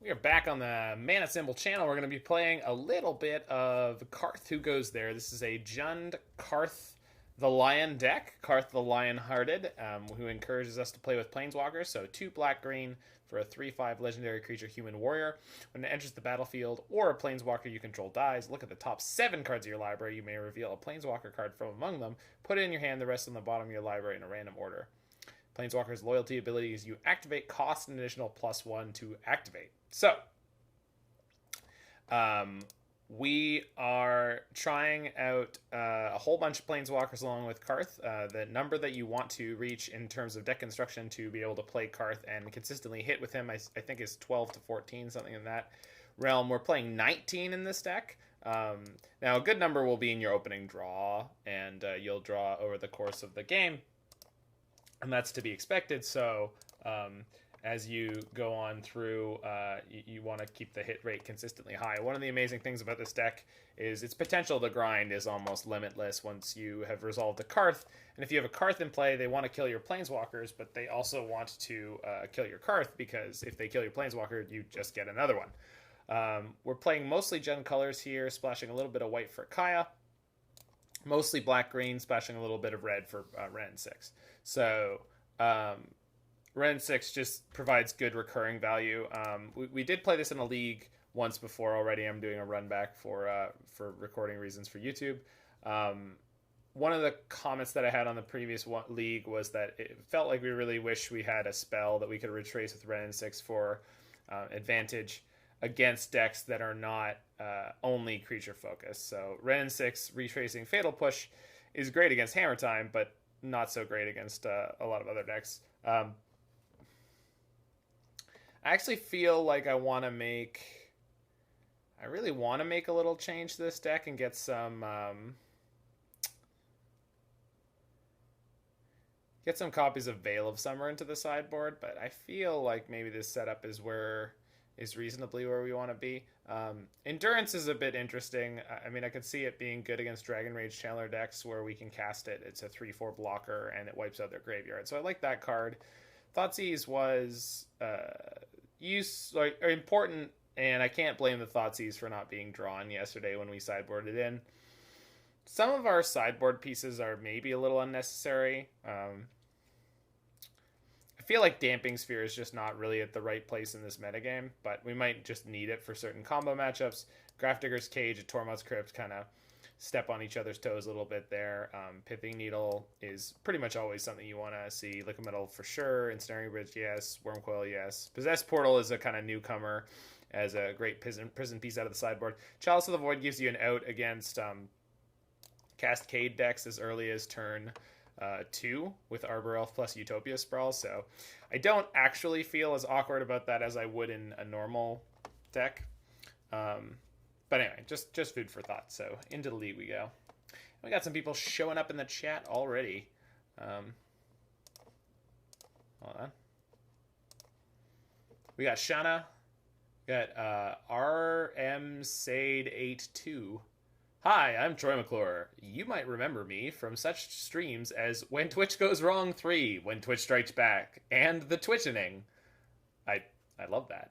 We are back on the Mana Symbol channel. We're going to be playing a little bit of Carth Who Goes There. This is a Jund Carth the Lion deck, Carth the Lion Hearted, who encourages us to play with planeswalkers. So 2 black-green for a 3/5 legendary creature human warrior. When it enters the battlefield or a planeswalker you control dies, look at the top 7 cards of your library. You may reveal a planeswalker card from among them, put it in your hand, the rest on the bottom of your library in a random order. Planeswalker's loyalty abilities you activate cost an additional +1 to activate. So, we are trying out a whole bunch of planeswalkers along with Carth. The number that you want to reach in terms of deck construction to be able to play Carth and consistently hit with him, I think, is 12 to 14, something in that realm. We're playing 19 in this deck. Now, a good number will be in your opening draw, and you'll draw over the course of the game. And that's to be expected, so as you go on through, you want to keep the hit rate consistently high. One of the amazing things about this deck is its potential to grind is almost limitless once you have resolved a Carth. And if you have a Carth in play, they want to kill your planeswalkers, but they also want to kill your Carth, because if they kill your planeswalker, you just get another one. We're playing mostly Jund colors here, splashing a little bit of white for Kaya. Mostly black-green, splashing a little bit of red for Wrenn and Six. So, Wrenn and Six just provides good recurring value. We did play this in a league once before already. I'm doing a run back for recording reasons for YouTube. One of the comments that I had on the previous league was that it felt like we really wish we had a spell that we could retrace with Wrenn and Six for advantage against decks that are not only creature focused. So Wrenn and Six retracing Fatal Push is great against Hammer Time, but not so great against a lot of other decks. I actually feel like I really want to make a little change to this deck and get some copies of Veil of Summer into the sideboard, but I feel like maybe this setup is reasonably where we want to be. Endurance is a bit interesting. I mean, I could see it being good against Dragon Rage Channeler decks where we can cast it. It's a 3/4 blocker and it wipes out their graveyard. So I like that card. Thoughtseize was important, and I can't blame the Thoughtseize for not being drawn yesterday when we sideboarded in. Some of our sideboard pieces are maybe a little unnecessary. I feel like Damping Sphere is just not really at the right place in this metagame, but we might just need it for certain combo matchups. Grafdigger's Cage and Tormod's Crypt kind of step on each other's toes a little bit there. Pithing Needle is pretty much always something you want to see. Liquimetal for sure. Ensnaring Bridge, yes. Wormcoil, yes. Possessed Portal is a kind of newcomer as a great prison piece out of the sideboard. Chalice of the Void gives you an out against Cascade decks as early as turn 2 with Arbor Elf plus Utopia Sprawl, so I don't actually feel as awkward about that as I would in a normal deck. But anyway, just food for thought. So into the league we go. We got some people showing up in the chat already. Hold on. We got Shana. We got RM Sade 82. Hi, I'm Troy McClure. You might remember me from such streams as When Twitch Goes Wrong 3, When Twitch Strikes Back, and The Twitchening. I love that.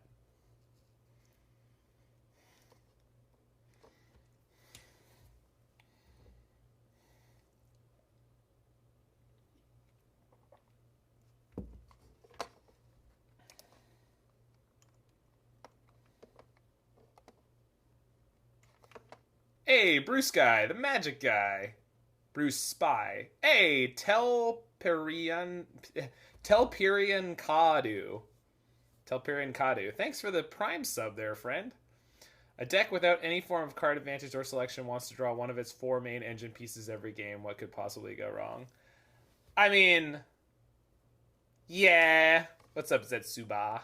Hey, Bruce Guy, the magic guy. Bruce Spy. Hey, Telperian Kadu. Telperian Kadu. Thanks for the prime sub there, friend. A deck without any form of card advantage or selection wants to draw one of its 4 main engine pieces every game. What could possibly go wrong? I mean, yeah. What's up, Zetsuba?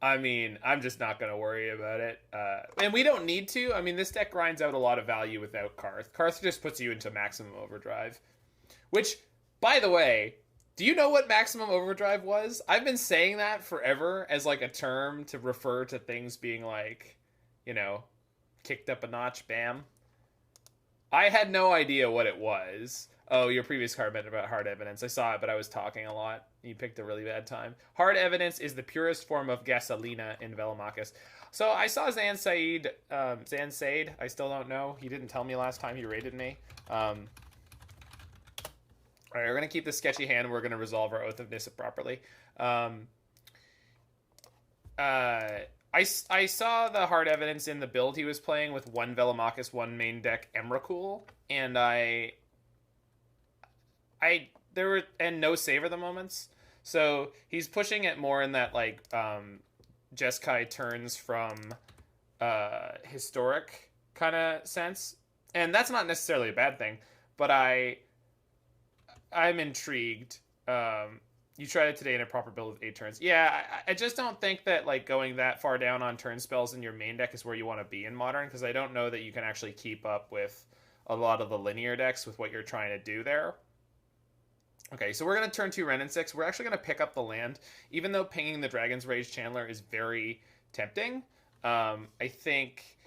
I mean, I'm just not going to worry about it. And we don't need to. I mean, this deck grinds out a lot of value without Carth. Carth just puts you into maximum overdrive. Which, by the way, do you know what maximum overdrive was? I've been saying that forever as like a term to refer to things being like, you know, kicked up a notch, bam. I had no idea what it was. Oh, your previous card meant about hard evidence. I saw it, but I was talking a lot. You picked a really bad time. Hard Evidence is the purest form of gasolina in Velomachus. So I saw Zan Said, I still don't know. He didn't tell me last time he rated me. All right, we're going to keep this sketchy hand. We're going to resolve our Oath of Nissa properly. I saw the Hard Evidence in the build he was playing with one Velomachus, one main deck Emrakul, and there were no Savor the moments. So he's pushing it more in that like Jeskai turns from historic kind of sense. And that's not necessarily a bad thing, but I'm intrigued. You tried it today in a proper build with 8 turns. Yeah, I just don't think that like going that far down on turn spells in your main deck is where you want to be in Modern, because I don't know that you can actually keep up with a lot of the linear decks with what you're trying to do there. Okay, so we're going to turn 2 Wrenn and Six. We're actually going to pick up the land, even though pinging the Dragon's Rage Chandler is very tempting. I think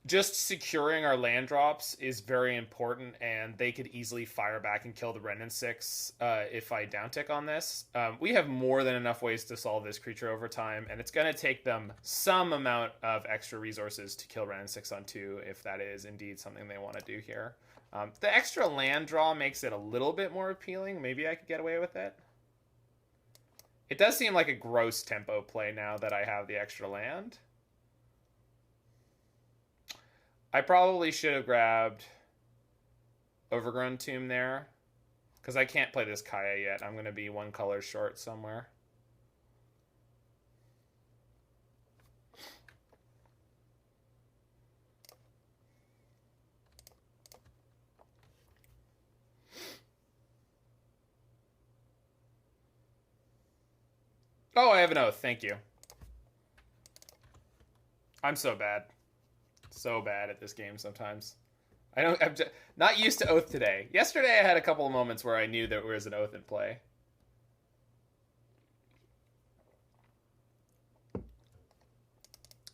just securing our land drops is very important, and they could easily fire back and kill the Wrenn and Six if I downtick on this. We have more than enough ways to solve this creature over time, and it's going to take them some amount of extra resources to kill Wrenn and Six on 2 if that is indeed something they want to do here. The extra land draw makes it a little bit more appealing. Maybe I could get away with it. It does seem like a gross tempo play now that I have the extra land. I probably should have grabbed Overgrown Tomb there, because I can't play this Kaya yet. I'm going to be 1 color short somewhere. Oh, I have an Oath. Thank you. I'm so bad. So bad at this game sometimes. I'm just not used to Oath today. Yesterday I had a couple of moments where I knew there was an Oath in play.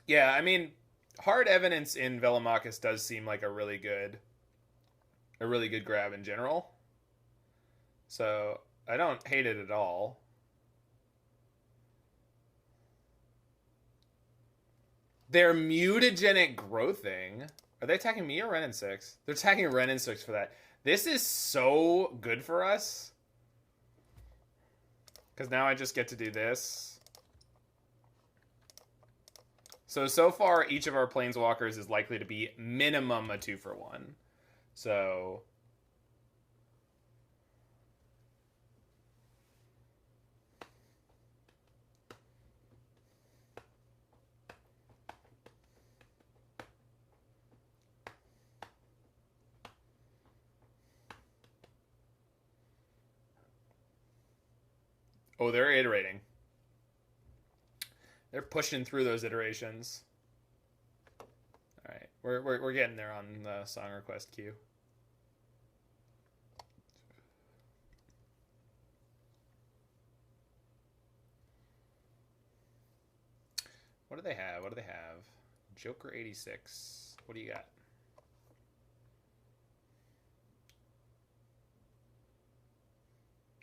Yeah, I mean, Hard Evidence in Velomachus does seem like a really good grab in general. So I don't hate it at all. They're mutagenic growthing. Are they attacking me or Wrenn and Six? They're attacking Wrenn and Six for that. This is so good for us. Because now I just get to do this. So far, each of our planeswalkers is likely to be minimum a 2-for-1. So oh, they're iterating. They're pushing through those iterations. All right, we're getting there on the song request queue. What do they have? What do they have? Joker 86. What do you got?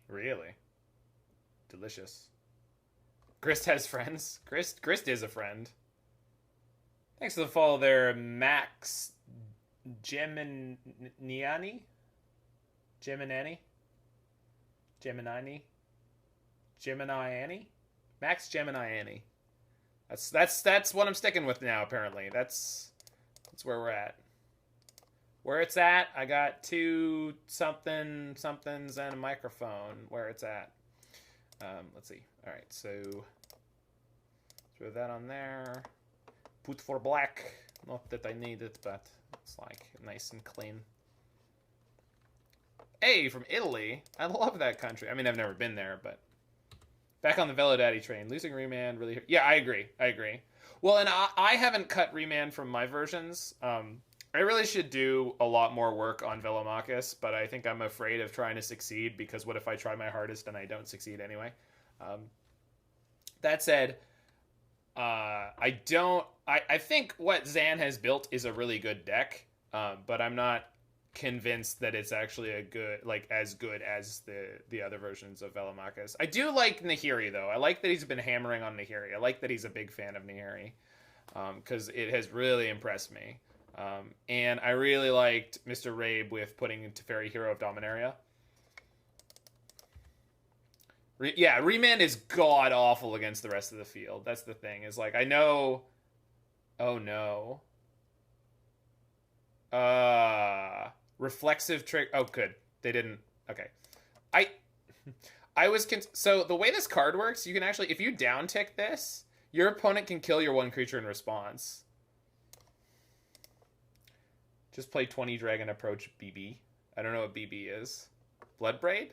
Really? Delicious. Grist has friends. Grist is a friend. Thanks for the follow there, Max Geminiani? Geminani? Geminani? Gemini-Annie? Max Gemini-Annie. That's what I'm sticking with now, apparently. That's where we're at. Where it's at, I got 2 somethings and a microphone. Where it's at. Let's see. All right, so throw that on there. Put for black. Not that I need it, but it's like nice and clean. Hey, from Italy. I love that country. I mean, I've never been there, but back on the Velo Daddy train. Losing Remand really hurt. Yeah, I agree. Well, and I haven't cut Remand from my versions. I really should do a lot more work on Velomachus, but I think I'm afraid of trying to succeed, because what if I try my hardest and I don't succeed anyway? That said, I think what Zan has built is a really good deck, but I'm not convinced that it's actually a good, like, as good as the other versions of Velomachus. I do like Nahiri, though. I like that he's been hammering on Nahiri. I like that he's a big fan of Nahiri, because it has really impressed me. And I really liked Mr. Rabe with putting Teferi, Hero of Dominaria. Yeah, Remand is god-awful against the rest of the field. That's the thing, is, like, I know... Oh, no. Reflexive trick. Oh, good. They didn't. Okay. I was so the way this card works, you can actually, if you down tick this, your opponent can kill your one creature in response. Just play 20 Dragon Approach BB. I don't know what BB is. Bloodbraid?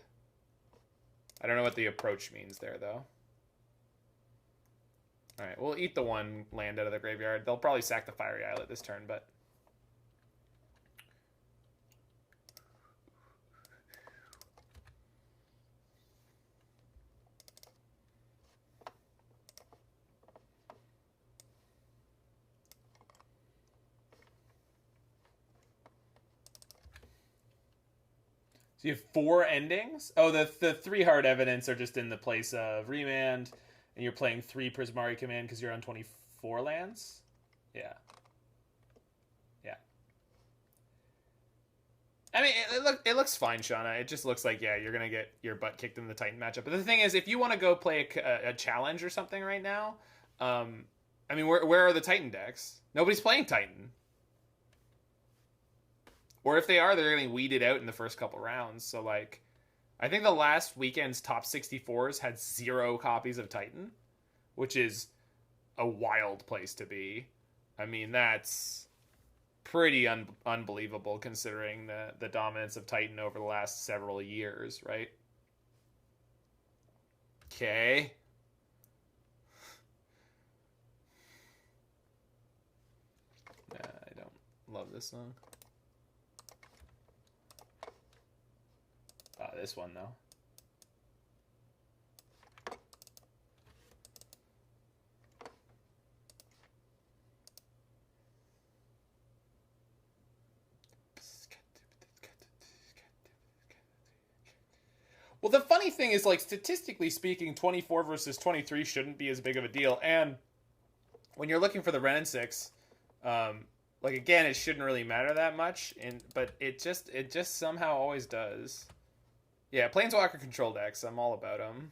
I don't know what the approach means there, though. Alright, we'll eat the one land out of the graveyard. They'll probably sack the Fiery Islet this turn, but... So you have 4 endings? Oh, the 3 hard evidence are just in the place of Remand, and you're playing 3 Prismari Command because you're on 24 lands? Yeah. Yeah. I mean, it looks fine, Shauna. It just looks like, yeah, you're going to get your butt kicked in the Titan matchup. But the thing is, if you want to go play a challenge or something right now, I mean, where are the Titan decks? Nobody's playing Titan. Or if they are, they're getting weeded out in the first couple rounds. So, like, I think the last weekend's top 64s had 0 copies of Titan, which is a wild place to be. I mean, that's pretty unbelievable considering the dominance of Titan over the last several years, right? Okay. I don't love this song. This one, though. Well, the funny thing is, like, statistically speaking, 24 versus 23 shouldn't be as big of a deal. And when you're looking for the Wrenn and Six, like, again, it shouldn't really matter that much. But it just somehow always does. Yeah, Planeswalker control decks. I'm all about them.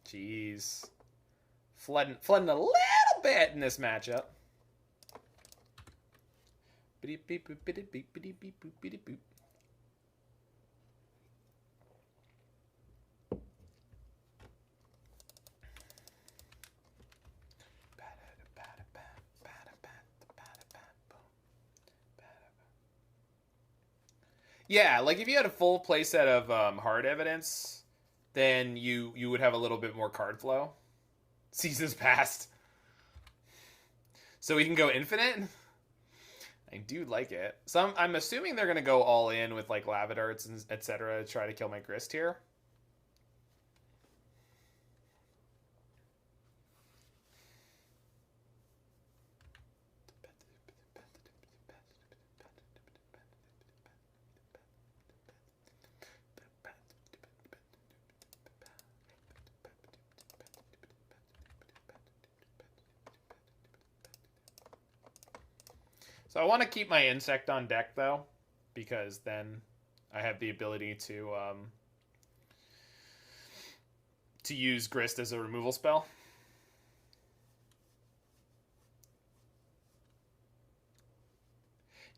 Jeez. Flooding a little bit in this matchup. Yeah, like if you had a full playset of hard evidence, then you would have a little bit more card flow. Seasons past. So we can go infinite? I do like it. So I'm assuming they're going to go all in with like Lavadarts and etc. to try to kill my Grist here. So I want to keep my insect on deck, though, because then I have the ability to use Grist as a removal spell.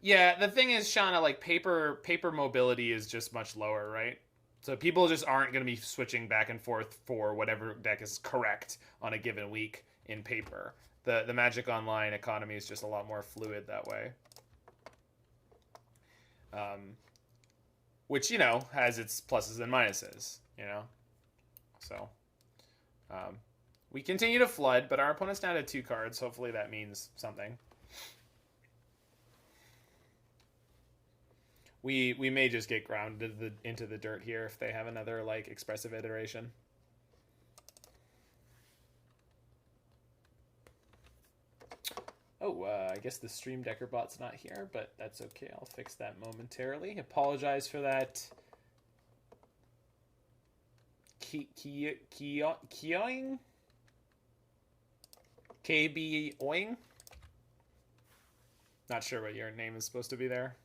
Yeah, the thing is, Shauna, like paper mobility is just much lower, right? So people just aren't going to be switching back and forth for whatever deck is correct on a given week in paper. The Magic Online economy is just a lot more fluid that way. Which, you know, has its pluses and minuses, you know? So, we continue to flood, but our opponent's down to 2 cards. Hopefully that means something. We may just get grounded into the dirt here if they have another, like, expressive iteration. Oh, I guess the Stream Decker bot's not here, but that's okay. I'll fix that momentarily. Apologize for that. Kioing? KB Oing? Not sure what your name is supposed to be there.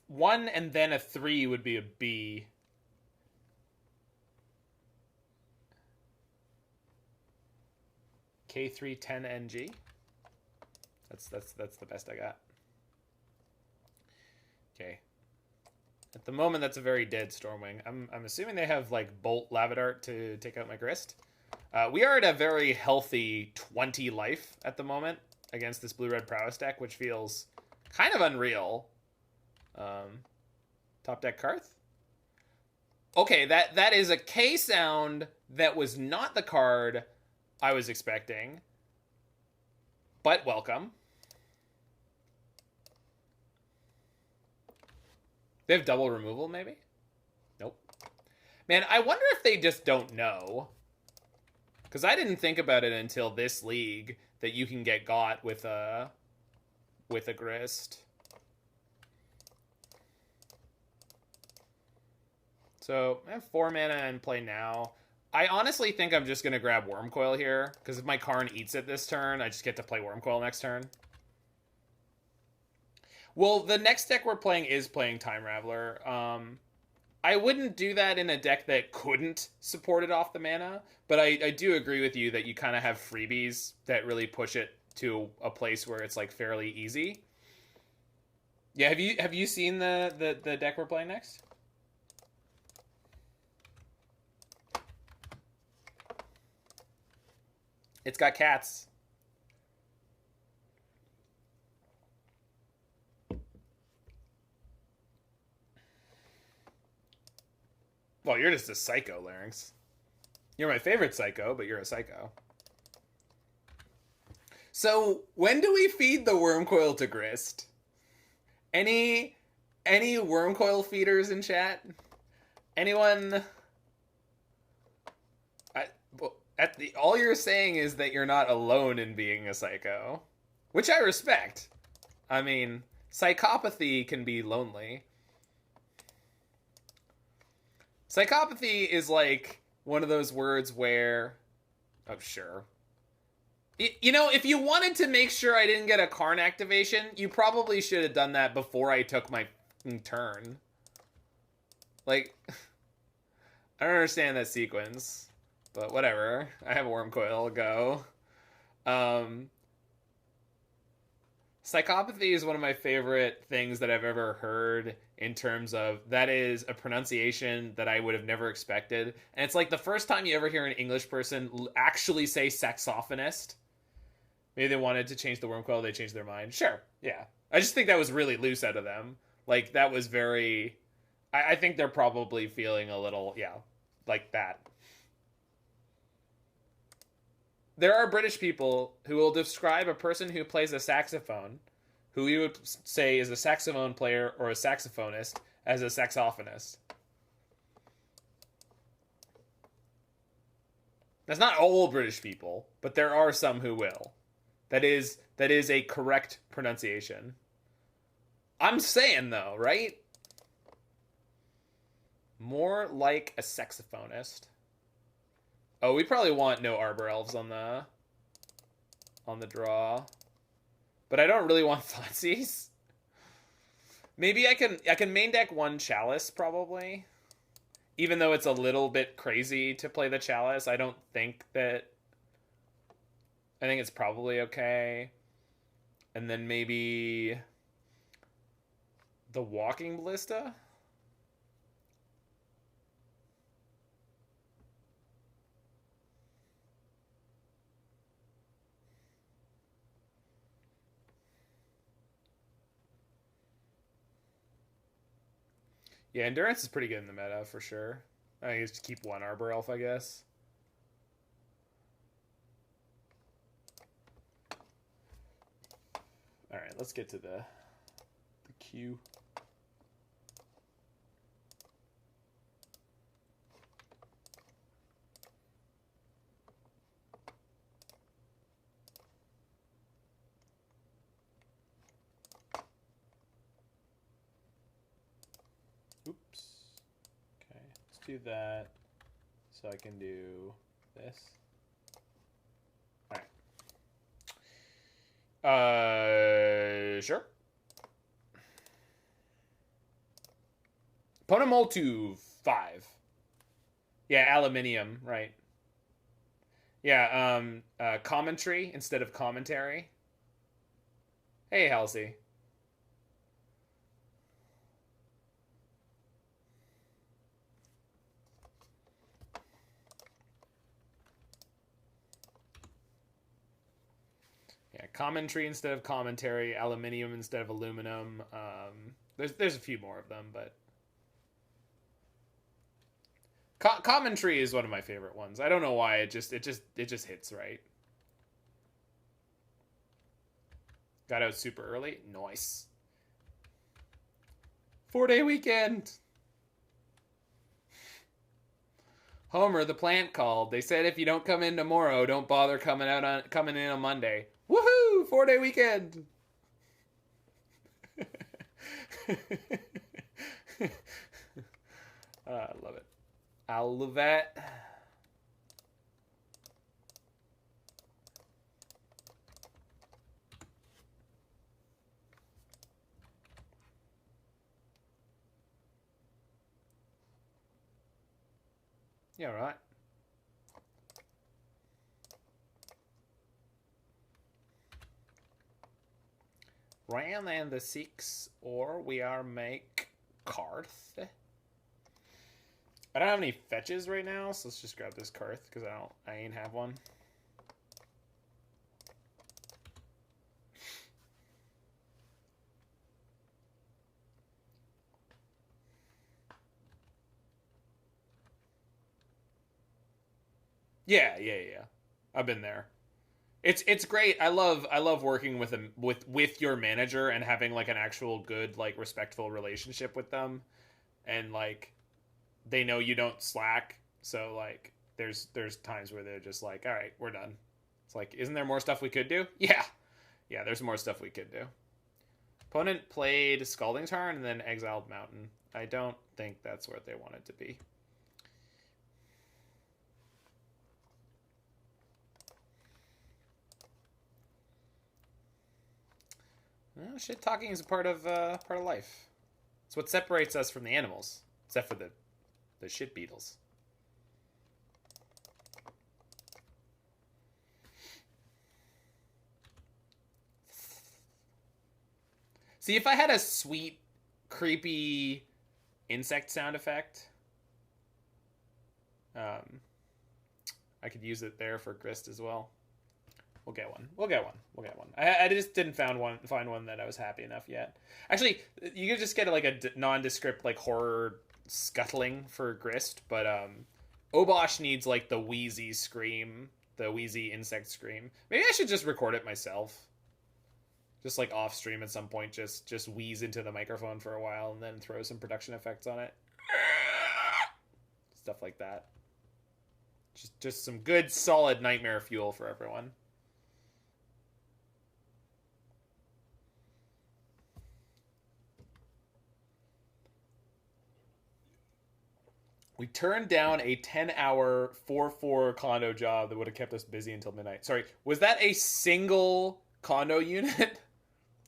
1 and then a 3 would be a B. K310NG. That's the best I got. Okay. At the moment, that's a very dead Stormwing. I'm assuming they have like Bolt Lavadart to take out my Grist. We are at a very healthy 20 life at the moment against this blue-red prowess deck, which feels kind of unreal. Top deck Carth. Okay, that is a K sound that was not the card I was expecting, but welcome. They have double removal, maybe? Nope. Man, I wonder if they just don't know. Because I didn't think about it until this league that you can get got with a Grist. So I have 4 mana and play now. I honestly think I'm just going to grab Wormcoil here, because if my Karn eats it this turn, I just get to play Wormcoil next turn. Well, the next deck we're playing is playing Time Raveler. I wouldn't do that in a deck that couldn't support it off the mana, but I do agree with you that you kind of have freebies that really push it to a place where it's like fairly easy. Yeah, have you seen the deck we're playing next? It's got cats. Well, you're just a psycho, Larynx. You're my favorite psycho, but you're a psycho. So, when do we feed the Wormcoil to Grist? Any Wormcoil feeders in chat? Anyone? All you're saying is that you're not alone in being a psycho, which I respect. I mean, psychopathy can be lonely. Psychopathy is like one of those words where, oh sure. You know, if you wanted to make sure I didn't get a Karn activation, you probably should have done that before I took my turn. Like, I don't understand that sequence. But whatever. I have a Wormcoil. Go. Psychopathy is one of my favorite things that I've ever heard in terms of that is a pronunciation that I would have never expected. And it's like the first time you ever hear an English person actually say saxophonist. Maybe they wanted to change the Wormcoil, they changed their mind. Sure. Yeah. I just think that was really loose out of them. Like, that was very... I think they're probably feeling a little, yeah, like that. There are British people who will describe a person who plays a saxophone, who we would say is a saxophone player or a saxophonist, as a saxophonist. That's not all British people, but there are some who will. That is a correct pronunciation. I'm saying, though, right? More like a saxophonist. Oh, we probably want no Arbor Elves on the draw. But I don't really want Thoughtseize. Maybe I can main deck one Chalice, probably. Even though it's a little bit crazy to play the Chalice, I don't think that... I think it's probably okay. And then maybe... the Walking Ballista? Yeah, Endurance is pretty good in the meta, for sure. I think just keep one Arbor Elf, I guess. Alright, let's get to the queue. do that so I can do this. All right. Sure. Ponemol to 5. Yeah, aluminium, right. Yeah, commentary instead of commentary. Hey, Halsey. Yeah, commentary instead of commentary, aluminium instead of aluminum. There's a few more of them, but commentary is one of my favorite ones. I don't know why. It just hits right. Got out super early. Nice. 4-day weekend. Homer, the plant called. They said if you don't come in tomorrow, don't bother coming in on Monday. Woohoo! 4-day weekend. I love it. I love that. Yeah, right. Wrenn and Six, or we are make Carth. I don't have any fetches right now, so let's just grab this Carth because I ain't have one. Yeah. I've been there. It's great. I love working with your manager and having like an actual good, like, respectful relationship with them, and like they know you don't slack. So like there's times where they're just like, all right, we're done. It's like, isn't there more stuff we could do? Yeah, there's more stuff we could do. Opponent played Scalding Tarn and then exiled Mountain. I don't think that's where they wanted to be. Well, shit talking is a part of life. It's what separates us from the animals, except for the shit beetles. See, if I had a sweet, creepy insect sound effect, I could use it there for Grist as well. We'll get one. I just didn't find one that I was happy enough yet. Actually, you could just get like a nondescript like horror scuttling for Grist, but Obosh needs like the wheezy scream, the wheezy insect scream. Maybe I should just record it myself. Just like off stream at some point, just wheeze into the microphone for a while and then throw some production effects on it. Stuff like that. Just some good solid nightmare fuel for everyone. We turned down a 10-hour 4-4 condo job that would have kept us busy until midnight. Sorry, was that a single condo unit?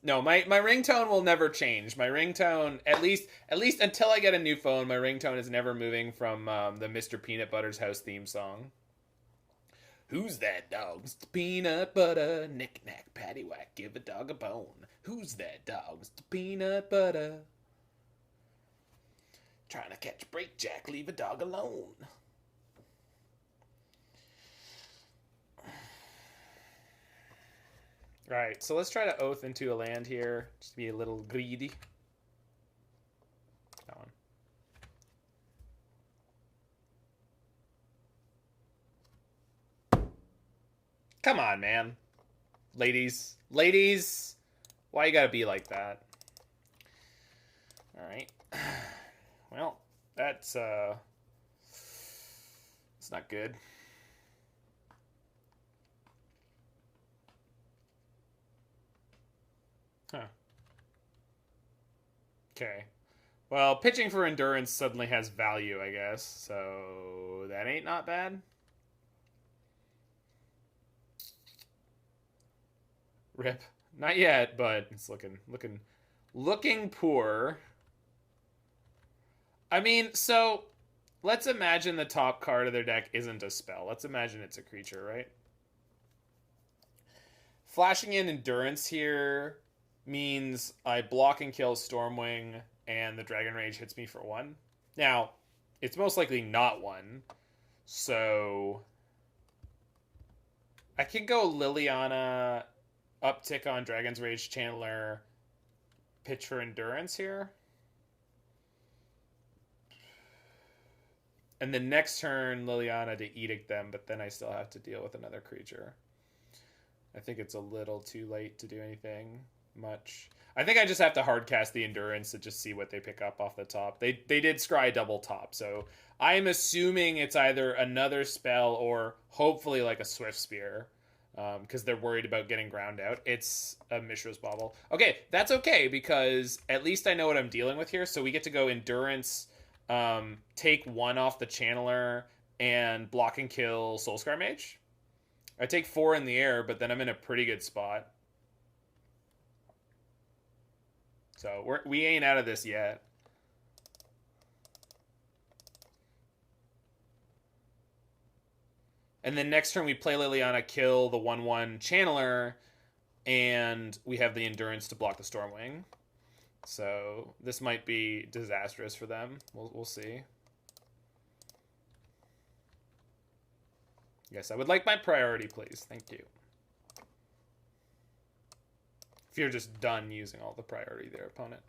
No, my ringtone will never change. My ringtone, at least until I get a new phone, my ringtone is never moving from the Mr. Peanut Butter's house theme song. Who's that dog? Mr. Peanut Butter, knick-knack, paddywhack, give a dog a bone. Who's that dog? Mr. Peanut Butter. Trying to catch a break, Jack. Leave a dog alone. Right, so let's try to oath into a land here. Just to be a little greedy. That one. Come on, man. Ladies. Why you gotta be like that? Alright. Well, it's not good. Huh. Okay. Well, pitching for endurance suddenly has value, I guess. So that ain't not bad. Rip. Not yet, but it's looking poor. I mean, so let's imagine the top card of their deck isn't a spell. Let's imagine it's a creature, right? Flashing in endurance here means I block and kill Stormwing, and the Dragon Rage hits me for 1. Now, it's most likely not 1, so I can go Liliana, uptick on Dragon's Rage Channeler, pitch for endurance here. And the next turn, Liliana to Edict them, but then I still have to deal with another creature. I think it's a little too late to do anything much. I think I just have to hardcast the endurance to just see what they pick up off the top. They did scry double top, so I'm assuming it's either another spell or hopefully like a Swift Spear, because they're worried about getting ground out. It's a Mishra's Bauble. Okay, that's okay, because at least I know what I'm dealing with here. So we get to go endurance, take 1 off the Channeler, and block and kill Soulscar Mage. I take 4 in the air, but then I'm in a pretty good spot. So we ain't out of this yet. And then next turn we play Liliana, kill the 1/1 Channeler, and we have the endurance to block the Stormwing. So this might be disastrous for them. We'll see. Yes, I would like my priority, please. Thank you. If you're just done using all the priority there, opponent.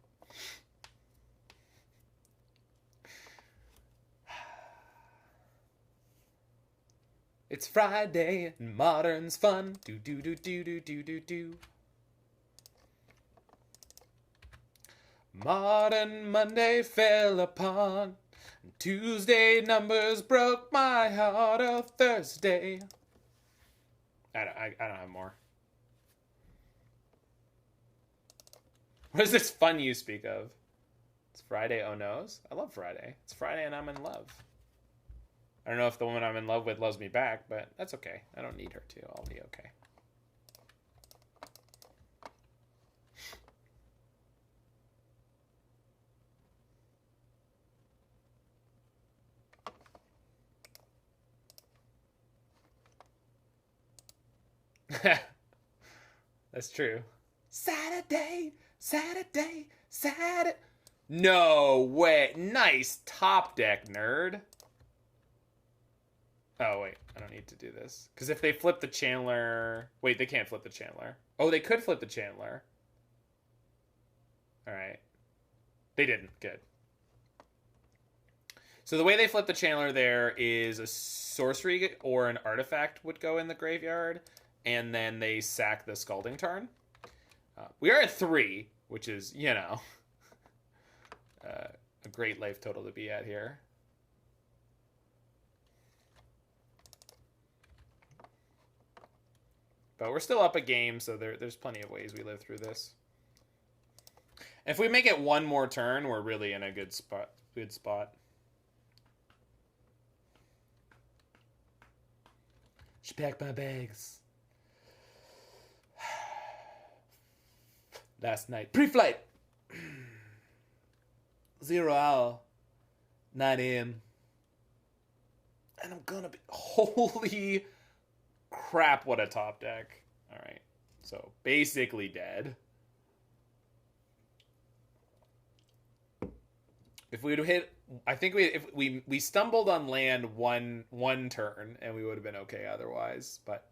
It's Friday and Modern's fun. Do do do do do do do do. Modern Monday fell upon. Tuesday numbers broke my heart of Thursday. I don't have more. What is this fun you speak of? It's Friday, oh no's? I love Friday. It's Friday and I'm in love. I don't know if the woman I'm in love with loves me back, but that's okay. I don't need her to. I'll be okay. That's true. Saturday. No way. Nice top deck, nerd. Oh, wait. I don't need to do this. Because if they flip the Channeler... Wait, they can't flip the Channeler. Oh, they could flip the Channeler. Alright. They didn't. Good. So the way they flip the Channeler there is a sorcery or an artifact would go in the graveyard, and then they sack the Scalding Tarn. We are at 3, which is, you know, a great life total to be at here. But we're still up a game, so there's plenty of ways we live through this. If we make it 1 more turn, we're really in a good spot. She packed my bags. Last night. Pre-flight. 0 hour. 9 a.m. And I'm gonna be... Holy crap, what a top deck. Alright. So, basically dead. If we'd hit... I think we stumbled on land one turn, and we would have been okay otherwise. But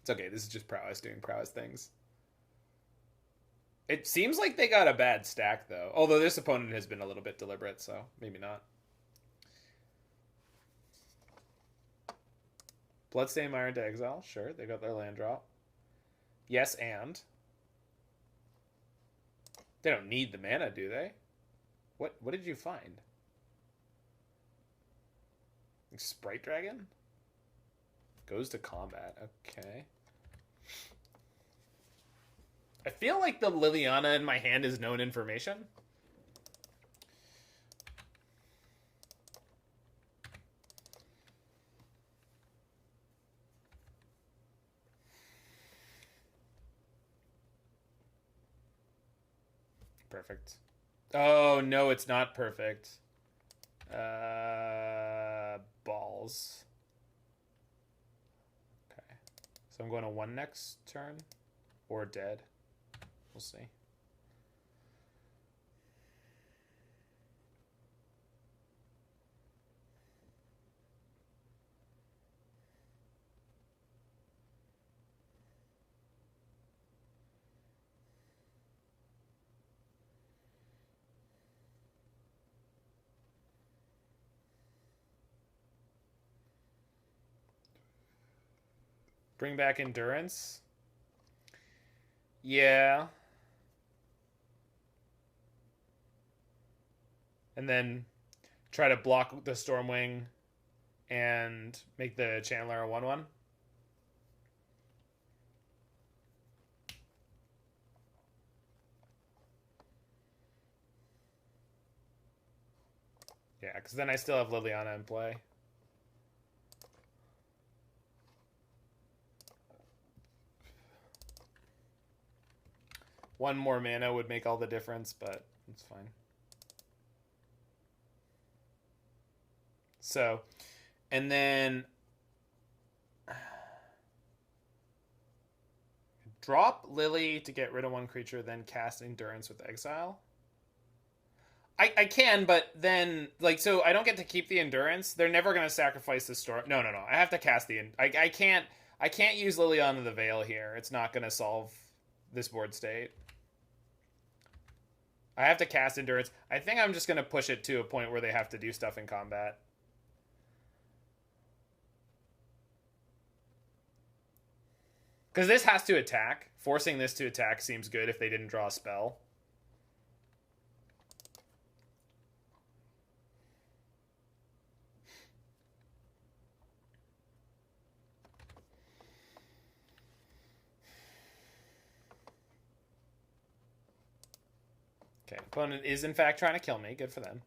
it's okay. This is just prowess doing prowess things. It seems like they got a bad stack, though. Although this opponent has been a little bit deliberate, so maybe not. Bloodstained Mire into exile. Sure, they got their land drop. Yes, and... They don't need the mana, do they? What did you find? Sprite Dragon? Goes to combat. Okay. I feel like the Liliana in my hand is known information. Perfect. Oh, no, it's not perfect. Balls. Okay. So I'm going to 1 next turn. Or dead. We'll see. Bring back endurance. Yeah. And then try to block the Stormwing and make the Channeler a 1/1. Yeah, because then I still have Liliana in play. One more mana would make all the difference, but it's fine. So, and then drop Lily to get rid of 1 creature, then cast Endurance with Exile. I can, but then, like, so I don't get to keep the Endurance. They're never going to sacrifice the Storm. No. I have to cast the... I can't use Liliana the Veil here. It's not going to solve this board state. I have to cast Endurance. I think I'm just going to push it to a point where they have to do stuff in combat. Because this has to attack. Forcing this to attack seems good if they didn't draw a spell. Okay, opponent is in fact trying to kill me. Good for them.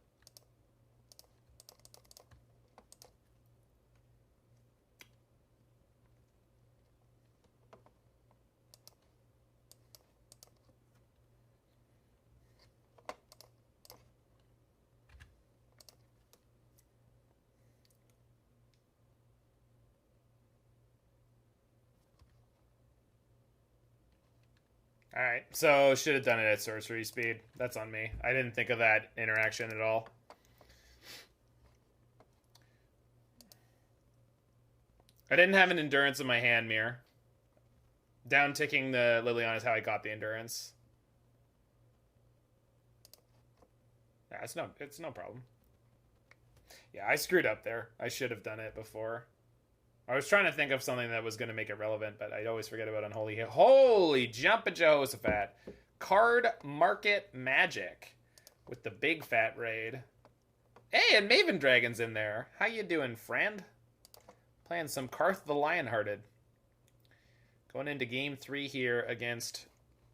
Alright, so should have done it at sorcery speed. That's on me. I didn't think of that interaction at all. I didn't have an endurance in my hand mirror. Down ticking the Liliana is how I got the endurance. Yeah, it's no problem. Yeah, I screwed up there. I should have done it before. I was trying to think of something that was going to make it relevant, but I'd always forget about Unholy Heath. Holy jumpin' Jehoshaphat. Card Market Magic with the big fat raid. Hey, and Maven Dragon's in there. How you doing, friend? Playing some Carth the Lion-Hearted. Going into game 3 here against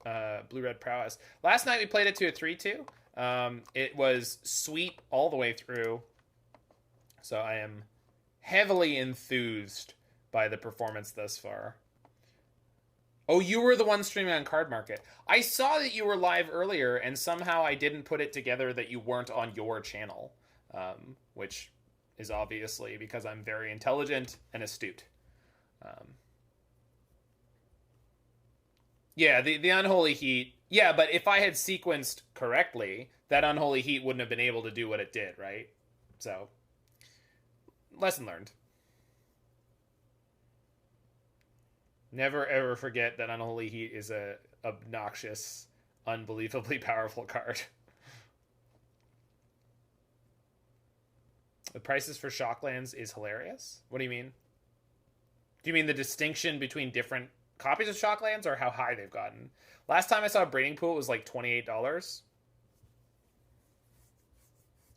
Blue-Red Prowess. Last night we played it to a 3-2. It was sweet all the way through. So I am heavily enthused by the performance thus far. Oh, you were the one streaming on Card Market. I saw that you were live earlier, and somehow I didn't put it together that you weren't on your channel, which is obviously because I'm very intelligent and astute. Yeah, the Unholy Heat. Yeah, but if I had sequenced correctly, that Unholy Heat wouldn't have been able to do what it did, right? So, lesson learned. Never ever forget that Unholy Heat is a obnoxious, unbelievably powerful card. The prices for Shocklands is hilarious. What do you mean? Do you mean the distinction between different copies of Shocklands or how high they've gotten? Last time I saw a Breeding Pool, it was like $28,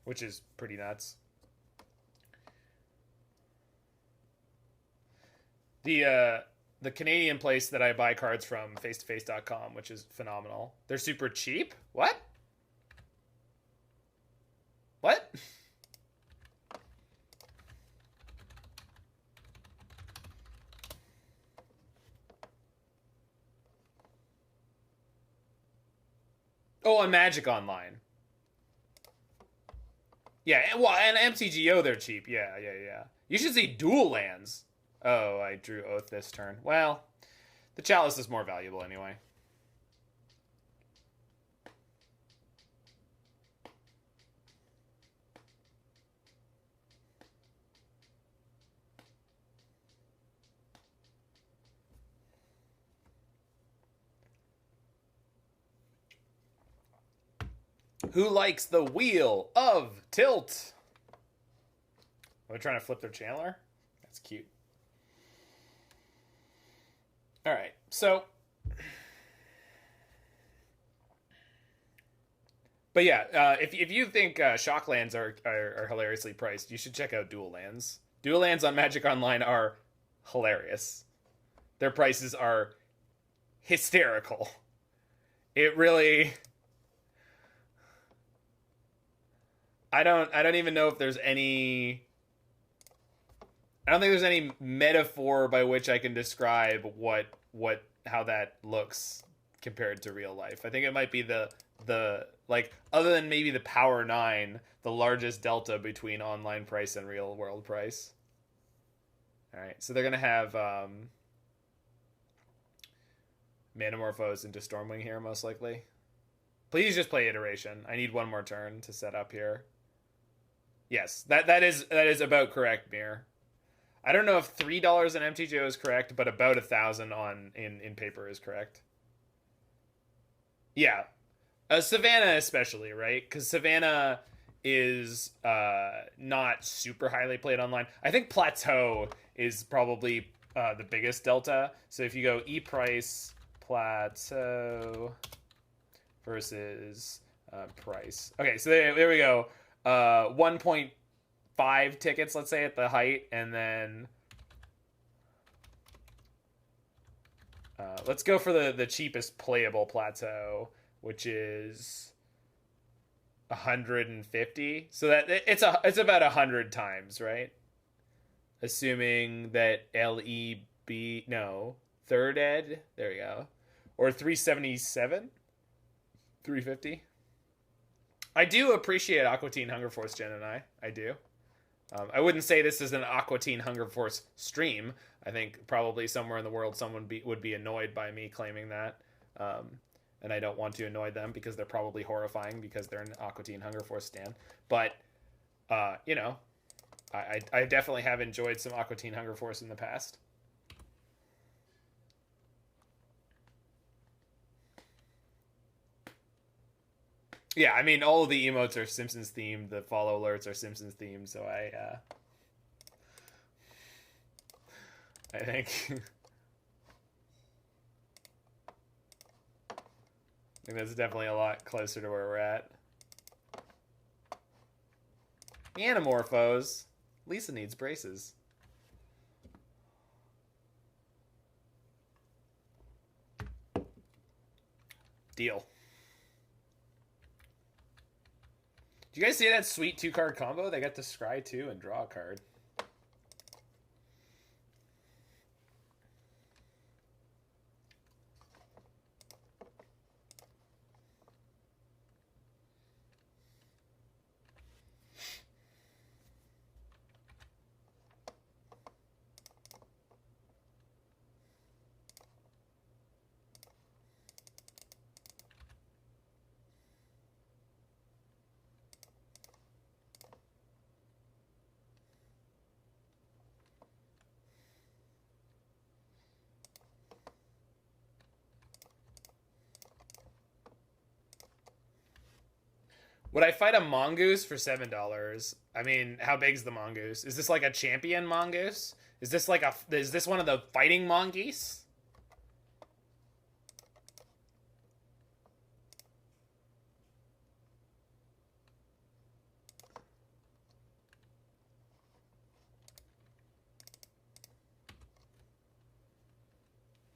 which is pretty nuts. The Canadian place that I buy cards from, facetoface.com, which is phenomenal. They're super cheap? What? What? Oh, on Magic Online. Yeah, well, and MTGO, they're cheap. Yeah. You should see dual lands. Oh, I drew Oath this turn. Well, the Chalice is more valuable anyway. Who likes the Wheel of Tilt? Are we trying to flip their Chandler? That's cute. All right, so... But yeah, if you think Shocklands are hilariously priced, you should check out Dual Lands. Dual Lands on Magic Online are hilarious. Their prices are hysterical. It really... I don't even know if there's any... I don't think there's any metaphor by which I can describe how that looks compared to real life. I think it might be the like, other than maybe the Power 9, the largest delta between online price and real world price. All right, so they're gonna have Manamorphose into Stormwing here most likely. Please just play Iteration. I need one more turn to set up here. Yes, that is about correct, Mir. I don't know if $3 in MTGO is correct, but about 1,000 in paper is correct. Yeah, Savannah especially, right? Because Savannah is not super highly played online. I think Plateau is probably the biggest delta. So if you go E-Price, Plateau versus price. Okay, so there we go. 1.5 tickets, let's say, at the height, and then let's go for the cheapest playable Plateau, which is 150. So that it's about 100 times, right? Assuming that third ed, there we go, or 377, 350. I do appreciate Aqua Teen Hunger Force, Jen and I do. I wouldn't say this is an Aqua Teen Hunger Force stream. I think probably somewhere in the world someone would be annoyed by me claiming that. And I don't want to annoy them because they're probably horrifying because they're an Aqua Teen Hunger Force stan. But, you know, I definitely have enjoyed some Aqua Teen Hunger Force in the past. Yeah, I mean, all of the emotes are Simpsons themed. The follow alerts are Simpsons themed. So I think I think that's definitely a lot closer to where we're at. Manamorphose. Lisa needs braces. Deal. Do you guys see that sweet 2-card combo? They got to scry 2 and draw a card. Would I fight a mongoose for $7? I mean, how big's the mongoose? Is this like a champion mongoose? Is this one of the fighting mongoose?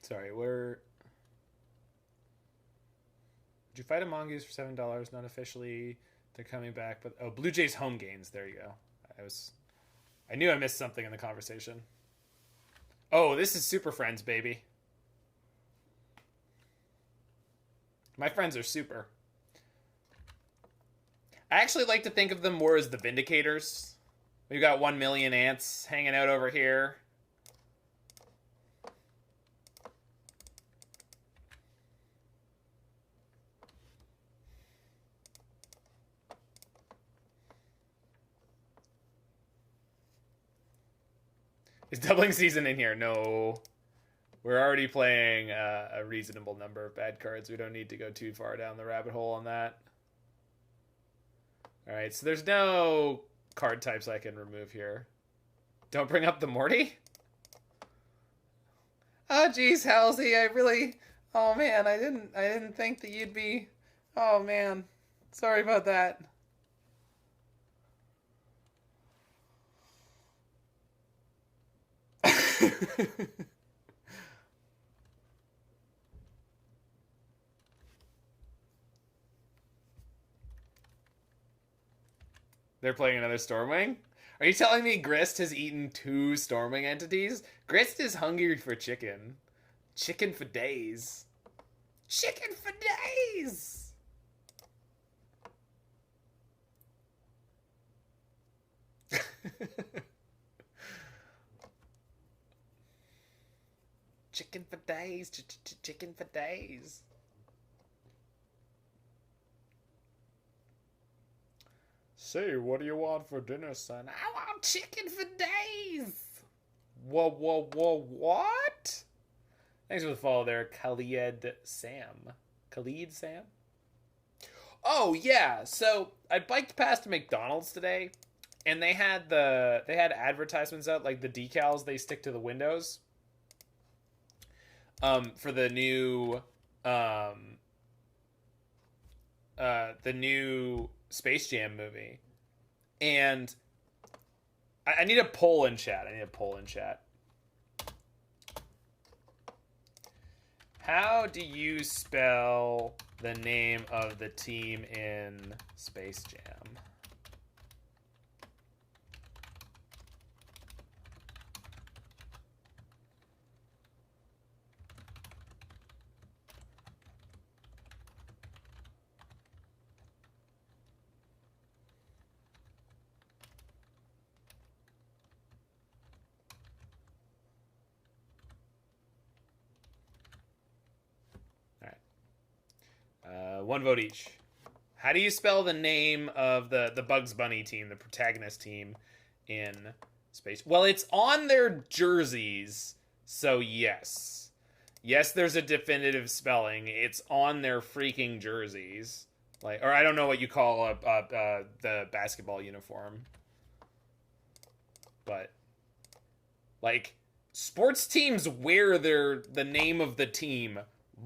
Sorry, would you fight a mongoose for $7? Not officially. They're coming back, but Blue Jays home gains. There you go. I knew I missed something in the conversation. Oh, this is Superfriends, baby. My friends are super. I actually like to think of them more as the Vindicators. We've got 1 million ants hanging out over here. Is doubling season in here? No. We're already playing a reasonable number of bad cards. We don't need to go too far down the rabbit hole on that. Alright, so there's no card types I can remove here. Don't bring up the Morty? Oh geez, Halsey, I really... Oh man, I didn't think that you'd be... Oh man. Sorry about that. They're playing another Stormwing? Are you telling me Grist has eaten 2 Stormwing entities? Grist is hungry for chicken. Chicken for days. Chicken for days! Chicken for days. Chicken for days. Say, what do you want for dinner, son? I want chicken for days. Whoa, what? Thanks for the follow there, Khalid Sam. Khalid Sam? Oh, yeah. So, I biked past McDonald's today, and they had advertisements out, like the decals they stick to the windows. For the new, Space Jam movie. And I need a poll in chat. How do you spell the name of the team in Space Jam? One vote each. How do you spell the name of the Bugs Bunny team, the protagonist team in Space? Well, it's on their jerseys, so yes. Yes, there's a definitive spelling. It's on their freaking jerseys. Like, or I don't know what you call the basketball uniform. But like sports teams wear the name of the team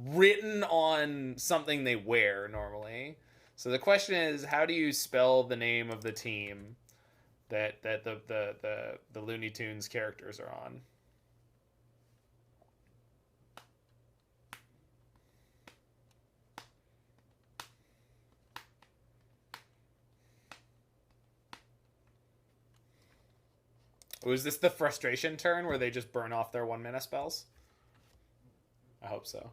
written on something they wear normally. So the question is, how do you spell the name of the team that the Looney Tunes characters are on? Was this the frustration turn where they just burn off their 1-mana spells? I hope so.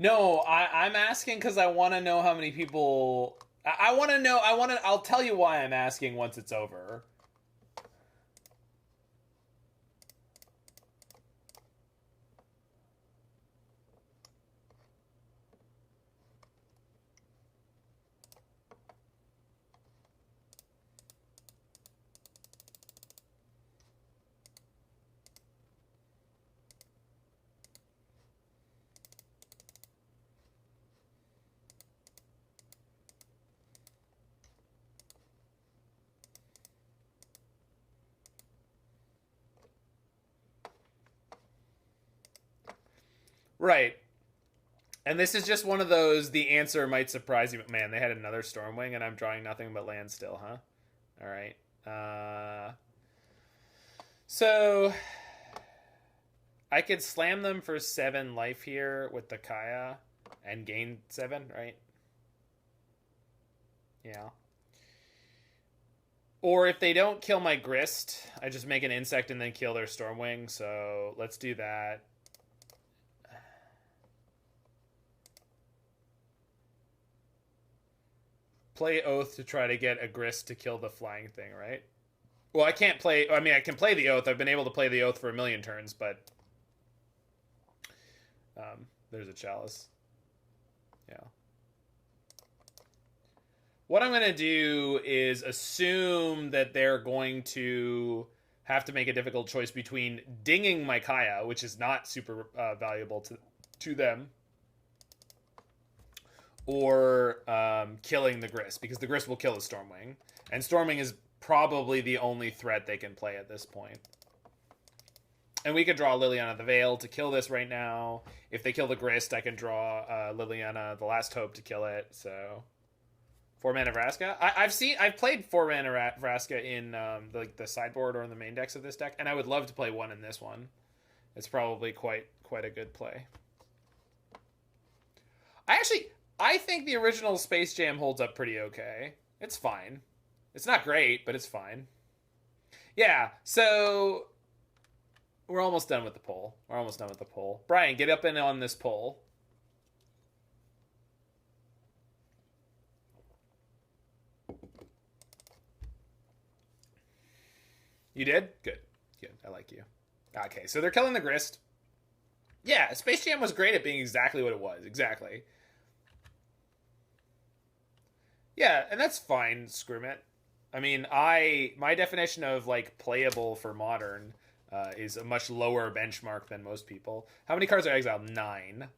No, I'm asking because I want to know how many people... I want to know... I'll tell you why I'm asking once it's over. Right. And this is just one of those, the answer might surprise you. Man, they had another Stormwing, and I'm drawing nothing but land still, huh? All right. So I could slam them for 7 life here with the Kaya and gain 7, right? Yeah. Or if they don't kill my Grist, I just make an insect and then kill their Stormwing. So let's do that. Play Oath to try to get a Grist to kill the flying thing, right? Well, I can't play... I mean, I can play the Oath. I've been able to play the Oath for a million turns, but... there's a Chalice. Yeah. What I'm going to do is assume that they're going to have to make a difficult choice between dinging my Kaya, which is not super valuable to them, or killing the Grist, because the Grist will kill the Stormwing. And Stormwing is probably the only threat they can play at this point. And we could draw Liliana the Veil to kill this right now. If they kill the Grist, I can draw Liliana the Last Hope to kill it. So 4-mana Vraska. I've played 4-mana Vraska in the sideboard or in the main decks of this deck, and I would love to play one in this one. It's probably quite a good play. I think the original Space Jam holds up pretty okay. It's fine. It's not great, but it's fine. Yeah, so we're almost done with the poll. Brian, get up in on this poll. You did? Good. I like you. Okay, so they're killing the Grist. Yeah, Space Jam was great at being exactly what it was. Exactly. Yeah, and that's fine, Scrimmet. I mean, my definition of like playable for Modern is a much lower benchmark than most people. How many cards are exiled? 9.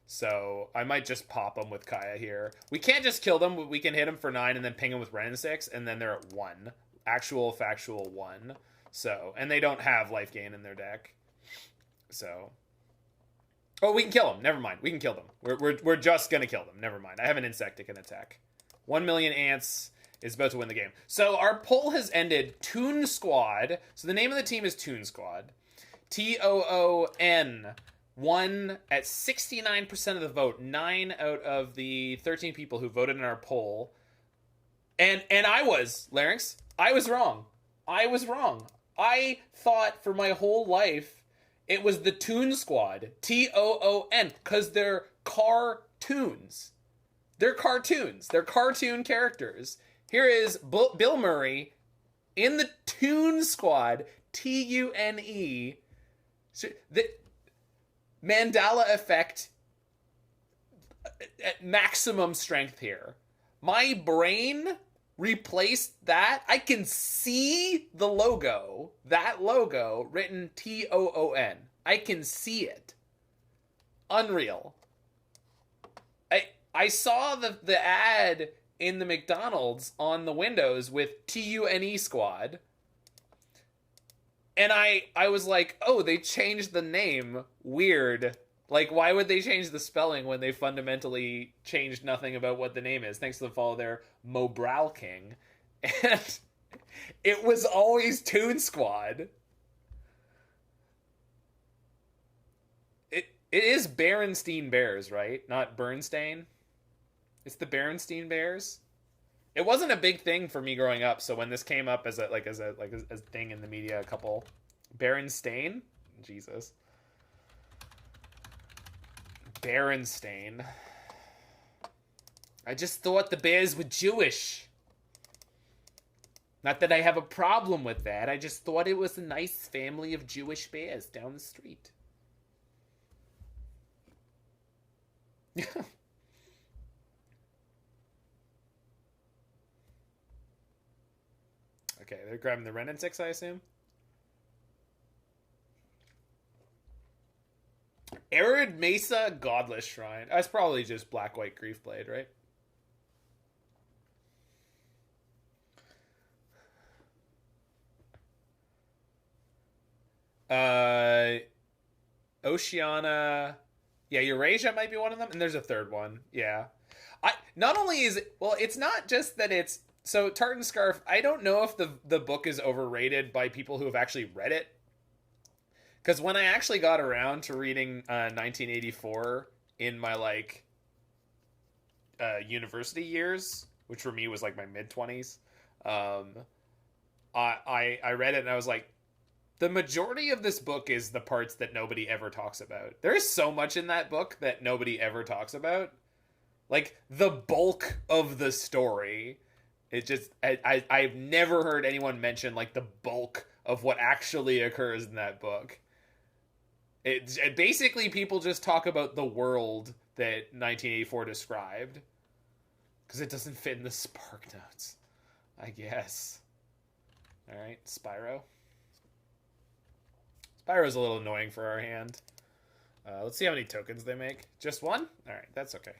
So I might just pop them with Kaya here. We can't just kill them. We can hit them for 9 and then ping them with Wrenn and Six, and then they're at 1. Actual, factual 1. So, and they don't have life gain in their deck. So, oh, we can kill them. Never mind. We can kill them. We're just gonna kill them. Never mind. I have an insect that can attack. 1 million ants is about to win the game. So our poll has ended. Toon Squad. So the name of the team is Toon Squad. TOON won at 69% of the vote. 9 out of the 13 people who voted in our poll. And I was, Larynx, I was wrong. I thought for my whole life it was the Toon Squad. TOON. Because they're cartoons. They're cartoons. They're cartoon characters. Here is Bill Murray in the Toon Squad. TUNE. The Mandela effect at maximum strength here. My brain replaced that. I can see the logo. That logo written TOON. I can see it. Unreal. I saw the ad in the McDonald's on the windows with TUNE Squad. And I was like, oh, they changed the name. Weird. Like, why would they change the spelling when they fundamentally changed nothing about what the name is? Thanks to the follow there, Mobral King. And it was always Toon Squad. It is Berenstein Bears, right? Not Bernstein. It's the Berenstein Bears. It wasn't a big thing for me growing up, so when this came up as a thing in the media, a couple Berenstain, Jesus, Berenstain. I just thought the bears were Jewish. Not that I have a problem with that. I just thought it was a nice family of Jewish bears down the street. Okay, they're grabbing the Wrenn and Six, I assume. Arid Mesa Godless Shrine. That's probably just Black-White Griefblade, right? Oceana Yeah, Eurasia might be one of them, and there's a third one. Yeah. I not only is it, well, it's not just that it's so Tartan Scarf. I don't know if the book is overrated by people who have actually read it. Because when I actually got around to reading 1984 in my like university years, which for me was like my mid-20s, I read it and I was like, the majority of this book is the parts that nobody ever talks about. There's so much in that book that nobody ever talks about. Like, the bulk of the story, it just, I've never heard anyone mention, like, the bulk of what actually occurs in that book. It basically, people just talk about the world that 1984 described. Because it doesn't fit in the Spark Notes, I guess. Alright, Spyro. Spyro's a little annoying for our hand. Let's see how many tokens they make. Just one? Alright, that's okay.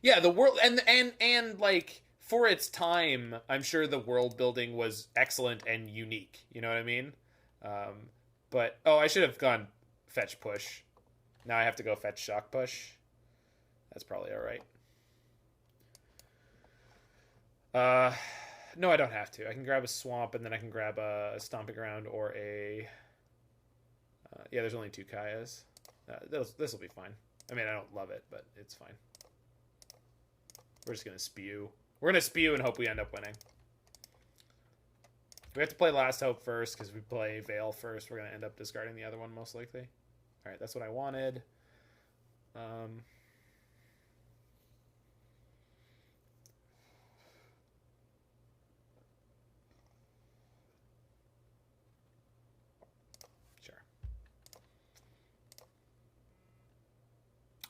Yeah, the world, and like, for its time, I'm sure the world building was excellent and unique. You know what I mean? But, oh, I should have gone fetch push. Now I have to go fetch shock push. That's probably alright. No, I don't have to. I can grab a swamp, and then I can grab a stomping ground or a... yeah, there's only 2 Kayas. This will be fine. I mean, I don't love it, but it's fine. We're just going to spew. We're going to spew and hope we end up winning. We have to play Last Hope first, because if we play Veil first, we're going to end up discarding the other one, most likely. Alright, that's what I wanted. Sure.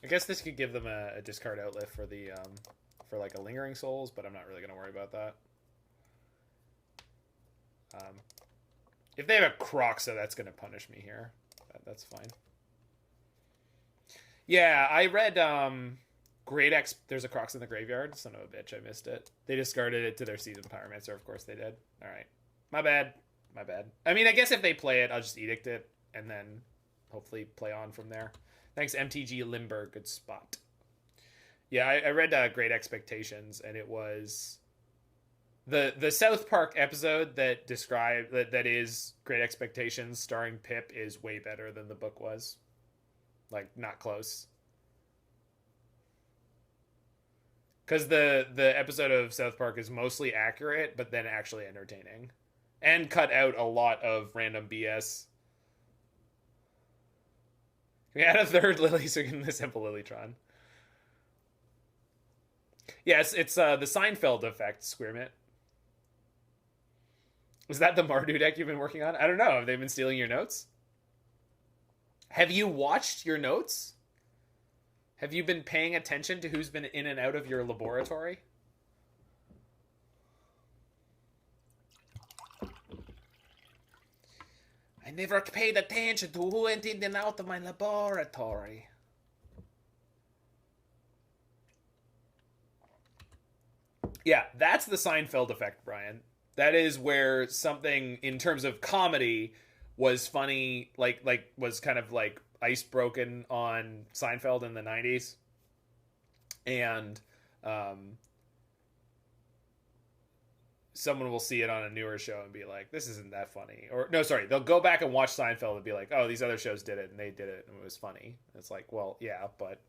I guess this could give them a discard outlet for the, for like a Lingering Souls, but I'm not really going to worry about that. If they have a Croxa, that's going to punish me here. That's fine. Yeah, I read Great X. There's a Croxa in the graveyard. Son of a bitch, I missed it. They discarded it to their Seasoned Pyromancer. Of course they did. All right. My bad. My bad. I mean, I guess if they play it, I'll just edict it and then hopefully play on from there. Thanks, MTG Limber. Good spot. Yeah, I read Great Expectations, and it was... The South Park episode that described that is Great Expectations starring Pip is way better than the book was. Like, not close. Because the episode of South Park is mostly accurate, but then actually entertaining. And cut out a lot of random BS. We had a third Lily, so we can assemble Lilytron. Yes, it's the Seinfeld effect, Squirmit. Was that the Mardu deck you've been working on? I don't know. Have they been stealing your notes? Have you watched your notes? Have you been paying attention to who's been in and out of your laboratory? I never paid attention to who went in and out of my laboratory. Yeah, that's the Seinfeld effect, Brian. That is where something in terms of comedy was funny, like was kind of like ice broken on Seinfeld in the 90s. And someone will see it on a newer show and be like, this isn't that funny. Or no, sorry, they'll go back and watch Seinfeld and be like, oh, these other shows did it and they did it and it was funny. It's like, well, yeah, but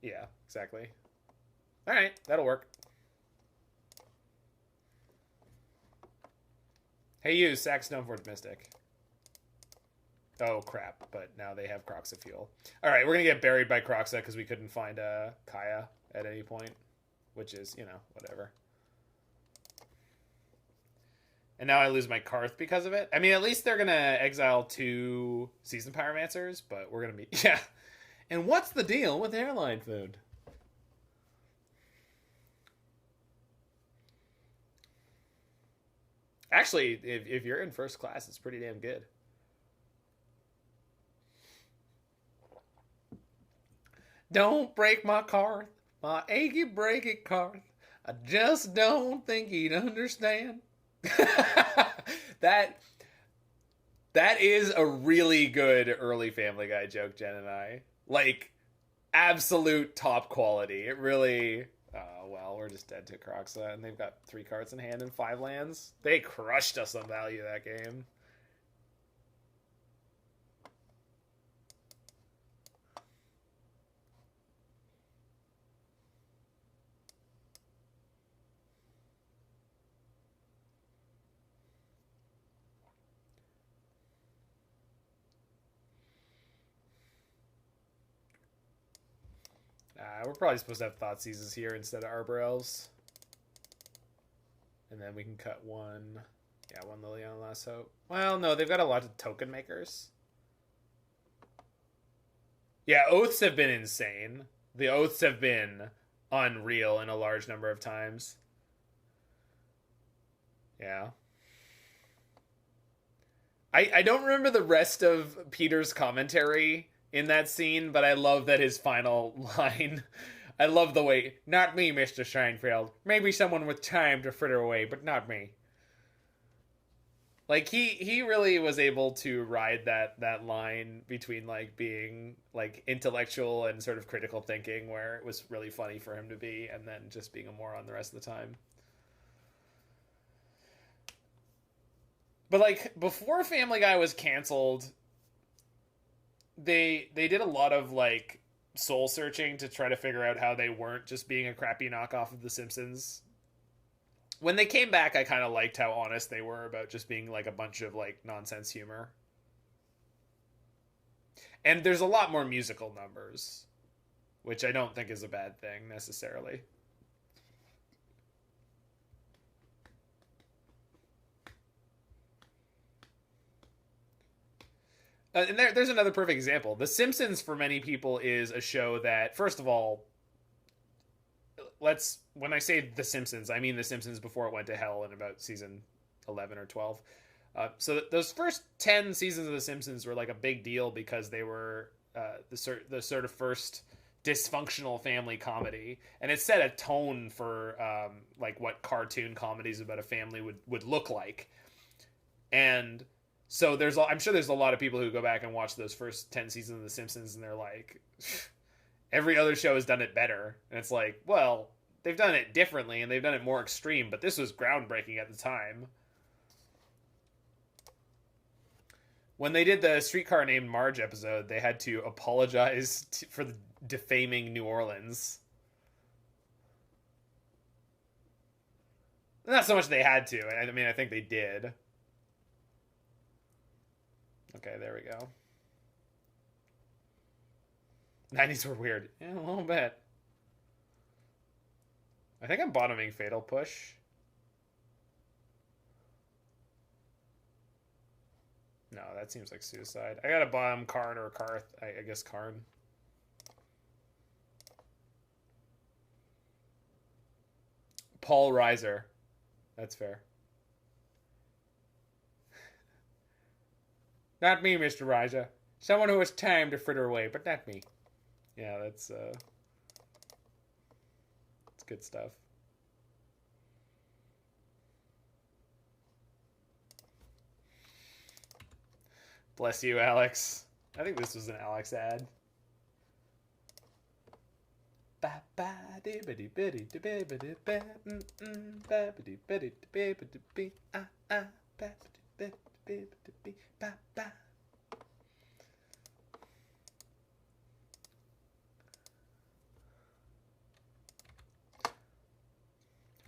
yeah, exactly. All right, that'll work. Hey, you, Sax Stoneforge Mystic. Oh, crap, but now they have Croxa Fuel. All right, we're going to get buried by Croxa because we couldn't find a Kaya at any point, which is, you know, whatever. And now I lose my Carth because of it. I mean, at least they're going to exile 2 Seasoned Pyromancers, but we're going to be... Yeah. And what's the deal with airline food? Actually, if you're in first class, it's pretty damn good. Don't break my Carth, my achy breaky Carth. I just don't think he'd understand. That That is a really good early Family Guy joke, Jen and I. Like, absolute top quality. It really... Oh, well, we're just dead to Croxa, and they've got 3 cards in hand and 5 lands. They crushed us on value that game. We're probably supposed to have Thoughtseizes here instead of Arbor Elves. And then we can cut one... Yeah, one Liliana Last Hope. Well, no, they've got a lot of token makers. Yeah, Oaths have been insane. The Oaths have been unreal in a large number of times. Yeah. I don't remember the rest of Peter's commentary in that scene, but I love that his final line. I love the way, not me, Mr. Scheinfeld. Maybe someone with time to fritter away, but not me. Like, he really was able to ride that line between, like, being, like, intellectual and sort of critical thinking, where it was really funny for him to be, and then just being a moron the rest of the time. But, like, before Family Guy was canceled, they did a lot of, like, soul searching to try to figure out how they weren't just being a crappy knockoff of The Simpsons. When they came back, I kind of liked how honest they were about just being, like, a bunch of, like, nonsense humor. And there's a lot more musical numbers, which I don't think is a bad thing, necessarily. And there's another perfect example. The Simpsons, for many people, is a show that, first of all, when I say The Simpsons, I mean The Simpsons before it went to hell in about season 11 or 12. So those first 10 seasons of The Simpsons were like a big deal because they were the sort of first dysfunctional family comedy, and it set a tone for like what cartoon comedies about a family would look like. And so I'm sure there's a lot of people who go back and watch those first 10 seasons of The Simpsons and they're like, every other show has done it better. And it's like, well, they've done it differently and they've done it more extreme, but this was groundbreaking at the time. When they did the Streetcar Named Marge episode, they had to apologize for the defaming New Orleans. Not so much they had to. I mean, I think they did. Okay, there we go. 90s were weird. Yeah, a little bit. I think I'm bottoming Fatal Push. No, that seems like suicide. I gotta bottom Karn or Carth. I guess Karn. Paul Reiser. That's fair. Not me, Mr. Reiser. Someone who has time to fritter away, but not me. Yeah, that's good stuff. Bless you, Alex. I think this was an Alex ad.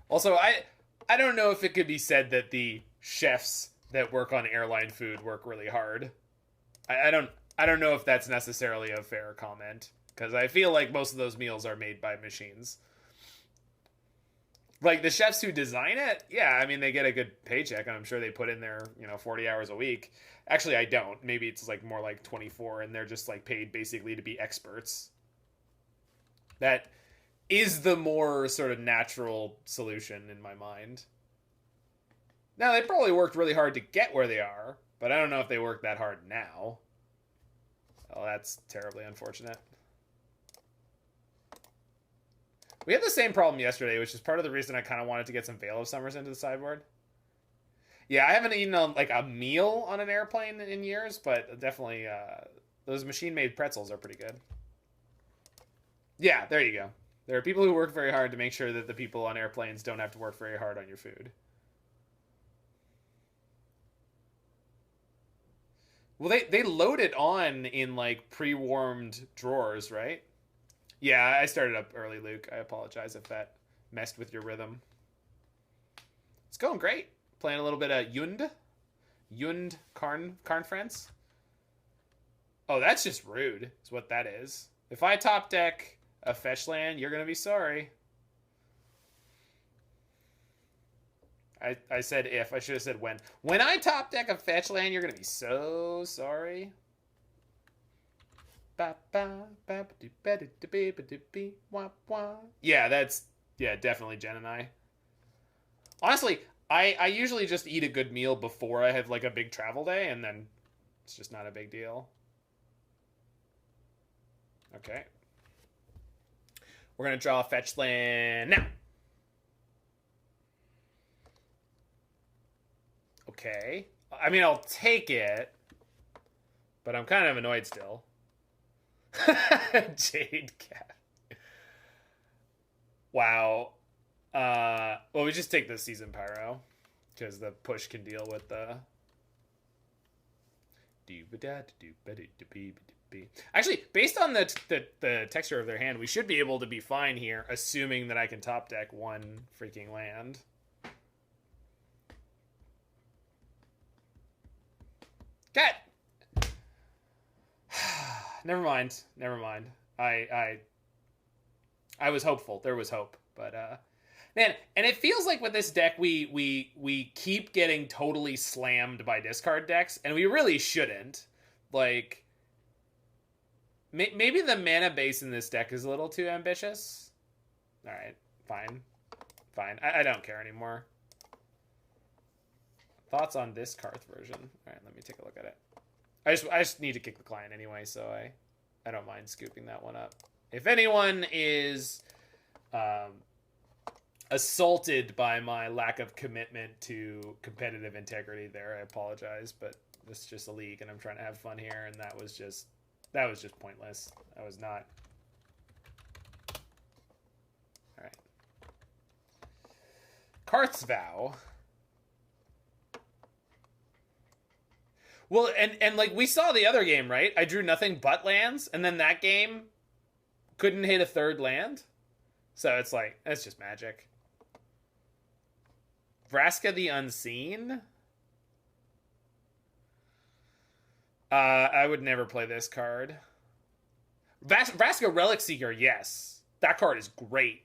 Also, I don't know if it could be said that the chefs that work on airline food work really hard. I don't know if that's necessarily a fair comment, because I feel like most of those meals are made by machines. Like, the chefs who design it, yeah, I mean, they get a good paycheck, and I'm sure they put in their, 40 hours a week. Actually, I don't. Maybe it's like more like 24, and they're just like paid basically to be experts. That is the more sort of natural solution in my mind. Now, they probably worked really hard to get where they are, but I don't know if they work that hard now. Oh, that's terribly unfortunate. We had the same problem yesterday, which is part of the reason I kind of wanted to get some Veil of Summers into the sideboard. Yeah, I haven't eaten like a meal on an airplane in years, but definitely those machine-made pretzels are pretty good. Yeah, there you go. There are people who work very hard to make sure that the people on airplanes don't have to work very hard on your food. Well, they load it on in like pre-warmed drawers, right? Yeah, I started up early, Luke. I apologize if that messed with your rhythm. It's going great. Playing a little bit of Karn friends. Oh, that's just rude. Is what that is. If I top deck a fetch land, you're gonna be sorry. I said if. I should have said when. When I top deck a fetch land, you're gonna be so sorry. Yeah, definitely Jen and I. Honestly, I usually just eat a good meal before I have like a big travel day, and then it's just not a big deal. Okay. We're gonna draw a fetch land now. Okay. I mean, I'll take it, but I'm kind of annoyed still. Jade Cat. Wow. Well, we just take the Season Pyro because the push can deal with the. Actually, based on the texture of their hand, we should be able to be fine here, assuming that I can top deck one freaking land. Cat. Never mind. I was hopeful. There was hope, but man, and it feels like with this deck we keep getting totally slammed by discard decks, and we really shouldn't. Like, maybe the mana base in this deck is a little too ambitious. All right, fine. I don't care anymore. Thoughts on this Carth version? All right, let me take a look at it. I just need to kick the client anyway, so I don't mind scooping that one up. If anyone is assaulted by my lack of commitment to competitive integrity there, I apologize, but this is just a league and I'm trying to have fun here, and that was just pointless. That was not. All right. Carth's Vow. Well, and like we saw the other game, right? I drew nothing but lands, and then that game couldn't hit a third land. So it's like, that's just magic. Vraska the Unseen? I would never play this card. Vraska Relic Seeker, yes. That card is great.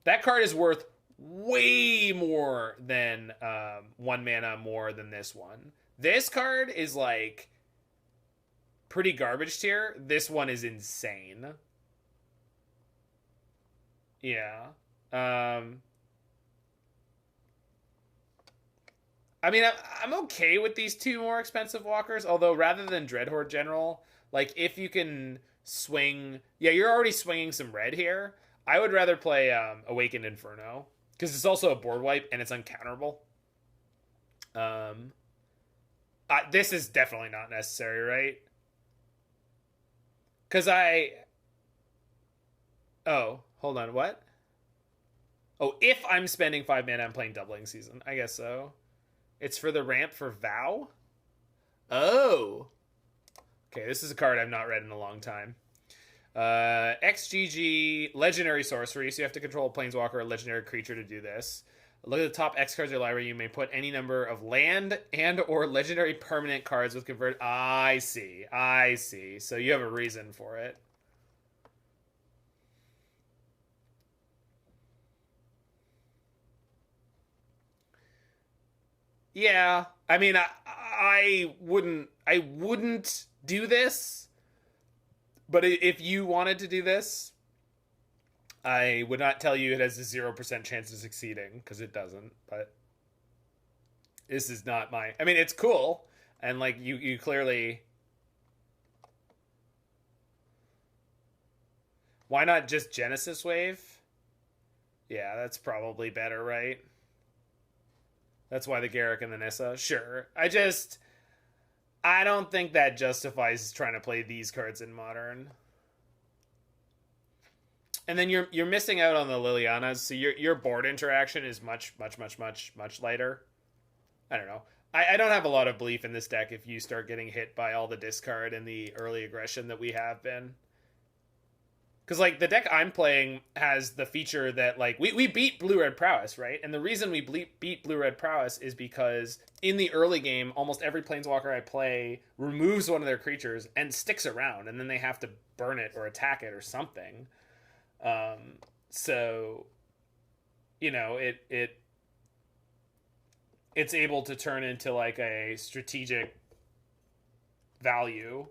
That card is worth way more than 1 mana more than this one. This card is like pretty garbage tier. This one is insane. Yeah. I mean, I'm okay with these two more expensive walkers, although rather than Dreadhorde General, like if you can swing, yeah, you're already swinging some red here. I would rather play Awakened Inferno because it's also a board wipe and it's uncounterable. This is definitely not necessary, right? Because oh, hold on, what? Oh, if I'm spending 5 mana, I'm playing Doubling Season. I guess so. It's for the ramp for Vow? Oh. Okay, this is a card I've not read in a long time. XGG, Legendary Sorcery, so you have to control a Planeswalker or a Legendary Creature to do this. Look at the top X cards of your library. You may put any number of land and or legendary permanent cards with convert. I see. So you have a reason for it. Yeah. I mean, I wouldn't do this. But if you wanted to do this, I would not tell you it has a 0% chance of succeeding, because it doesn't, but this is not my... I mean, it's cool, and, like, you clearly... Why not just Genesis Wave? Yeah, that's probably better, right? That's why the Garruk and the Nissa. Sure. I don't think that justifies trying to play these cards in Modern. And then you're missing out on the Lilianas, so your board interaction is much lighter. I don't know. I don't have a lot of belief in this deck if you start getting hit by all the discard and the early aggression that we have been. Because, like, the deck I'm playing has the feature that, like, we beat Blue-Red Prowess, right? And the reason we beat Blue-Red Prowess is because in the early game, almost every Planeswalker I play removes one of their creatures and sticks around, and then they have to burn it or attack it or something. So, you know, it's able to turn into, like, a strategic value.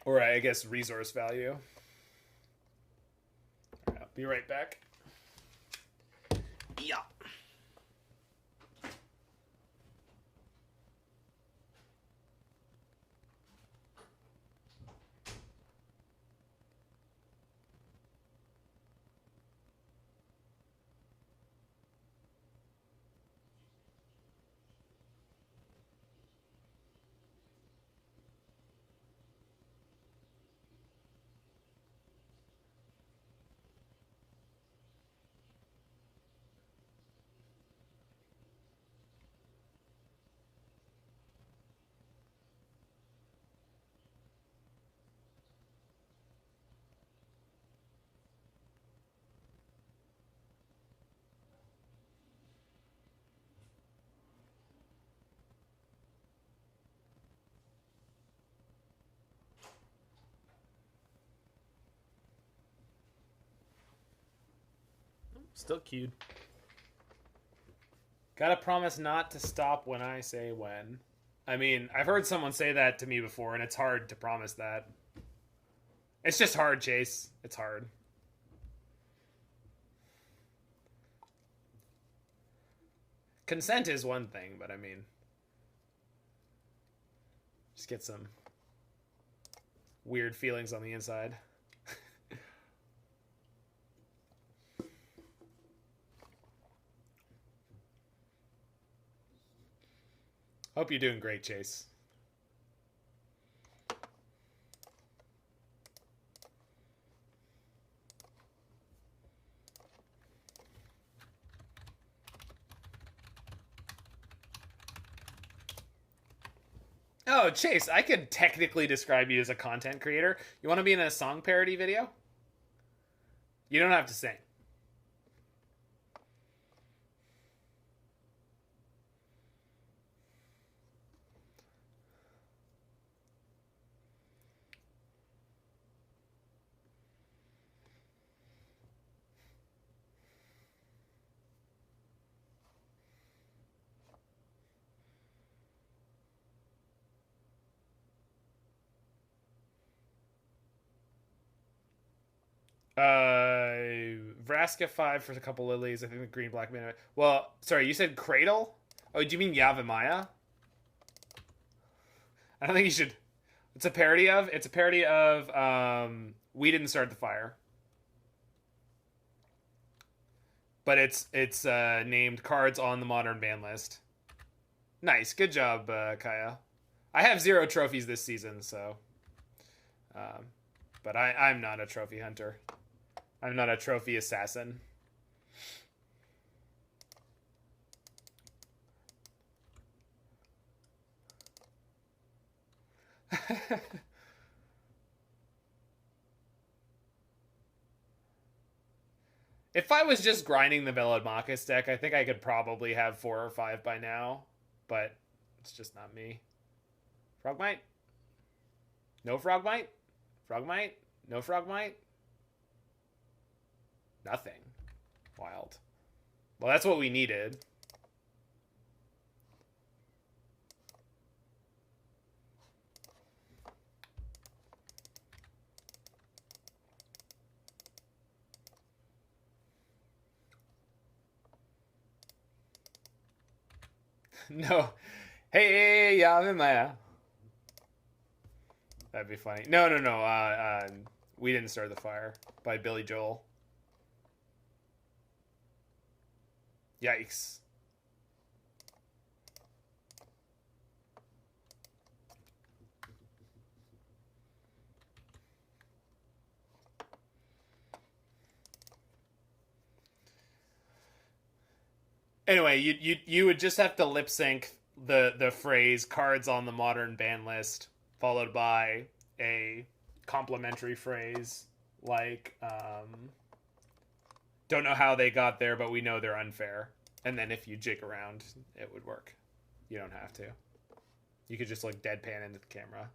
Or, I guess, resource value. I'll be right back. Yeah. Still queued. Gotta promise not to stop when I say when. I mean, I've heard someone say that to me before, and it's hard to promise that. It's just hard, Chase. It's hard. Consent is one thing, but I mean, just get some weird feelings on the inside. Hope you're doing great, Chase. Oh, Chase, I could technically describe you as a content creator. You want to be in a song parody video? You don't have to sing. Vraska 5 for a couple lilies. I think the green black mana. Well, sorry, you said Cradle? Oh, do you mean Yavimaya? I don't think you should. It's a parody of. It's a parody of. We Didn't Start the Fire. But it's named Cards on the Modern Ban List. Nice, good job, Kaya. I have 0 trophies this season, so. But I'm not a trophy hunter. I'm not a trophy assassin. If I was just grinding the Velodmachus deck, I think I could probably have 4 or 5 by now. But it's just not me. Frogmite? No Frogmite? Frogmite? No Frogmite? Nothing. Wild. Well, that's what we needed. No. Hey, Yavimaya. That'd be funny. No. We Didn't Start the Fire by Billy Joel. Yikes. Anyway, you would just have to lip sync the phrase "cards on the modern ban list" followed by a complimentary phrase like "Don't know how they got there, but we know they're unfair." And then if you jig around, it would work. You don't have to. You could just like deadpan into the camera.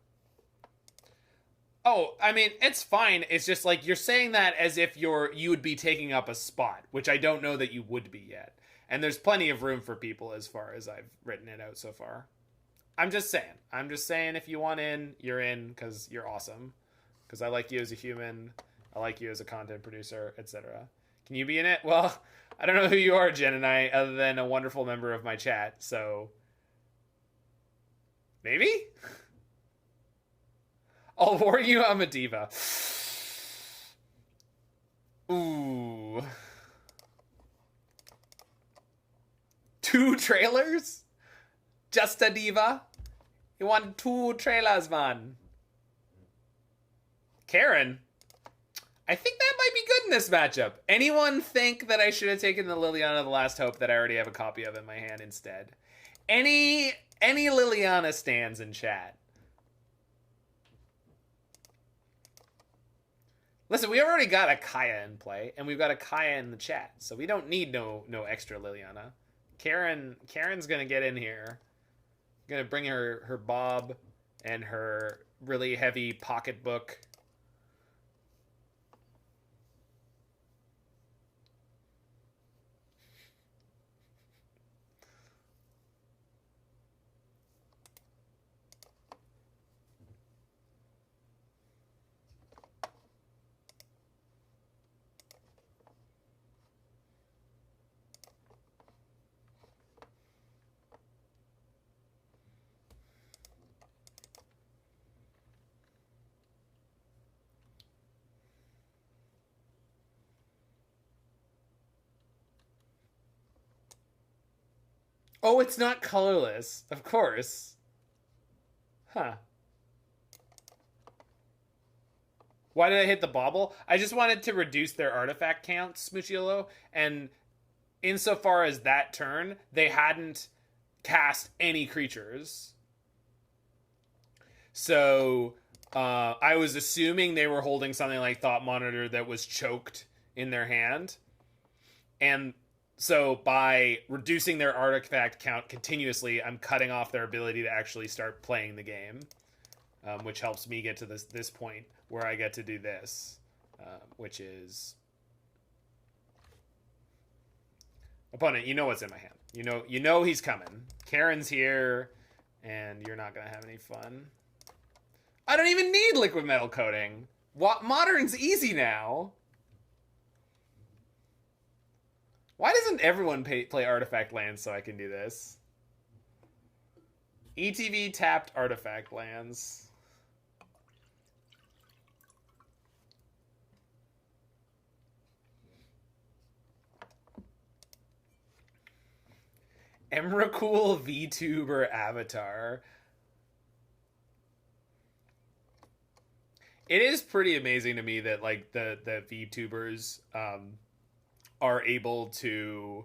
Oh, I mean, it's fine. It's just like you're saying that as if you would be taking up a spot, which I don't know that you would be yet. And there's plenty of room for people as far as I've written it out so far. I'm just saying if you want in, you're in because you're awesome. Because I like you as a human. I like you as a content producer, etc. Can you be in it? Well, I don't know who you are, Jen and I, other than a wonderful member of my chat. So, maybe? I'll warn you, I'm a diva. Ooh. 2 trailers? Just a diva? You want 2 trailers, man? Karen? I think that might be good in this matchup. Anyone think that I should have taken the Liliana the Last Hope that I already have a copy of in my hand instead? Any Liliana stands in chat? Listen, we already got a Kaya in play, and we've got a Kaya in the chat, so we don't need no extra Liliana. Karen's gonna get in here. Gonna bring her bob and her really heavy pocketbook. Oh, it's not colorless. Of course. Huh. Why did I hit the bauble? I just wanted to reduce their artifact count, Smoochiolo, and insofar as that turn, they hadn't cast any creatures. So, I was assuming they were holding something like Thought Monitor that was choked in their hand. And so by reducing their artifact count continuously, I'm cutting off their ability to actually start playing the game, which helps me get to this point where I get to do this, which is opponent. You know what's in my hand. You know he's coming. Karen's here, and you're not gonna have any fun. I don't even need Liquimetal Coating. Modern's easy now. Why doesn't everyone play artifact lands so I can do this? ETB tapped artifact lands. Emrakul VTuber avatar. It is pretty amazing to me that like the VTubers are able to.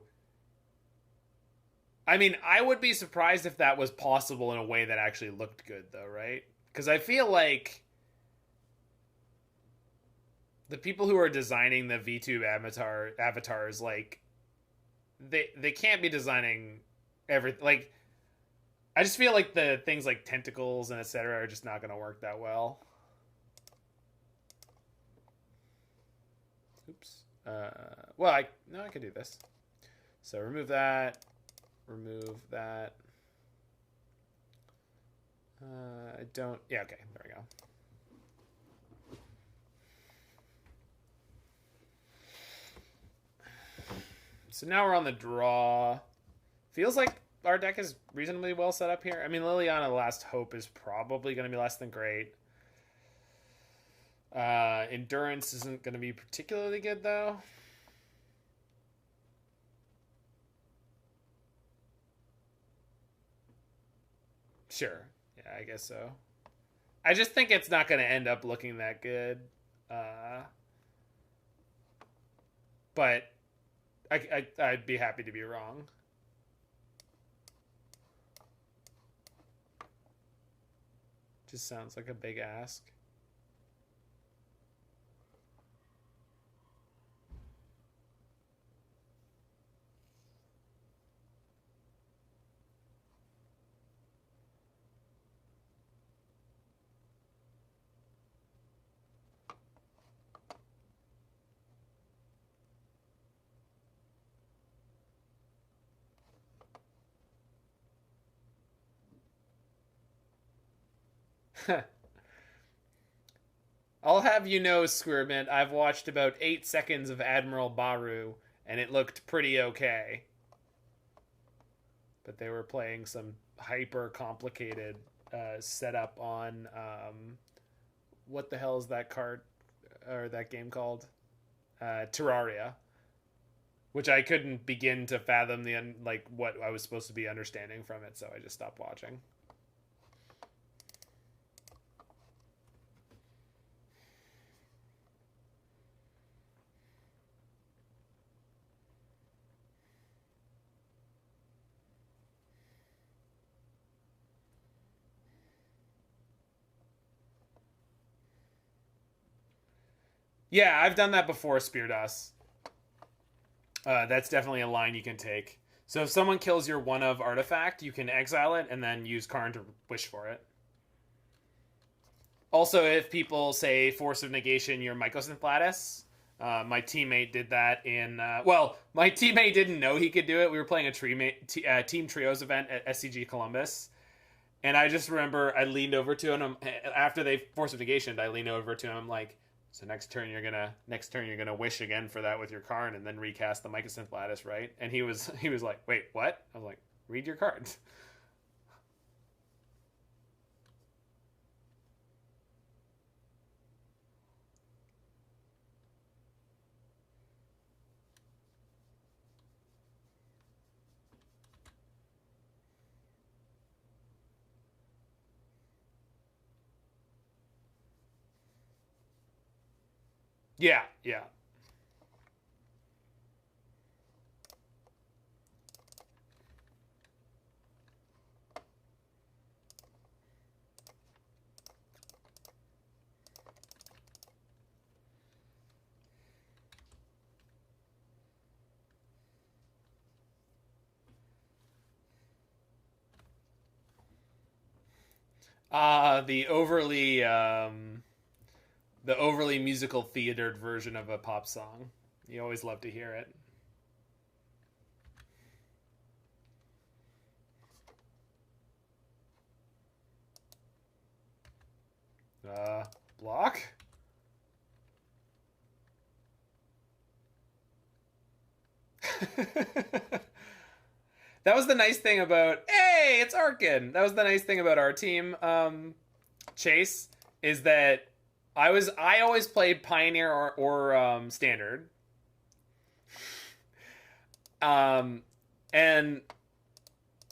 I mean, I would be surprised if that was possible in a way that actually looked good, though, right? Because I feel like the people who are designing the VTube avatars, like, they can't be designing everything. Like, I just feel like the things like tentacles and etc. are just not going to work that well. Oops. Well, I could do this. So remove that. Remove that. I don't. Yeah, okay. There we go. So now we're on the draw. Feels like our deck is reasonably well set up here. I mean, Liliana the Last Hope is probably going to be less than great. Endurance isn't going to be particularly good, though. Sure. Yeah, I guess so. I just think it's not going to end up looking that good. But I'd be happy to be wrong. Just sounds like a big ask. I'll have you know, Squirmint, I've watched about 8 seconds of Admiral Baru, and it looked pretty okay. But they were playing some hyper complicated setup on what the hell is that card or that game called? Terraria, which I couldn't begin to fathom what I was supposed to be understanding from it, so I just stopped watching. Yeah, I've done that before, Spear Dust. That's definitely a line you can take. So if someone kills your one of artifact, you can exile it and then use Karn to wish for it. Also, if people say Force of Negation your Mycosynth Lattice, my teammate did that in... my teammate didn't know he could do it. We were playing a Team Trios event at SCG Columbus. And I just remember I leaned over to him after they Force of Negation. I leaned over to him like, so next turn you're gonna wish again for that with your Karn and then recast the Mycosynth Lattice, right? And he was like, wait, what? I was like, read your cards. Yeah, yeah. The overly musical theatered version of a pop song. You always love to hear it. Block? That was the nice thing about, hey, it's Arkin. That was the nice thing about our team, Chase, is that I always played Pioneer or Standard. And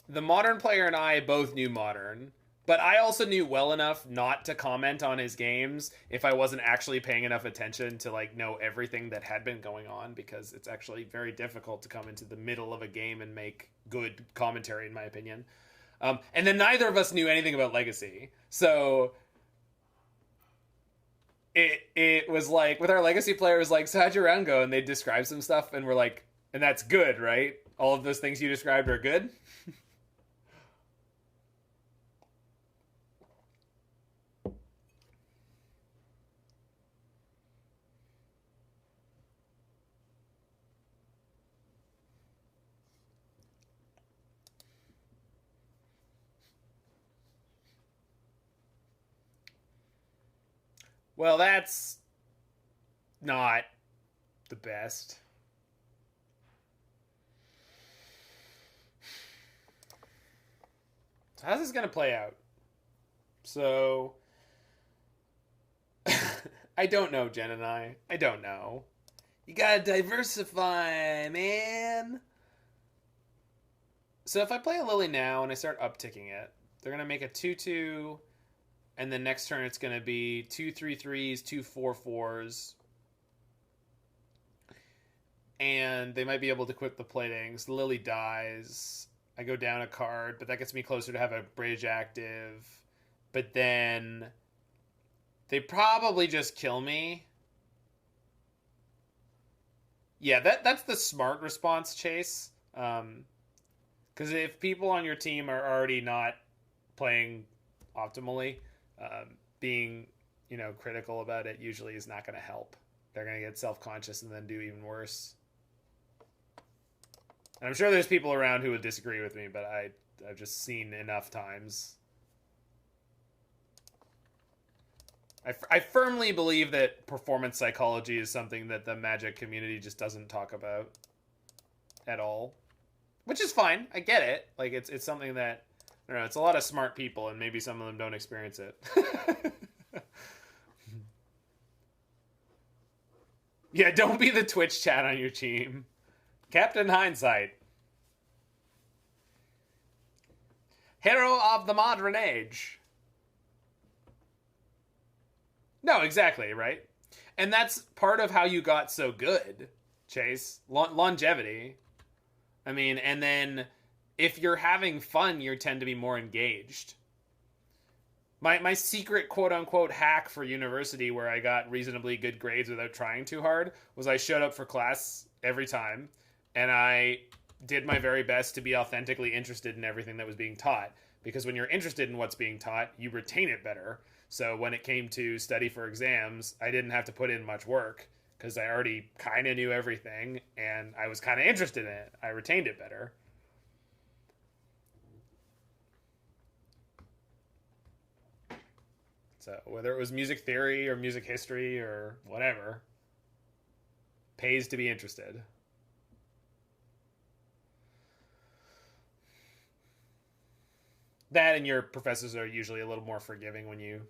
the Modern player and I both knew Modern, but I also knew well enough not to comment on his games if I wasn't actually paying enough attention to know everything that had been going on, because it's actually very difficult to come into the middle of a game and make good commentary, in my opinion. And then neither of us knew anything about Legacy, so it was like with our Legacy players, like, so how'd your round go? And they describe some stuff, and we're like, and that's good, right? All of those things you described are good. Well, that's not the best. So how's this going to play out? So I I don't know, Jen and I don't know. You gotta diversify, man. So if I play a Lily now and I start upticking it, they're gonna make a 2/2, and then next turn it's gonna be 2 3/3s, 2 4/4s. And they might be able to equip the platings. Lily dies. I go down a card, but that gets me closer to have a bridge active. But then they probably just kill me. Yeah, that's the smart response, Chase. Because if people on your team are already not playing optimally, being, critical about it usually is not going to help. They're going to get self-conscious and then do even worse. And I'm sure there's people around who would disagree with me, but I've just seen enough times. I firmly believe that performance psychology is something that the Magic community just doesn't talk about at all. Which is fine. I get it. Like, it's something that, I don't know, it's a lot of smart people, and maybe some of them don't experience it. Yeah, don't be the Twitch chat on your team. Captain Hindsight. Hero of the modern age. No, exactly, right? And that's part of how you got so good, Chase. Longevity. I mean, and then if you're having fun, you tend to be more engaged. My secret quote-unquote hack for university where I got reasonably good grades without trying too hard was I showed up for class every time, and I did my very best to be authentically interested in everything that was being taught. Because when you're interested in what's being taught, you retain it better. So when it came to study for exams, I didn't have to put in much work because I already kind of knew everything, and I was kind of interested in it. I retained it better. So whether it was music theory or music history or whatever, pays to be interested. That and your professors are usually a little more forgiving when you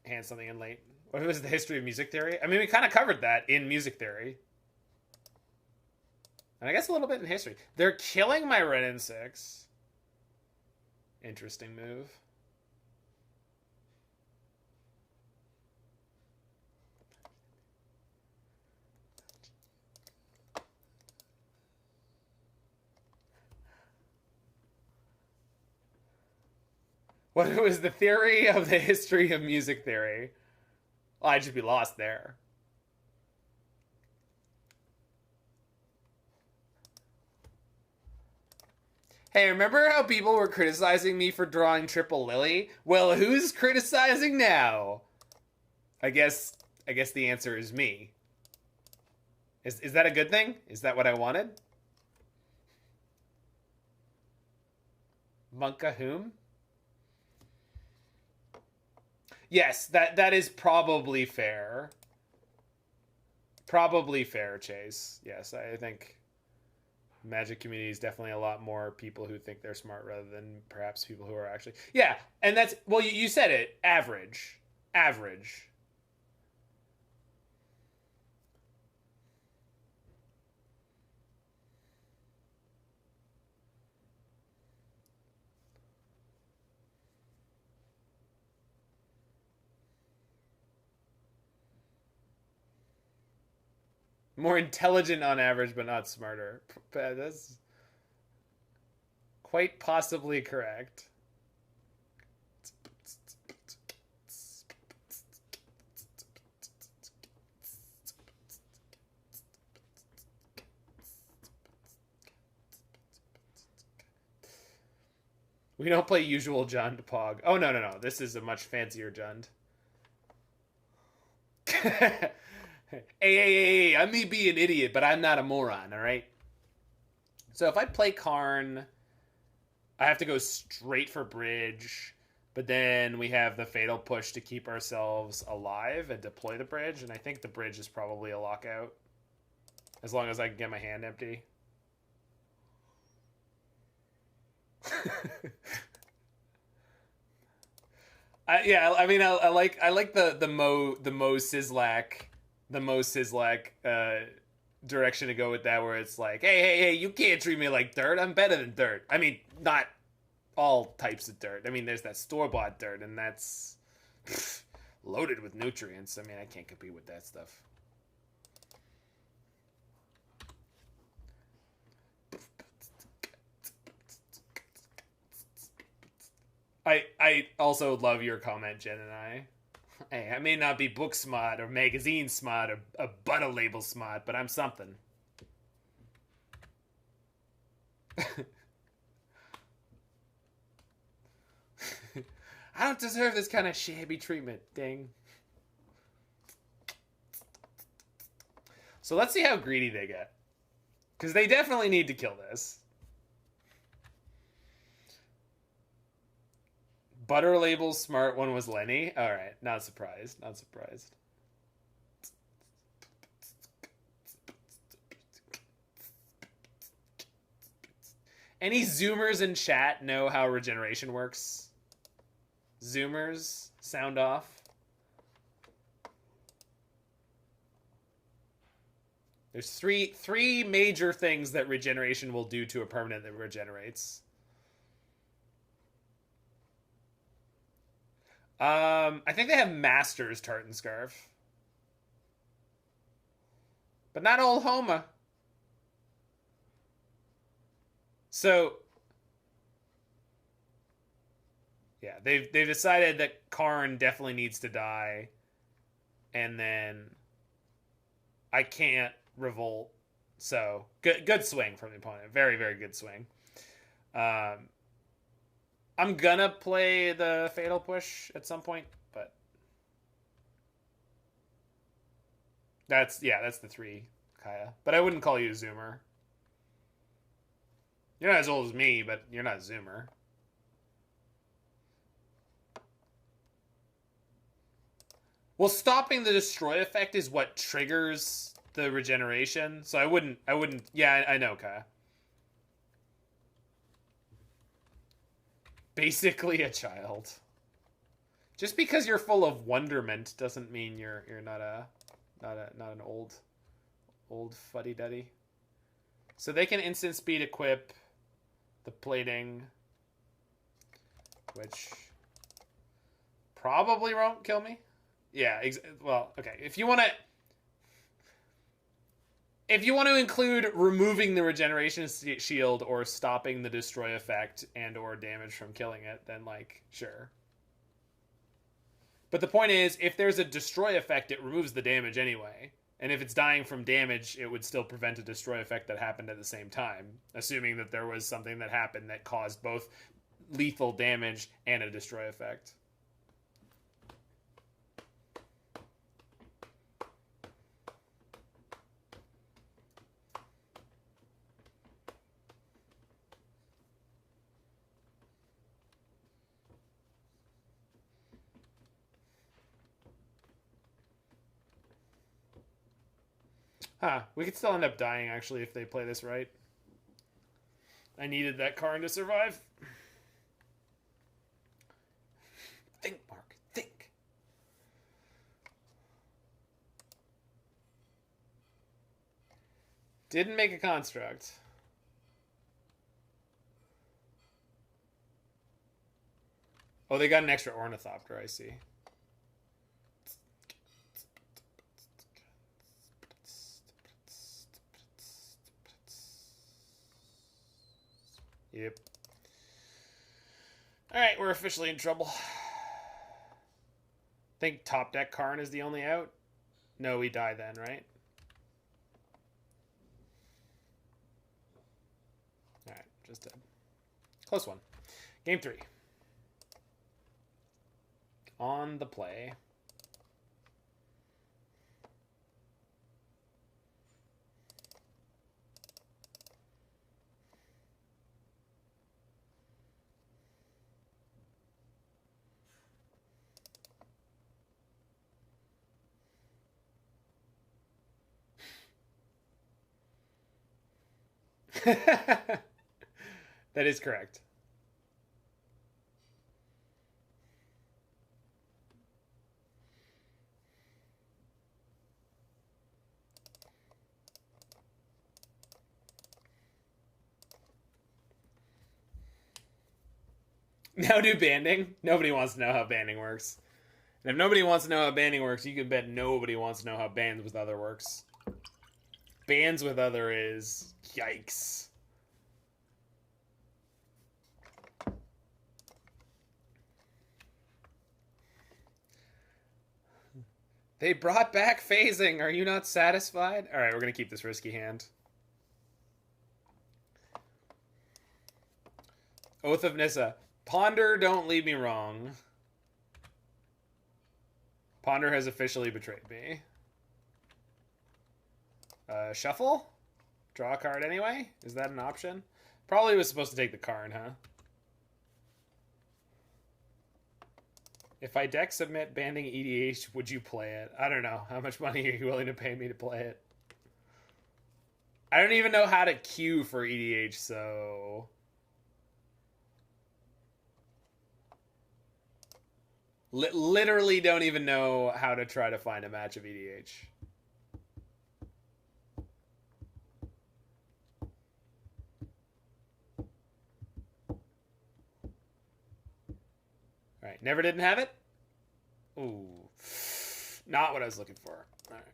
hand something in late. What was the history of music theory? I mean, we kind of covered that in music theory. And I guess a little bit in history. They're killing my Wrenn and Six. Interesting move. What was the theory of the history of music theory? Well, I'd just be lost there. Hey, remember how people were criticizing me for drawing Triple Lily? Well, who's criticizing now? I guess the answer is me. Is that a good thing? Is that what I wanted? Monka whom? Yes, that is probably fair. Probably fair, Chase. Yes, I think Magic community is definitely a lot more people who think they're smart rather than perhaps people who are actually... Yeah, and that's... Well, you said it. Average. Average. More intelligent on average, but not smarter. That's quite possibly correct. We don't play usual Jund Pog. Oh, no. This is a much fancier Jund. Hey, I may be an idiot, but I'm not a moron, all right? So if I play Karn, I have to go straight for bridge, but then we have the fatal push to keep ourselves alive and deploy the bridge, and I think the bridge is probably a lockout, as long as I can get my hand empty. I mean, I like the Mo Sislak direction to go with that, where it's like, hey, you can't treat me like dirt. I'm better than dirt. I mean, not all types of dirt. I mean, there's that store-bought dirt, and that's loaded with nutrients. I mean, I can't compete with that stuff. I also love your comment, Jen and I. Hey, I may not be book smart or magazine smart or a butter label smart, but I'm something. I don't deserve this kind of shabby treatment, dang. So let's see how greedy they get. Because they definitely need to kill this. Butter label smart one was Lenny. All right, not surprised. Not surprised. Any Zoomers in chat know how regeneration works? Zoomers, sound off. There's three major things that regeneration will do to a permanent that regenerates. I think they have Masters Tartan Scarf. But not Old Homa. So yeah, they've decided that Karn definitely needs to die. And then I can't revolt. So good swing from the opponent. Very, very good swing. I'm gonna play the Fatal Push at some point, but that's the 3, Kaya. But I wouldn't call you a Zoomer. You're not as old as me, but you're not a Zoomer. Well, stopping the destroy effect is what triggers the regeneration, so I wouldn't. Yeah, I know, Kaya. Basically a child. Just because you're full of wonderment doesn't mean you're not an old fuddy-duddy. So they can instant speed equip the plating, which probably won't kill me. Yeah, well, okay. If you want to include removing the regeneration shield or stopping the destroy effect and or damage from killing it, then like, sure. But the point is, if there's a destroy effect, it removes the damage anyway. And if it's dying from damage, it would still prevent a destroy effect that happened at the same time, assuming that there was something that happened that caused both lethal damage and a destroy effect. Huh, we could still end up dying, actually, if they play this right. I needed that Karn to survive. Think, Mark, think. Didn't make a construct. Oh, they got an extra Ornithopter, I see. Yep. Alright, we're officially in trouble. I think top deck Karn is the only out. No, we die then, right? Alright, just dead. Close one. Game 3. On the play. That is correct. Now do banding. Nobody wants to know how banding works. And if nobody wants to know how banding works, you can bet nobody wants to know how bands with other works. Bands with other is... Yikes. They brought back phasing. Are you not satisfied? All right, we're going to keep this risky hand. Oath of Nissa. Ponder, don't lead me wrong. Ponder has officially betrayed me. Shuffle? Draw a card anyway? Is that an option? Probably was supposed to take the Karn, huh? If I deck submit banding EDH, would you play it? I don't know. How much money are you willing to pay me to play it? I don't even know how to queue for EDH, so... Literally don't even know how to try to find a match of EDH. Alright, never didn't have it? Ooh. Not what I was looking for. Alright.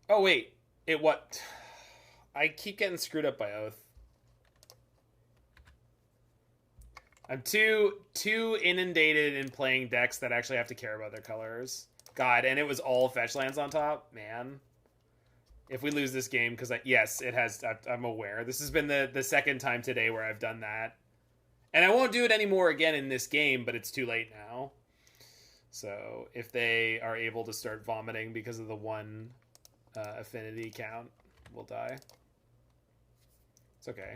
Oh, wait. It what? I keep getting screwed up by Oath. I'm too inundated in playing decks that actually have to care about their colors. God, and it was all fetch lands on top. Man. If we lose this game, because yes, it has... I'm aware. This has been the second time today where I've done that. And I won't do it anymore again in this game, but it's too late now. So if they are able to start vomiting because of the one affinity count, we'll die. It's okay.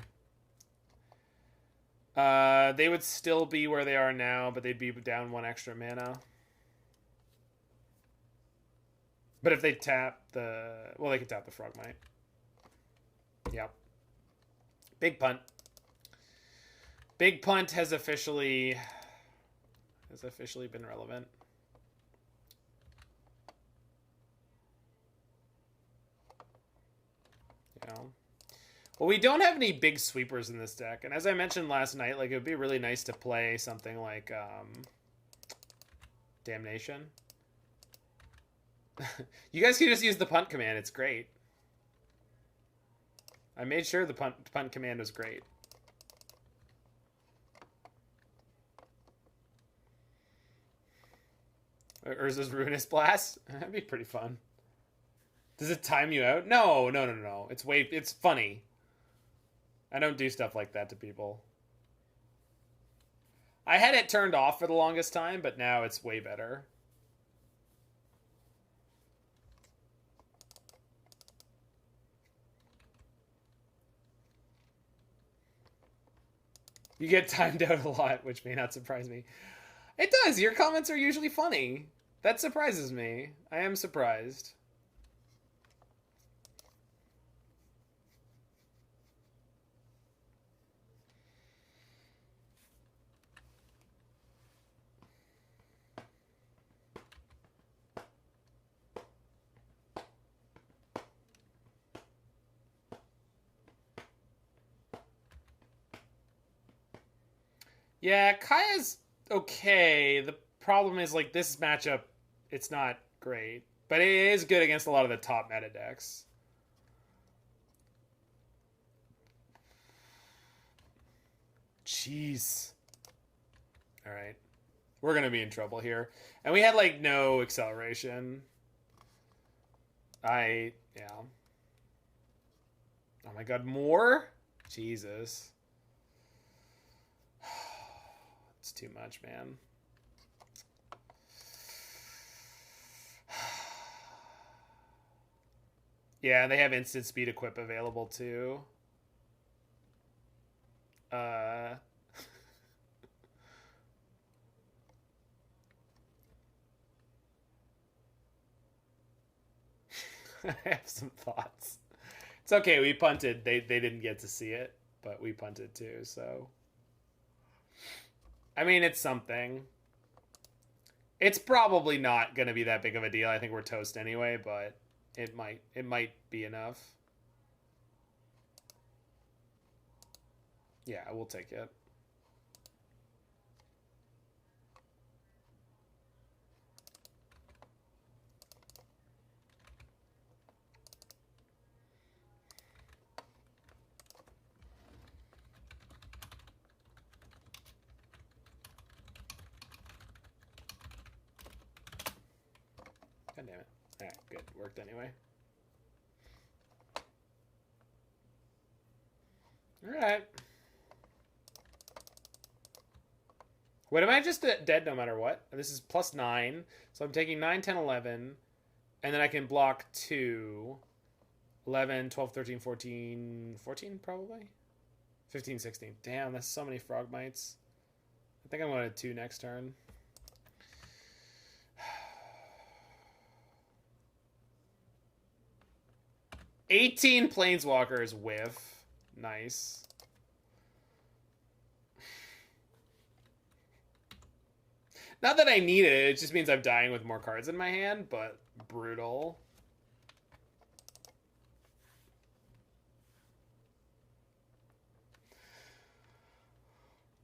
They would still be where they are now, but they'd be down 1 extra mana. But if they tap the... Well, they could tap the Frogmite. Yep. Big punt. Big punt has officially been relevant. Yeah. Well, we don't have any big sweepers in this deck, and as I mentioned last night, like it would be really nice to play something like Damnation. You guys can just use the punt command. It's great. I made sure the punt command was great. Urza's Ruinous Blast? That'd be pretty fun. Does it time you out? No. It's funny. I don't do stuff like that to people. I had it turned off for the longest time, but now it's way better. You get timed out a lot, which may not surprise me. It does. Your comments are usually funny. That surprises me. I am surprised. Yeah, Kaya's okay. The problem is, like, this matchup, it's not great. But it is good against a lot of the top meta decks. Jeez. Alright. We're going to be in trouble here. And we had, like, no acceleration. Yeah. Oh my god, more? Jesus. It's too much, man. Yeah, they have instant speed equip available too. I have some thoughts. It's okay, we punted. They didn't get to see it, but we punted too, so... I mean, it's something. It's probably not going to be that big of a deal. I think we're toast anyway, but it might be enough. Yeah, we'll take it. Alright, good. Worked anyway. Alright. What, am I just dead no matter what? This is +9. So I'm taking 9, 10, 11. And then I can block 2. 11, 12, 13, 14. 14 probably? 15, 16. Damn, that's so many frog mites. I think I'm going to 2 next turn. $18 planeswalkers whiff. Nice. Not that I need it, it just means I'm dying with more cards in my hand, but brutal.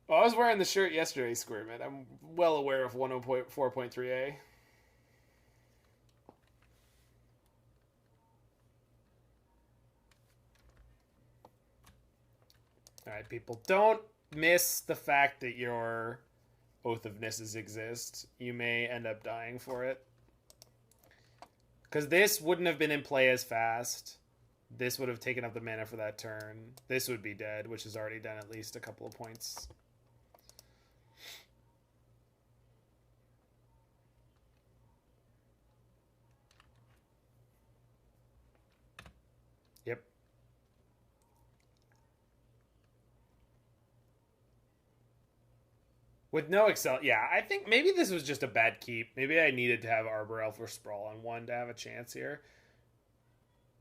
Oh, I was wearing the shirt yesterday, Squirmit. I'm well aware of 104.3A. Alright, people. Don't miss the fact that your Oath of Nissas exist. You may end up dying for it. Because this wouldn't have been in play as fast. This would have taken up the mana for that turn. This would be dead, which has already done at least a couple of points. Yep. With no Excel, yeah, I think maybe this was just a bad keep. Maybe I needed to have Arbor Elf or Sprawl on one to have a chance here.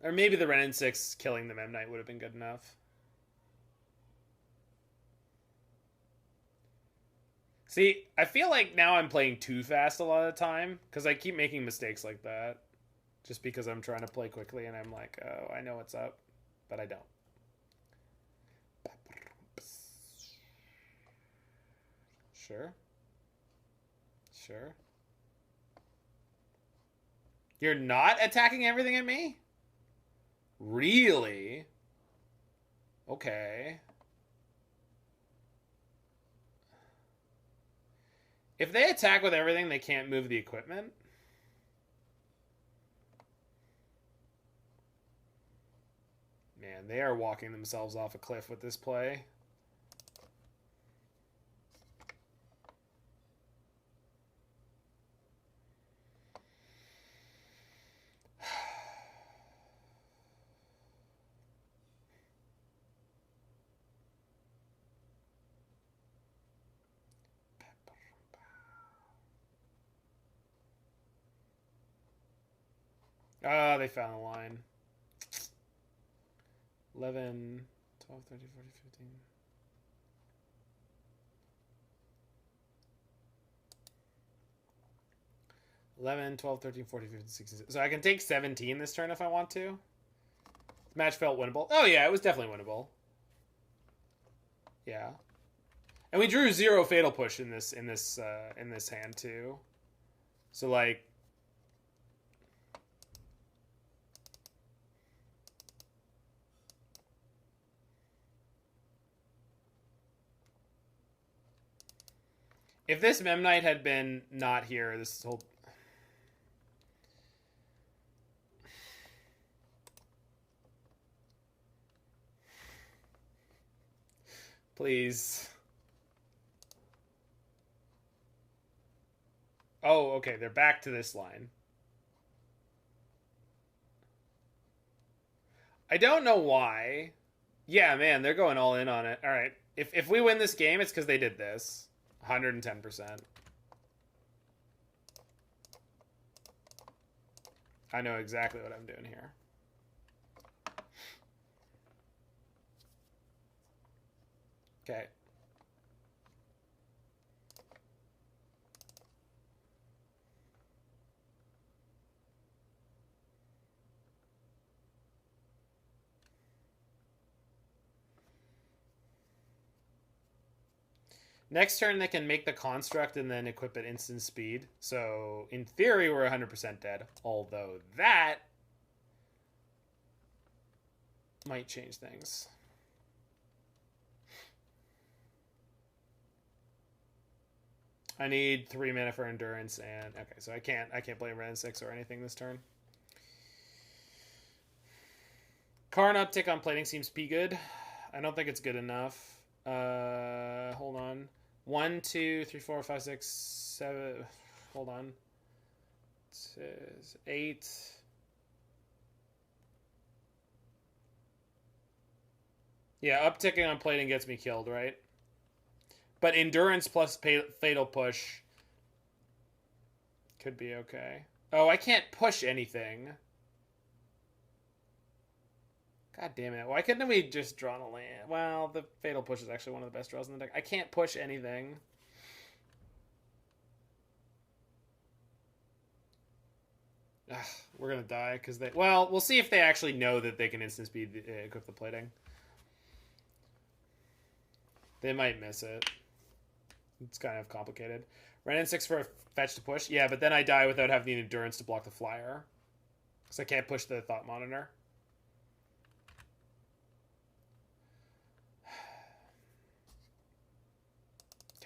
Or maybe the Wrenn and Six killing the Mem Knight would have been good enough. See, I feel like now I'm playing too fast a lot of the time, because I keep making mistakes like that. Just because I'm trying to play quickly and I'm like, oh, I know what's up, but I don't. Sure. Sure. You're not attacking everything at me? Really? Okay. If they attack with everything, they can't move the equipment? Man, they are walking themselves off a cliff with this play. Ah, they found the line. 11, 12, 13, 14, 15. $11, 12, 13, 14, 15, 16. So I can take 17 this turn if I want to. Match felt winnable. Oh yeah, it was definitely winnable. Yeah. And we drew 0 Fatal Push in this hand too. So like, if this Mem Knight had been not here, this whole... Please. Oh, okay, they're back to this line. I don't know why. Yeah, man, they're going all in on it. All right, if we win this game, it's because they did this. 110%. I know exactly what I'm doing here. Okay. Next turn, they can make the construct and then equip at instant speed. So, in theory, we're 100% dead. Although that might change things. I need 3 mana for endurance, and okay, so I can't play Wrenn and Six or anything this turn. Karn uptick on plating seems be good. I don't think it's good enough. Hold on. 1, 2, 3, 4, 5, 6, 7. Hold on. It says 8. Yeah, upticking on plating gets me killed, right? But endurance plus fatal push could be okay. Oh, I can't push anything. God damn it. Why couldn't we just draw a land? Well, the fatal push is actually one of the best draws in the deck. I can't push anything. Ugh, we're going to die because they... Well, we'll see if they actually know that they can instant speed equip the plating. They might miss it. It's kind of complicated. Wrenn and Six for a fetch to push. Yeah, but then I die without having the endurance to block the flyer. Because I can't push the Thought Monitor.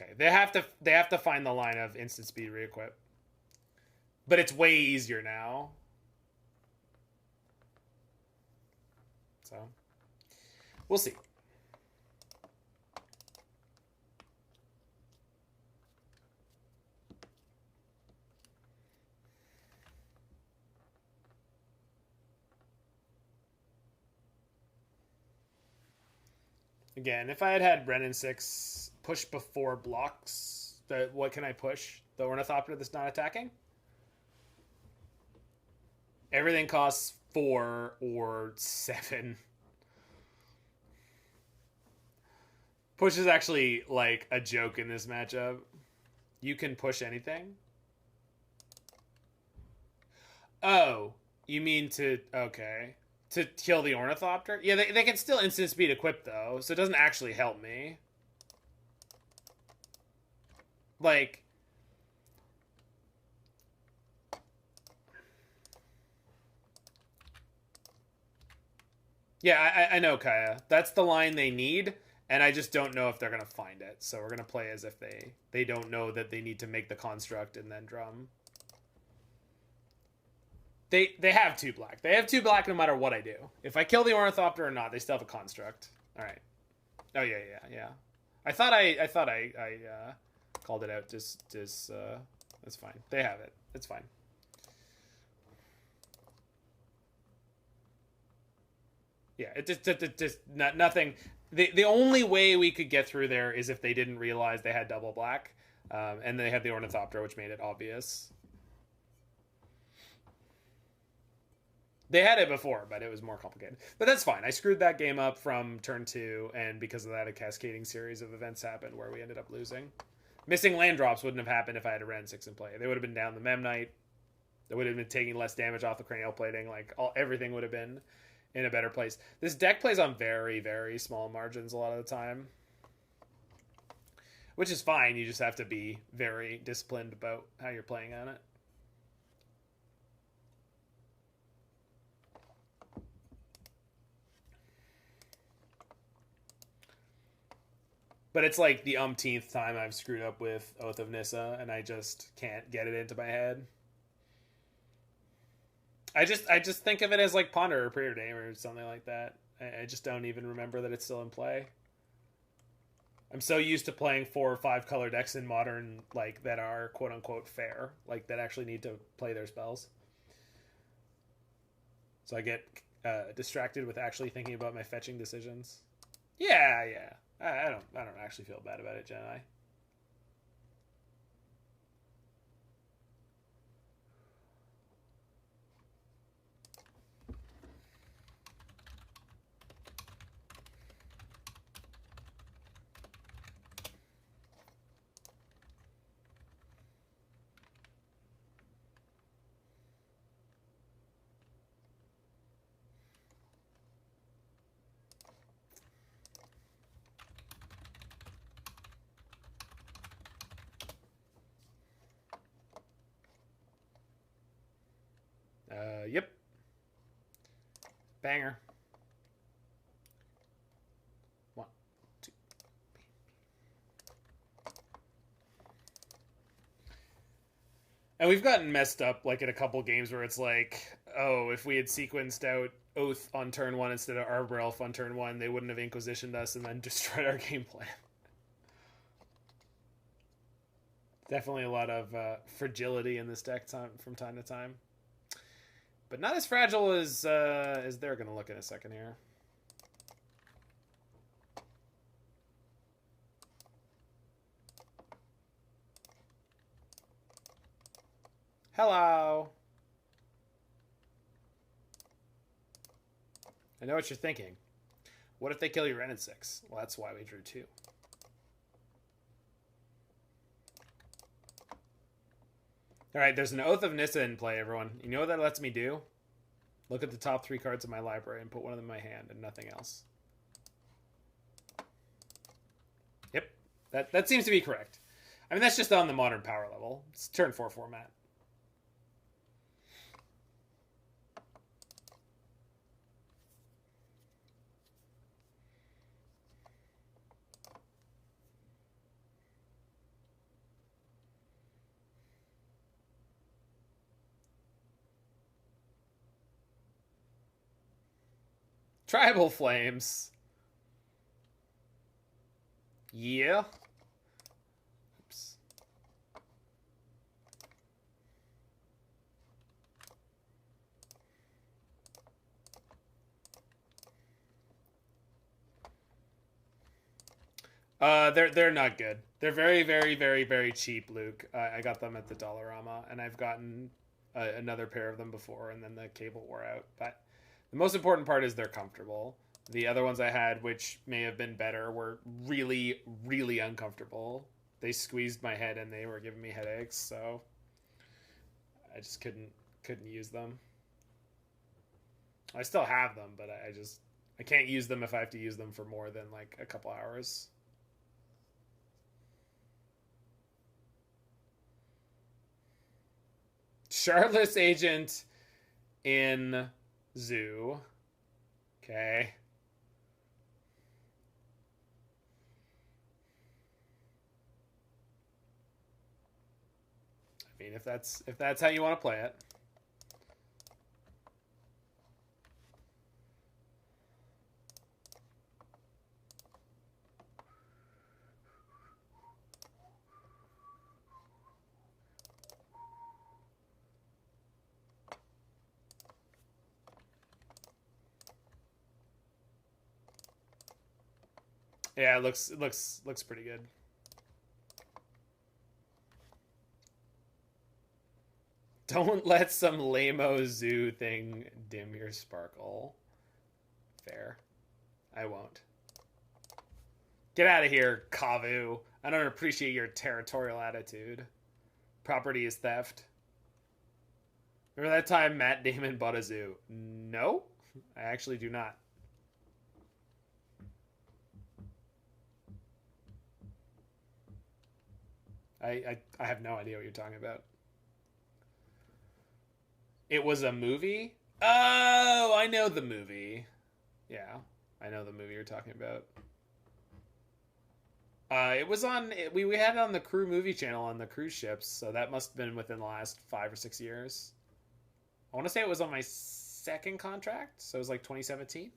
Okay, they have to find the line of instant speed reequip. But it's way easier now. So, we'll see. Again, if I had Wrenn and Six push before blocks, what can I push? The Ornithopter that's not attacking? Everything costs 4 or 7. Push is actually like a joke in this matchup. You can push anything? Oh, you mean to... Okay. To kill the Ornithopter? Yeah, they can still instant speed equip, though, so it doesn't actually help me. Like... Yeah, I know, Kaya. That's the line they need, and I just don't know if they're going to find it. So we're going to play as if they don't know that they need to make the construct and then drum. They have 2 black. They have 2 black no matter what I do. If I kill the Ornithopter or not, they still have a construct. All right. Oh yeah. I thought I called it out. Just that's fine. They have it. It's fine. Yeah, it just nothing. The only way we could get through there is if they didn't realize they had double black, and they had the Ornithopter, which made it obvious. They had it before, but it was more complicated. But that's fine. I screwed that game up from turn 2, and because of that, a cascading series of events happened where we ended up losing. Missing land drops wouldn't have happened if I had a Wrenn and Six in play. They would have been down the Memnite. They would have been taking less damage off the cranial plating. Like everything would have been in a better place. This deck plays on very, very small margins a lot of the time, which is fine. You just have to be very disciplined about how you're playing on it. But it's like the umpteenth time I've screwed up with Oath of Nissa, and I just can't get it into my head. I just think of it as like Ponder or Preordain or something like that. I just don't even remember that it's still in play. I'm so used to playing 4 or 5 color decks in Modern, like, that are quote unquote fair, like that actually need to play their spells. So I get distracted with actually thinking about my fetching decisions. Yeah. I don't actually feel bad about it, Jedi. Yep. Banger. 1, 2. And we've gotten messed up like in a couple games where it's like Oh, if we had sequenced out Oath on turn 1 instead of Arbor Elf on turn 1, they wouldn't have Inquisitioned us and then destroyed our game plan. Definitely a lot of fragility in this deck from time to time. But not as fragile as they're going to look in a second here. Hello. I know what you're thinking. What if they kill you Wrenn and Six? Well, that's why we drew 2. All right, there's an Oath of Nissa in play, everyone. You know what that lets me do? Look at the top 3 cards of my library and put one of them in my hand and nothing else. Yep, that seems to be correct. I mean, that's just on the modern power level. It's turn 4 format. Tribal Flames. Yeah. Oops. They're not good. They're very, very, very, very cheap, Luke. I got them at the Dollarama, and I've gotten another pair of them before, and then the cable wore out. But the most important part is they're comfortable. The other ones I had, which may have been better, were really, really uncomfortable. They squeezed my head and they were giving me headaches, so I just couldn't use them. I still have them, but I can't use them if I have to use them for more than like a couple hours. Shardless Agent in Zoo. Okay. I mean, if that's how you want to play it. Yeah, it looks pretty good. Don't let some lame-o zoo thing dim your sparkle. Fair. I won't. Get out of here, Kavu. I don't appreciate your territorial attitude. Property is theft. Remember that time Matt Damon bought a zoo? No, I actually do not. I have no idea what you're talking about. It was a movie? Oh, I know the movie. Yeah, I know the movie you're talking about. It was on... We had it on the Crew movie channel on the cruise ships, so that must have been within the last 5 or 6 years. I want to say it was on my second contract, so it was like 2017. It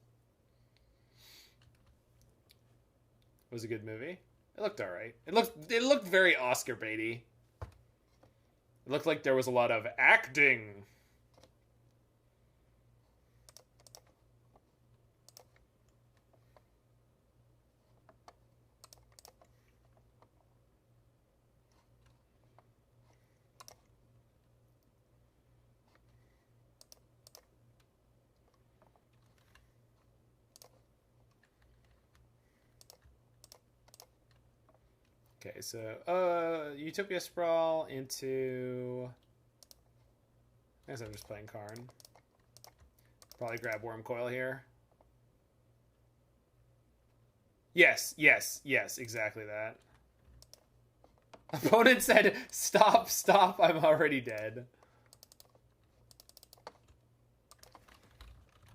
was a good movie. It looked all right. It looked very Oscar baity. It looked like there was a lot of acting. Okay, so Utopia Sprawl into... I guess I'm just playing Karn. Probably grab Worm Coil here. Yes, exactly that. Opponent said, stop, I'm already dead.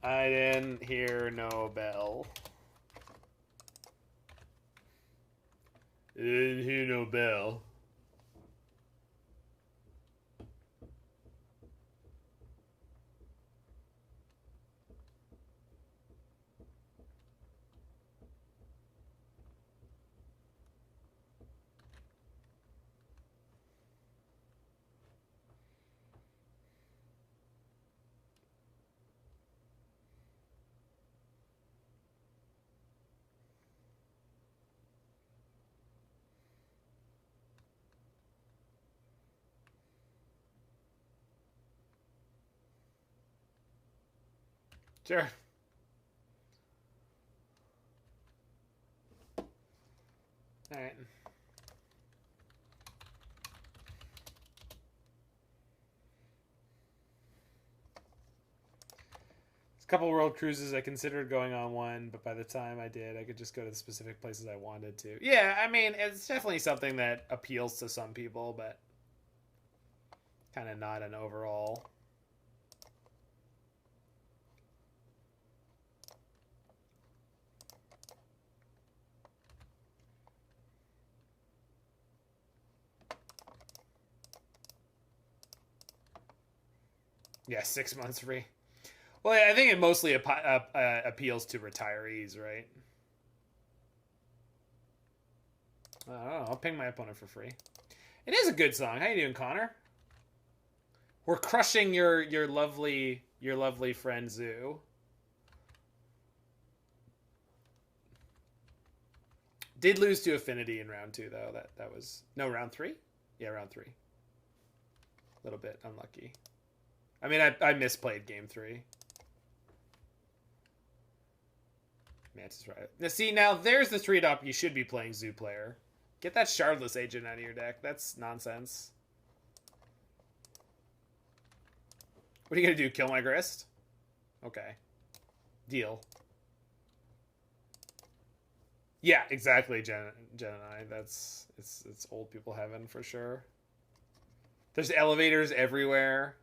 I didn't hear no bell. Didn't hear no bell. Sure. All right. Couple world cruises I considered going on one, but by the time I did, I could just go to the specific places I wanted to. Yeah, I mean, it's definitely something that appeals to some people, but kind of not an overall. Yeah, 6 months free. Well, I think it mostly appeals to retirees, right? I don't know. I'll ping my opponent for free. It is a good song. How you doing, Connor? We're crushing your lovely friend Zoo. Did lose to Affinity in round 2 though. That was round 3. Yeah, round 3. A little bit unlucky. I mean, I misplayed game 3. Mantis right. Now, see, now there's the 3-drop you should be playing, Zoo player. Get that Shardless Agent out of your deck. That's nonsense. What are you going to do? Kill my Grist? Okay. Deal. Yeah, exactly, Gemini. It's old people heaven for sure. There's elevators everywhere.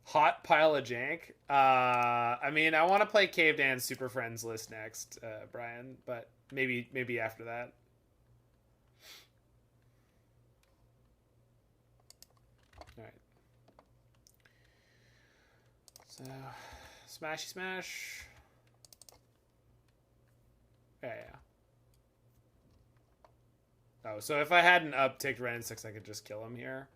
Hot pile of jank. I mean, I want to play Cave Dan's Superfriends list next, Brian, but maybe after that. All right. So, smashy smash. Yeah. Oh, so if I hadn't upticked Wrenn and Six, I could just kill him here.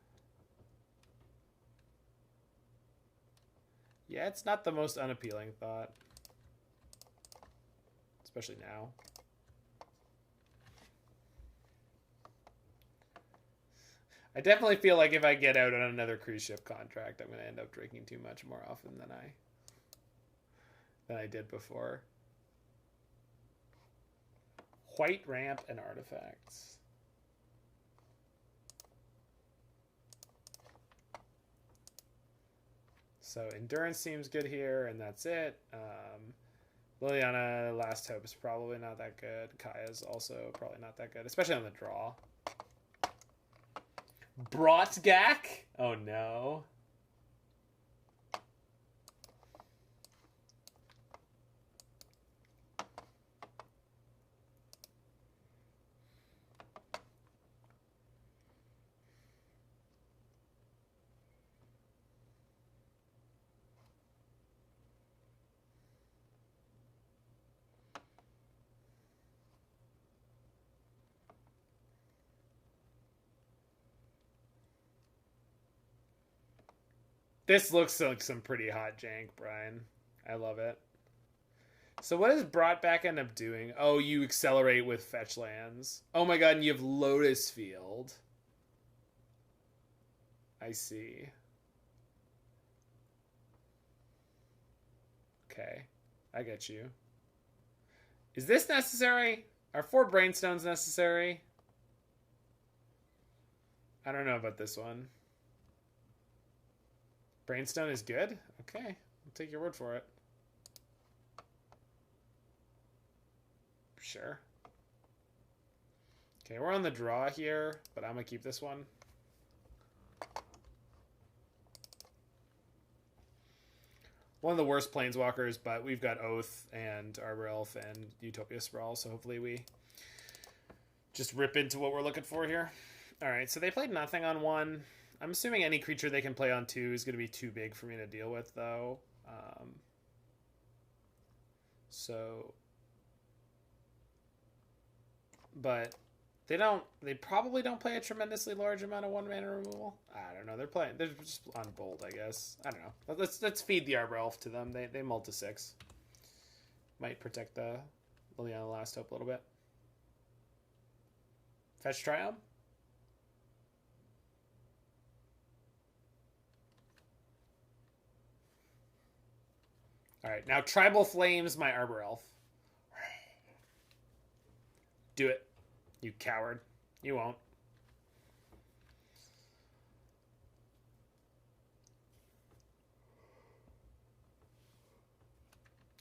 Yeah, it's not the most unappealing thought. Especially now. I definitely feel like if I get out on another cruise ship contract, I'm going to end up drinking too much more often than I did before. White ramp and artifacts. So endurance seems good here, and that's it. Liliana, Last Hope is probably not that good. Kaya's also probably not that good, especially on the draw. Brotgak? Oh no. This looks like some pretty hot jank, Brian. I love it. So what does Brought Back end up doing? Oh, you accelerate with fetch lands. Oh my god, and you have Lotus Field. I see. Okay, I get you. Is this necessary? Are 4 Brainstones necessary? I don't know about this one. Brainstone is good? Okay, I'll take your word for it. Sure. Okay, we're on the draw here, but I'm going to keep this one. One of the worst planeswalkers, but we've got Oath and Arbor Elf and Utopia Sprawl, so hopefully we just rip into what we're looking for here. All right, so they played nothing on 1. I'm assuming any creature they can play on 2 is going to be too big for me to deal with, though. So but they probably don't play a tremendously large amount of 1-mana removal. I don't know. They're just on bold, I guess. I don't know. Let's feed the Arbor Elf to them. They mull to 6. Might protect the Liliana Last Hope a little bit. Fetch Triumph. All right, now Tribal Flames my Arbor Elf. Do it, you coward. You won't.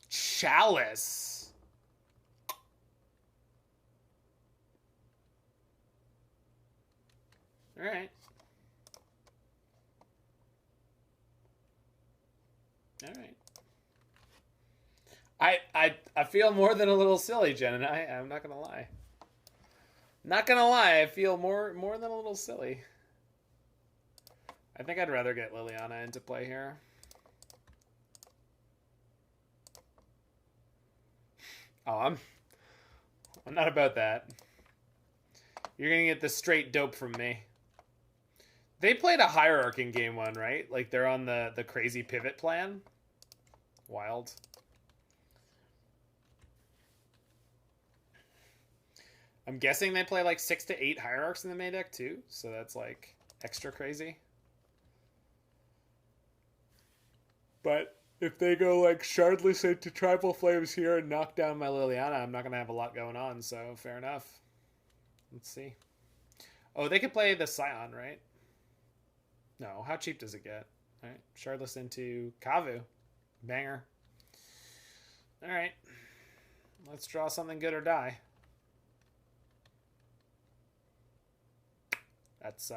Chalice. All right. All right. I feel more than a little silly, Jen, and I'm not gonna lie. Not gonna lie, I feel more than a little silly. I think I'd rather get Liliana into play here. Oh, I'm not about that. You're gonna get the straight dope from me. They played a Hierarch in game 1, right? Like they're on the crazy pivot plan. Wild. I'm guessing they play like 6 to 8 Hierarchs in the main deck too, so that's like extra crazy. But if they go like Shardless into Tribal Flames here and knock down my Liliana, I'm not going to have a lot going on, so fair enough. Let's see. Oh, they could play the Scion, right? No, how cheap does it get? All right, Shardless into Kavu. Banger. All right. Let's draw something good or die. That's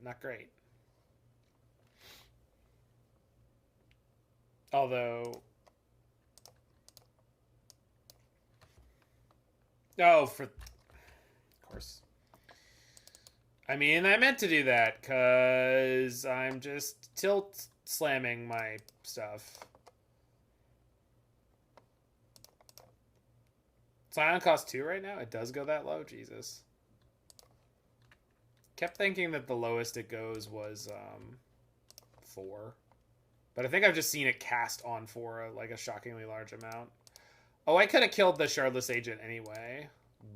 not great. Although... Oh, of course. I mean, I meant to do that, because I'm just tilt slamming my stuff. Scion costs 2 right now? It does go that low? Jesus. Kept thinking that the lowest it goes was 4. But I think I've just seen it cast on 4, like a shockingly large amount. Oh, I could have killed the Shardless Agent anyway.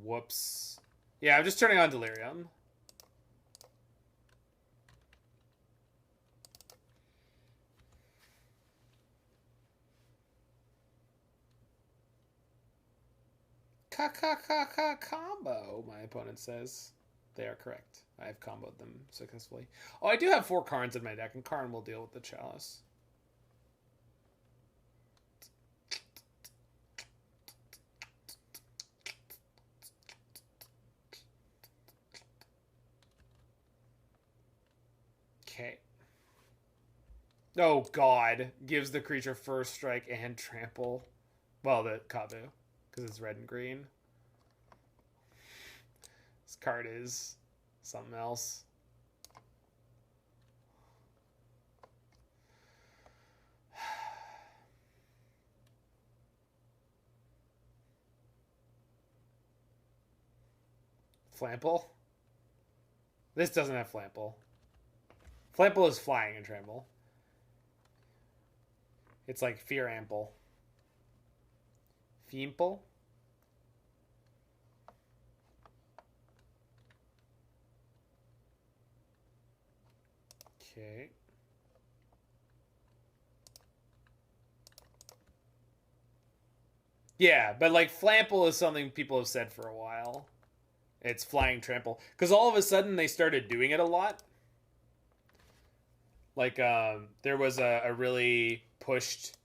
Whoops. Yeah, I'm just turning on Delirium. Combo, my opponent says. They are correct. I have comboed them successfully. Oh, I do have 4 Karns in my deck, and Karn will deal with the Chalice. Okay. Oh, God. Gives the creature first strike and trample. Well, the Kavu, because it's red and green. This card is something else. Flample? This doesn't have Flample. Flample is flying and trample. It's like Fear Ample. Fiemple? Okay. Yeah, but like Flample is something people have said for a while. It's flying trample. Because all of a sudden they started doing it a lot. Like, there was a really pushed...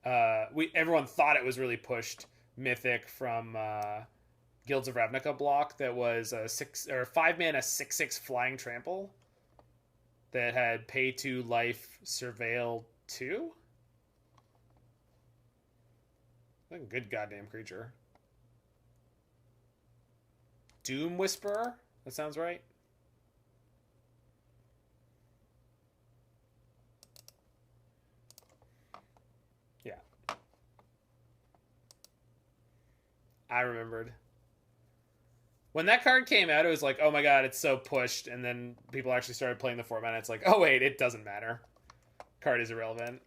everyone thought it was really pushed Mythic from Guilds of Ravnica block that was a 5-mana 6/6 flying trample that had pay 2 life surveil 2. Like a good goddamn creature. Doom Whisperer? That sounds right. Yeah. I remembered. When that card came out, it was like, oh my god, it's so pushed, and then people actually started playing the format, and it's like, oh wait, it doesn't matter. Card is irrelevant.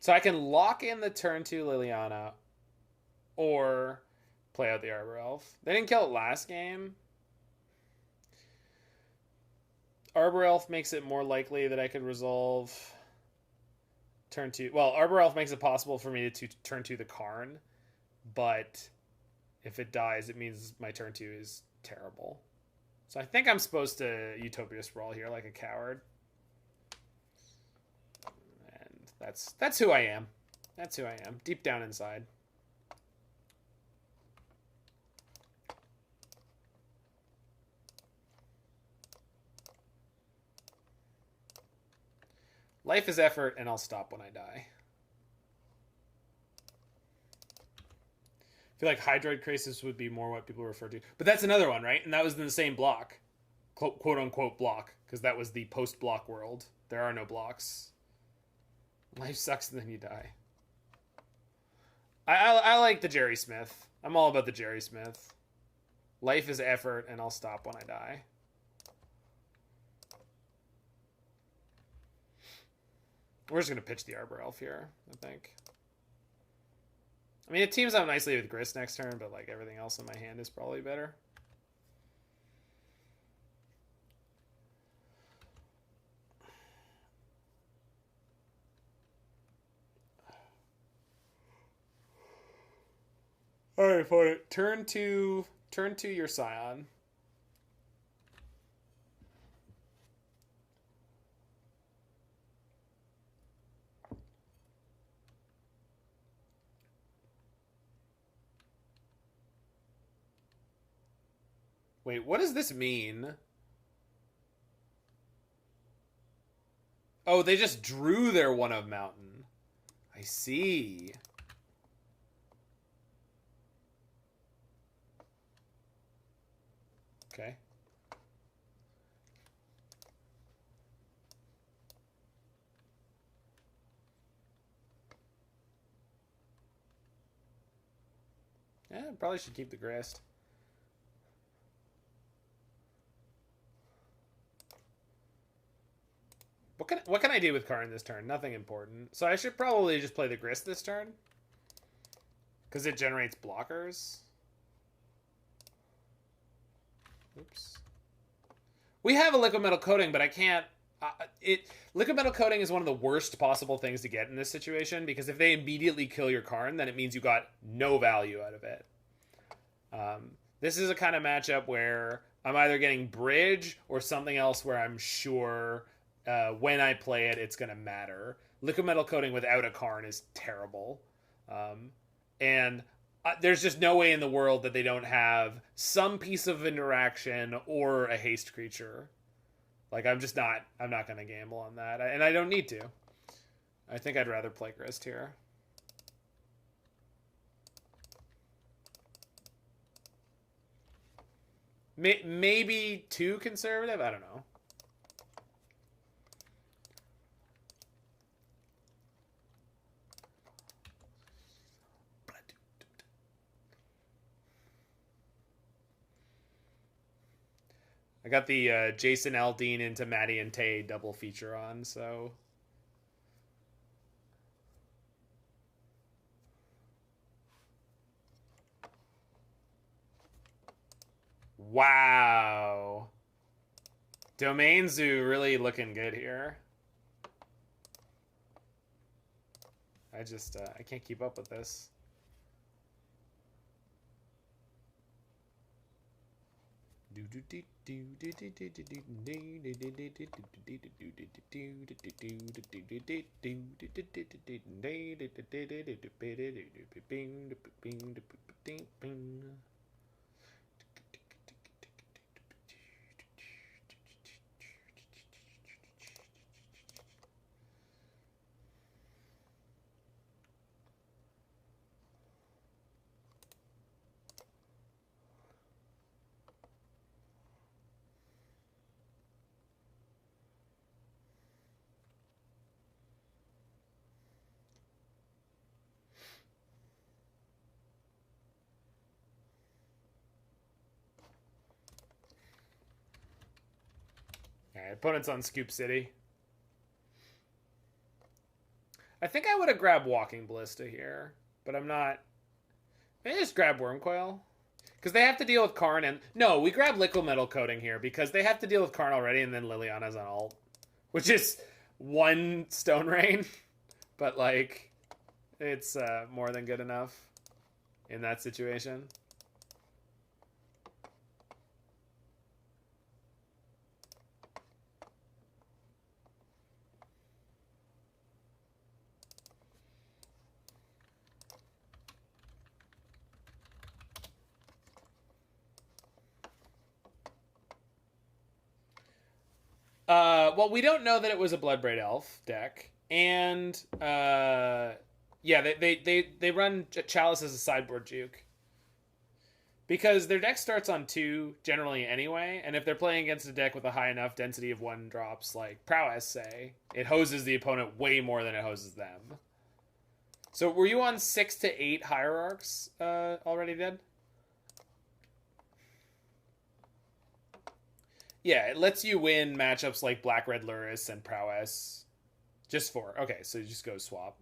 So I can lock in the turn 2 Liliana or play out the Arbor Elf. They didn't kill it last game. Arbor Elf makes it more likely that I could resolve turn 2. Well, Arbor Elf makes it possible for me to turn 2 the Karn, but if it dies, it means my turn 2 is terrible. So I think I'm supposed to Utopia Sprawl here like a coward. That's who I am. That's who I am, deep down inside. Life is effort, and I'll stop when I die. I feel like Hydroid Crisis would be more what people refer to. But that's another one, right? And that was in the same block. Quote-unquote block. Because that was the post-block world. There are no blocks. Life sucks and then you die. I like the Jerry Smith. I'm all about the Jerry Smith. Life is effort, and I'll stop when I die. We're just going to pitch the Arbor Elf here, I think. I mean, it teams up nicely with Grist next turn, but like everything else in my hand is probably better. All right, fine. Turn to your Scion. Wait, what does this mean? Oh, they just drew their one of mountain. I see. Okay. Yeah, probably should keep the Grist. What can I do with Karn this turn? Nothing important. So I should probably just play the Grist this turn. Because it generates blockers. Oops. We have a Liquimetal Coating, but I can't... Liquimetal Coating is one of the worst possible things to get in this situation, because if they immediately kill your Karn, then it means you got no value out of it. This is a kind of matchup where I'm either getting Bridge or something else where I'm sure when I play it, it's going to matter. Liquimetal Coating without a Karn is terrible. And there's just no way in the world that they don't have some piece of interaction or a haste creature. Like, I'm not going to gamble on that. And I don't need to. I think I'd rather play Grist here. Maybe too conservative? I don't know. I got the Jason Aldean into Maddie and Tay double feature on, so... Wow. Domain Zoo really looking good here. I can't keep up with this. opponent's on Scoop City. I think I would have grabbed Walking Ballista here, but I'm not. Maybe just grab Wormcoil. Because they have to deal with Karn and... No, we grab Liquimetal Coating here because they have to deal with Karn already and then Liliana's on ult. Which is one Stone Rain. But, like, it's more than good enough in that situation. Well, we don't know that it was a Bloodbraid Elf deck, and yeah, they run Chalice as a sideboard juke because their deck starts on 2 generally anyway, and if they're playing against a deck with a high enough density of 1-drops like Prowess, say, it hoses the opponent way more than it hoses them. So, were you on 6 to 8 Hierarchs already, Dead? Yeah, it lets you win matchups like Black Red Luris and Prowess. Just 4. Okay, so you just go swap.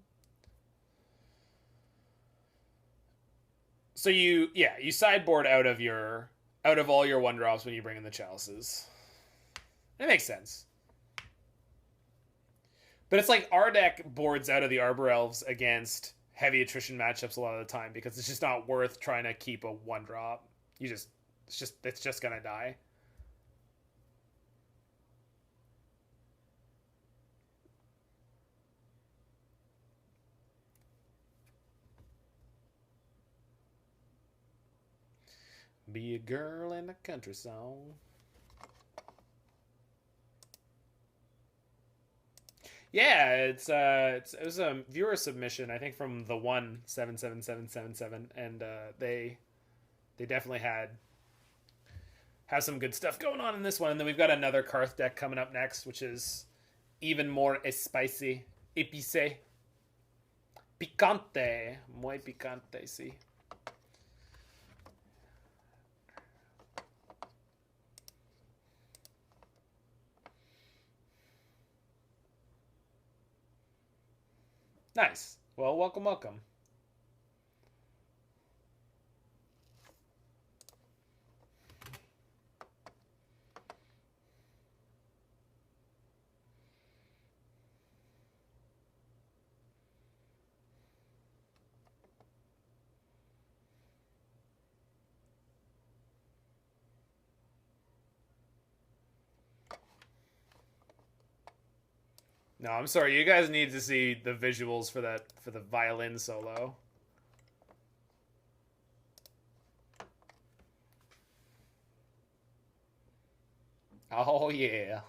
So you sideboard out of all your 1-drops when you bring in the Chalices. It makes sense. But it's like our deck boards out of the Arbor Elves against heavy attrition matchups a lot of the time because it's just not worth trying to keep a 1-drop. It's just gonna die. Be a girl in a country song. Yeah, it was a viewer submission, I think, from the 77777, and they definitely have some good stuff going on in this one. And then we've got another Carth deck coming up next, which is even more spicy, épicé, picante, muy picante, sí. Nice. Well, welcome, welcome. No, I'm sorry. You guys need to see the visuals for the violin solo. Oh yeah.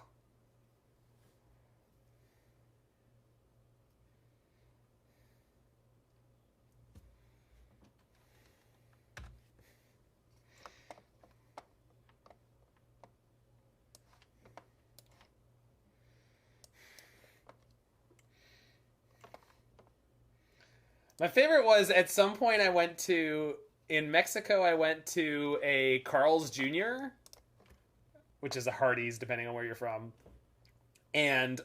My favorite was at some point in Mexico, I went to a Carl's Jr., which is a Hardee's, depending on where you're from. And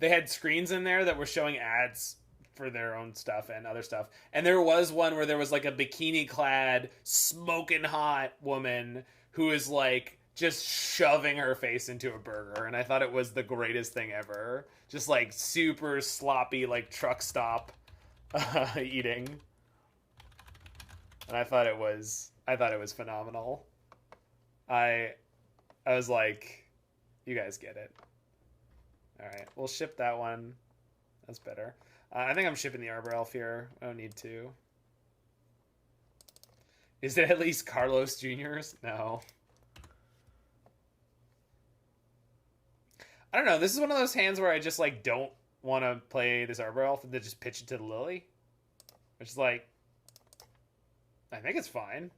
they had screens in there that were showing ads for their own stuff and other stuff. And there was one where there was like a bikini-clad, smoking hot woman who was like just shoving her face into a burger. And I thought it was the greatest thing ever. Just like super sloppy, like truck stop eating, and I thought it was phenomenal. I was like, you guys get it. All right, we'll ship that one. That's better. I think I'm shipping the Arbor Elf here. I don't need to. Is it at least Carlos Jr.'s? No. I don't know. This is one of those hands where I just like don't want to play this Arbor Elf and then just pitch it to the Lily. Which is like, I think it's fine.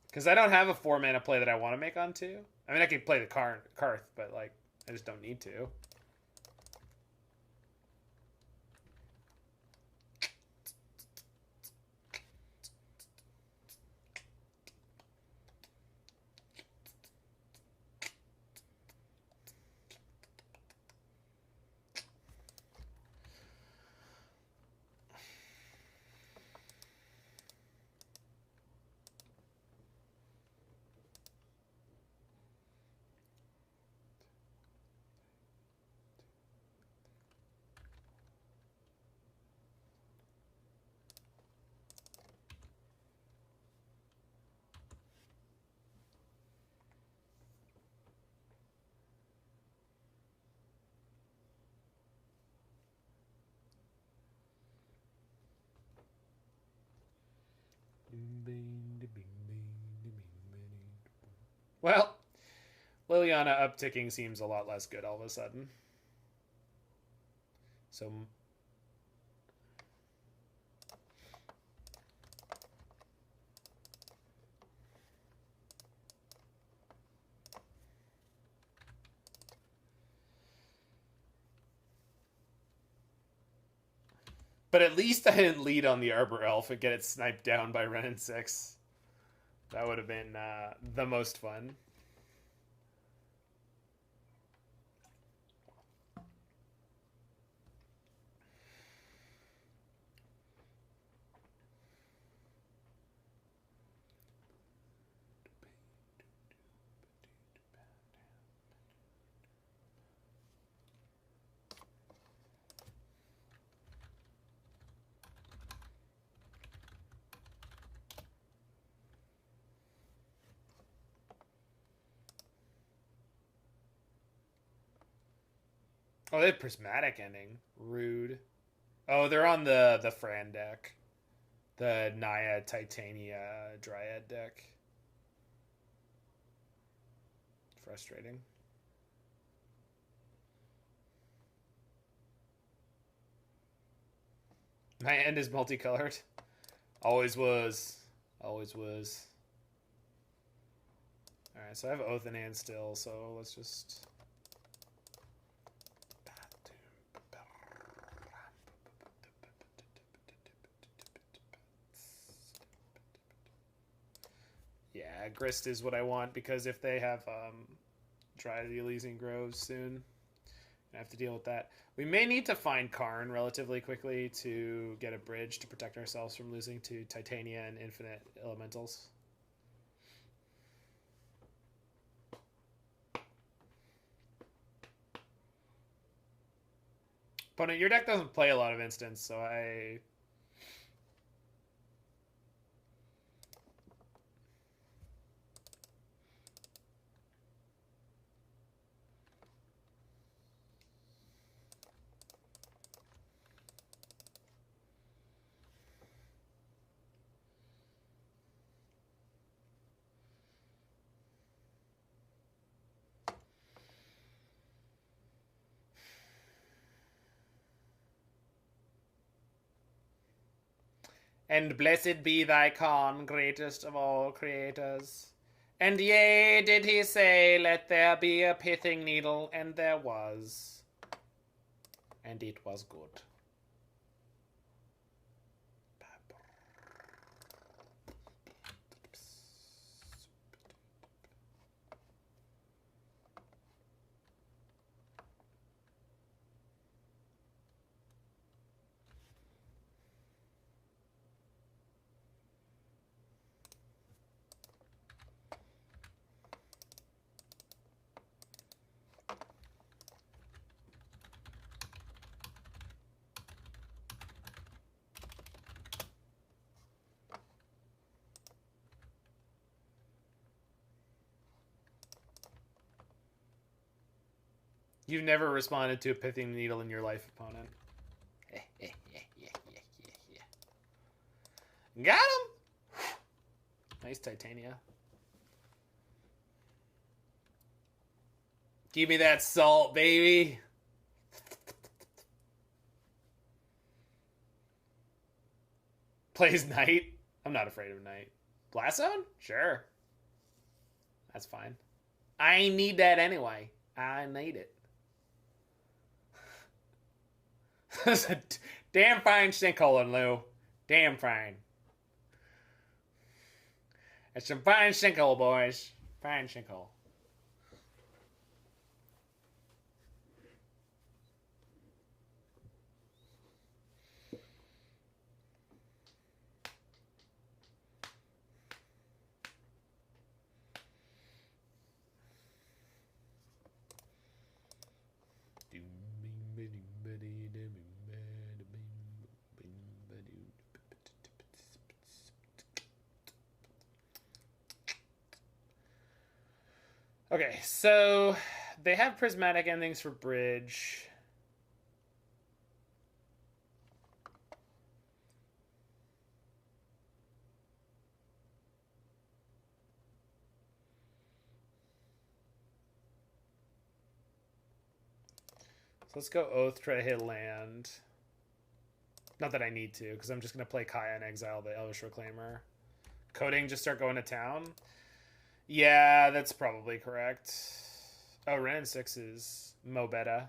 Because I don't have a 4-mana play that I want to make on 2. I mean, I could play the Carth, but like, I just don't need to. Well, Liliana upticking seems a lot less good all of a sudden. So... But at least I didn't lead on the Arbor Elf and get it sniped down by Wrenn and Six. That would have been the most fun. Oh, they have Prismatic Ending. Rude. Oh, they're on the Fran deck. The Naya Titania Dryad deck. Frustrating. My end is multicolored. Always was. Always was. Alright, so I have Oath in hand still, so let's just... Yeah, Grist is what I want, because if they have Dryad of the Elysian Groves soon, I have to deal with that. We may need to find Karn relatively quickly to get a bridge to protect ourselves from losing to Titania and Infinite Elementals. Opponent, your deck doesn't play a lot of instants, so I... And blessed be thy Karn, greatest of all creators. And yea, did he say, let there be a pithing needle, and there was. And it was good. You've never responded to a Pithing Needle in your life, opponent. Got him! Nice Titania. Give me that salt, baby! Plays Knight? I'm not afraid of Knight. Blast Zone? Sure. That's fine. I need that anyway. I need it. That's a damn fine sinkhole, Lou. Damn fine. It's some fine sinkhole, boys. Fine sinkhole. Okay, so they have prismatic endings for bridge. So let's go Oath, try to hit land. Not that I need to, because I'm just going to play Kaya and exile the Elvish Reclaimer. Coating, just start going to town? Yeah, that's probably correct. Oh, Wrenn and Six is mo beta.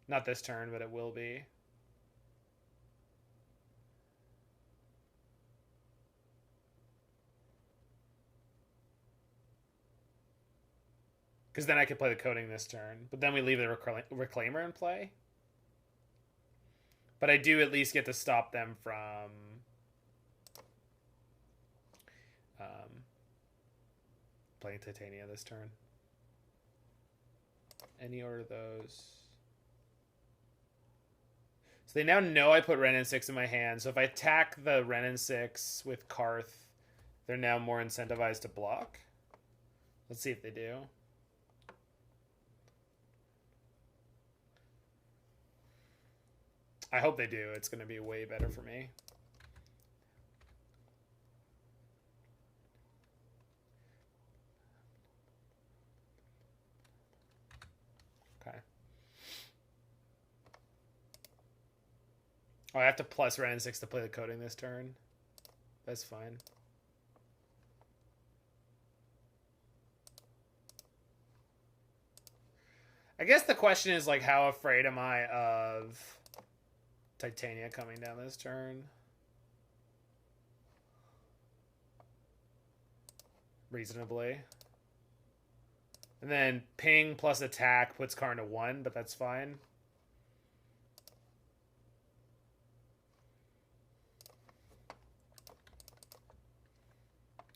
Not this turn, but it will be. Because then I could play the Coating this turn. But then we leave the Reclaimer in play. But I do at least get to stop them from... playing Titania this turn. Any order of those. So they now know I put Wrenn and Six in my hand. So if I attack the Wrenn and Six with Carth, they're now more incentivized to block. Let's see if they do. I hope they do. It's going to be way better for me. Okay. Oh, I have to plus Wrenn and Six to play the Coating this turn. That's fine. I guess the question is, like, how afraid am I of Titania coming down this turn? Reasonably. And then ping plus attack puts Karn to 1, but that's fine.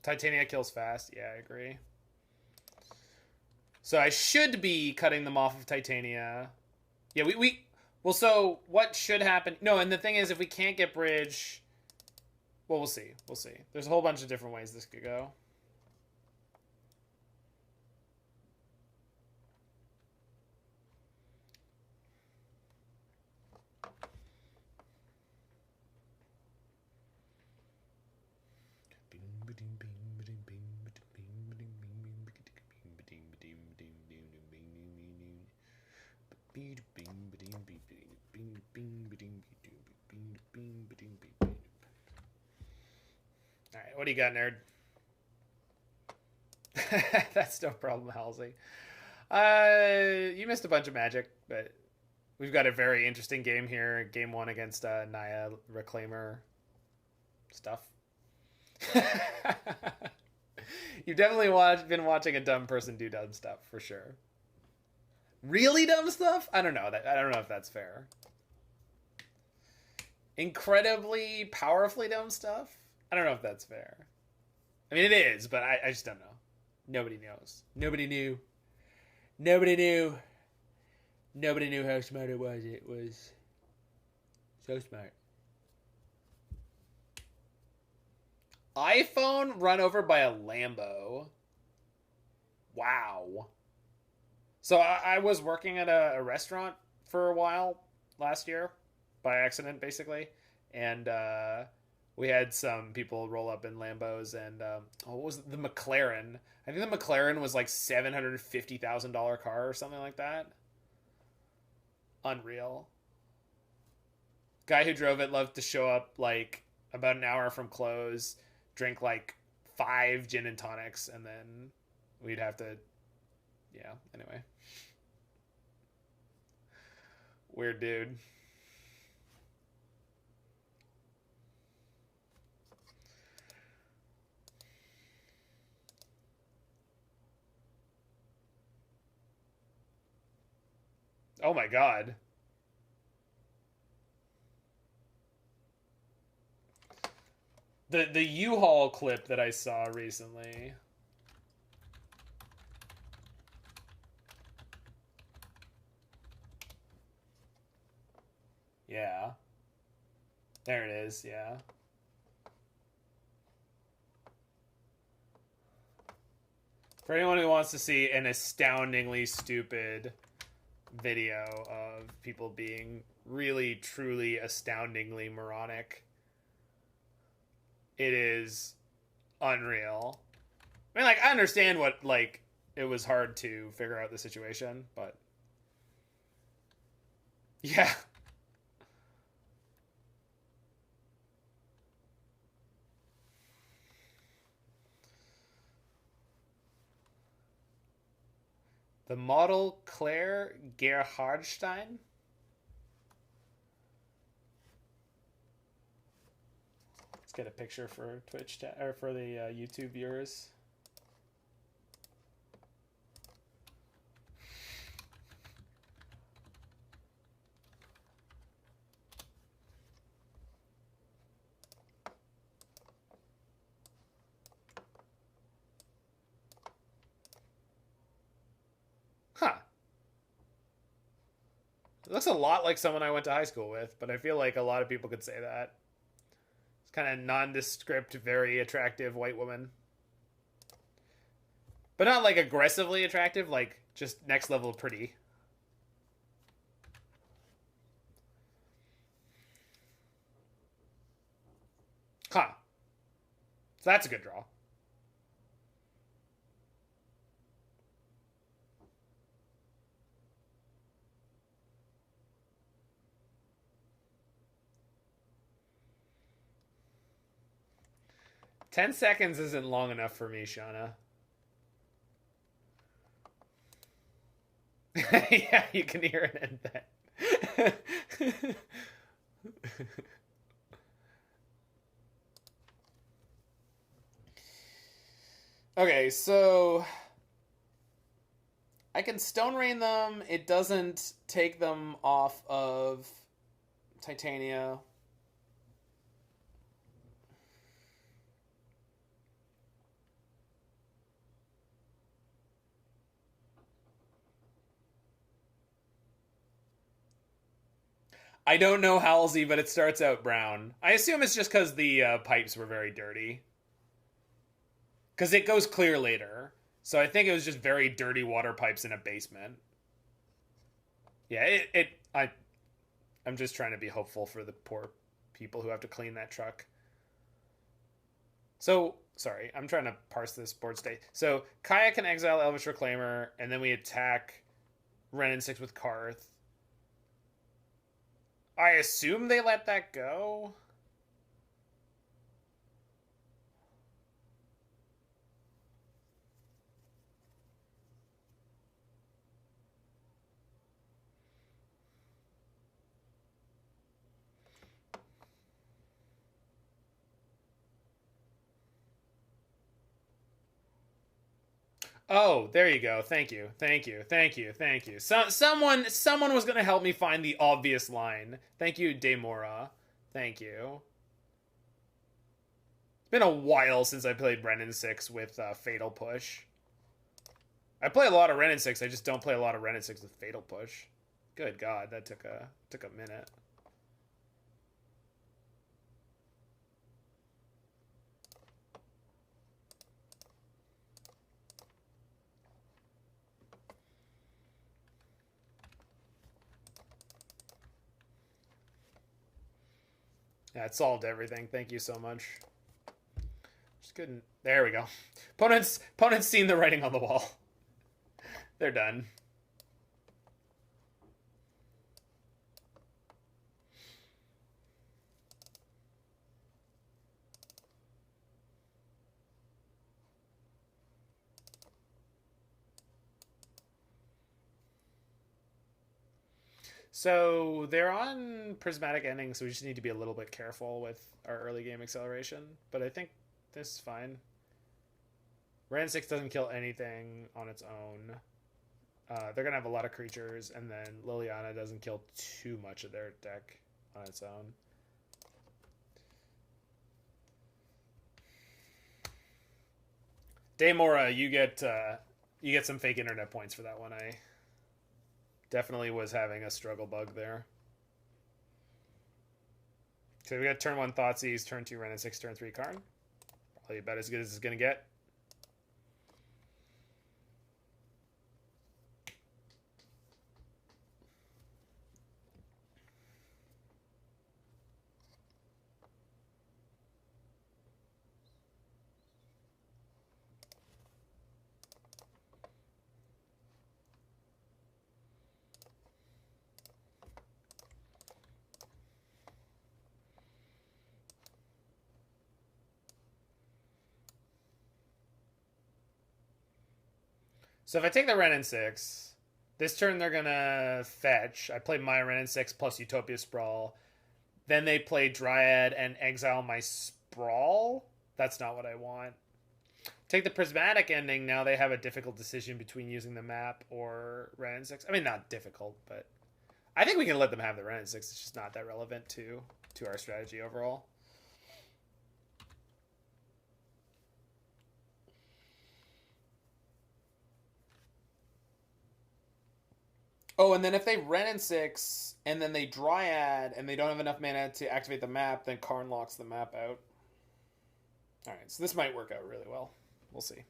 Titania kills fast. Yeah, I agree. So I should be cutting them off of Titania. Yeah, well, so what should happen? No, and the thing is, if we can't get bridge, well, we'll see. We'll see. There's a whole bunch of different ways this could go. Alright, what do you got, nerd? That's no problem, Halsey. You missed a bunch of Magic, but we've got a very interesting game here. Game 1 against Naya Reclaimer stuff. You've definitely been watching a dumb person do dumb stuff, for sure. Really dumb stuff? I don't know. I don't know if that's fair. Incredibly, powerfully dumb stuff? I don't know if that's fair. I mean, it is, but I just don't know. Nobody knows. Nobody knew. Nobody knew. Nobody knew how smart it was. It was so smart. iPhone run over by a Lambo. Wow. So I was working at a restaurant for a while last year, by accident, basically. And we had some people roll up in Lambos, and what was the McLaren? I think the McLaren was like $750,000 car or something like that. Unreal. Guy who drove it loved to show up like about an hour from close, drink like 5 gin and tonics, and then we'd have to, yeah, anyway. Weird dude. Oh my god. The U-Haul clip that I saw recently. Yeah. There it is, yeah. For anyone who wants to see an astoundingly stupid video of people being really, truly, astoundingly moronic, it is unreal. I mean, like, I understand what, like, it was hard to figure out the situation, but Yeah. The model Claire Gerhardstein. Let's get a picture for Twitch or for the YouTube viewers. Huh. It looks a lot like someone I went to high school with, but I feel like a lot of people could say that. It's kind of nondescript, very attractive white woman. But not like aggressively attractive, like just next level pretty. Huh. So that's a good draw. Ten seconds isn't long enough for me, Shauna. Yeah, you can hear it in that. Okay, so I can Stone Rain them. It doesn't take them off of Titania. I don't know Halsey, but it starts out brown. I assume it's just because the pipes were very dirty. Because it goes clear later. So I think it was just very dirty water pipes in a basement. Yeah, I'm just trying to be hopeful for the poor people who have to clean that truck. So, sorry, I'm trying to parse this board state. So, Kaya can exile Elvish Reclaimer, and then we attack Wrenn and Six with Carth. I assume they let that go? Oh, there you go. Thank you. Thank you. Thank you. Thank you. Someone was going to help me find the obvious line. Thank you, Demora. Thank you. It's been a while since I played Wrenn and Six with Fatal Push. I play a lot of Wrenn and Six. I just don't play a lot of Wrenn and Six with Fatal Push. Good God, that took a minute. Yeah, it solved everything. Thank you so much. Just couldn't. There we go. Opponents seen the writing on the wall. They're done. So they're on prismatic ending, so we just need to be a little bit careful with our early game acceleration. But I think this is fine. Wrenn and Six doesn't kill anything on its own. They're gonna have a lot of creatures, and then Liliana doesn't kill too much of their deck on its own. Daymora, you get some fake internet points for that one. I definitely was having a struggle bug there. So we got turn 1 Thoughtseize, turn 2 Wrenn and Six, turn 3 Karn. Probably about as good as it's gonna get. So if I take the Wrenn and Six, this turn they're gonna fetch. I play my Wrenn and Six plus Utopia Sprawl. Then they play Dryad and exile my Sprawl. That's not what I want. Take the Prismatic Ending. Now they have a difficult decision between using the map or Wrenn and Six. I mean, not difficult, but I think we can let them have the Wrenn and Six. It's just not that relevant to our strategy overall. Oh, and then if they Wrenn and Six and then they Dryad and they don't have enough mana to activate the map, then Karn locks the map out. All right, so this might work out really well. We'll see.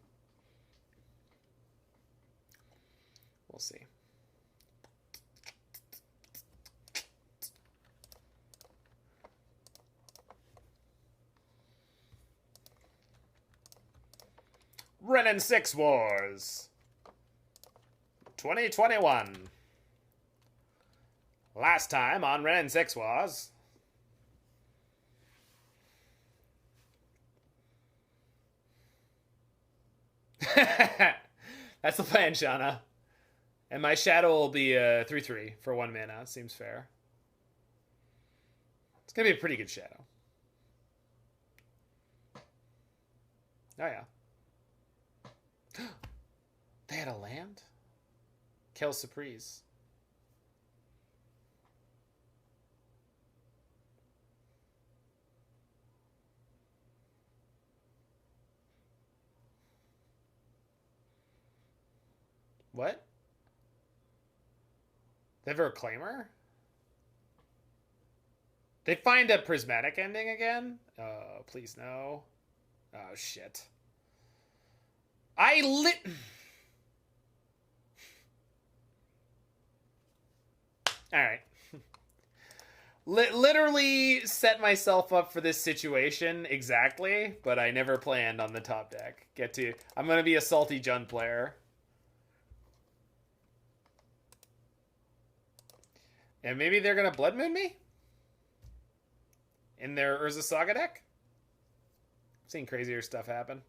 We'll see. Wrenn and Six Wars 2021. Last time on Wrenn and Six Wars. That's the plan, Shauna. And my shadow will be 3/3 for 1 mana. Seems fair. It's gonna be a pretty good shadow. Oh yeah. They had a land? Kel Surprise. What? They have a Reclaimer? They find a Prismatic Ending again? Oh, please no. Oh, shit. Alright. Literally set myself up for this situation exactly, but I never planned on the top deck. I'm gonna be a salty Jund player. And maybe they're gonna Blood Moon me? In their Urza Saga deck? I've seen crazier stuff happen.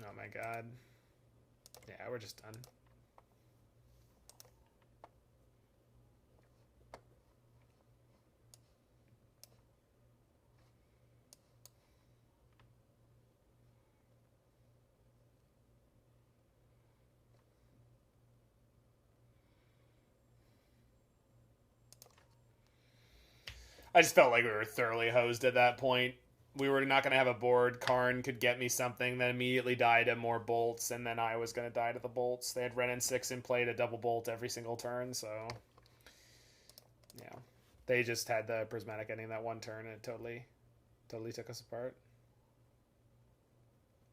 Oh my god. Yeah, we're just done. I just felt like we were thoroughly hosed at that point. We were not going to have a board. Karn could get me something, then immediately die to more bolts, and then I was going to die to the bolts. They had Wrenn and Six in play to double bolt every single turn, so yeah. They just had the Prismatic Ending that one turn, and it totally took us apart.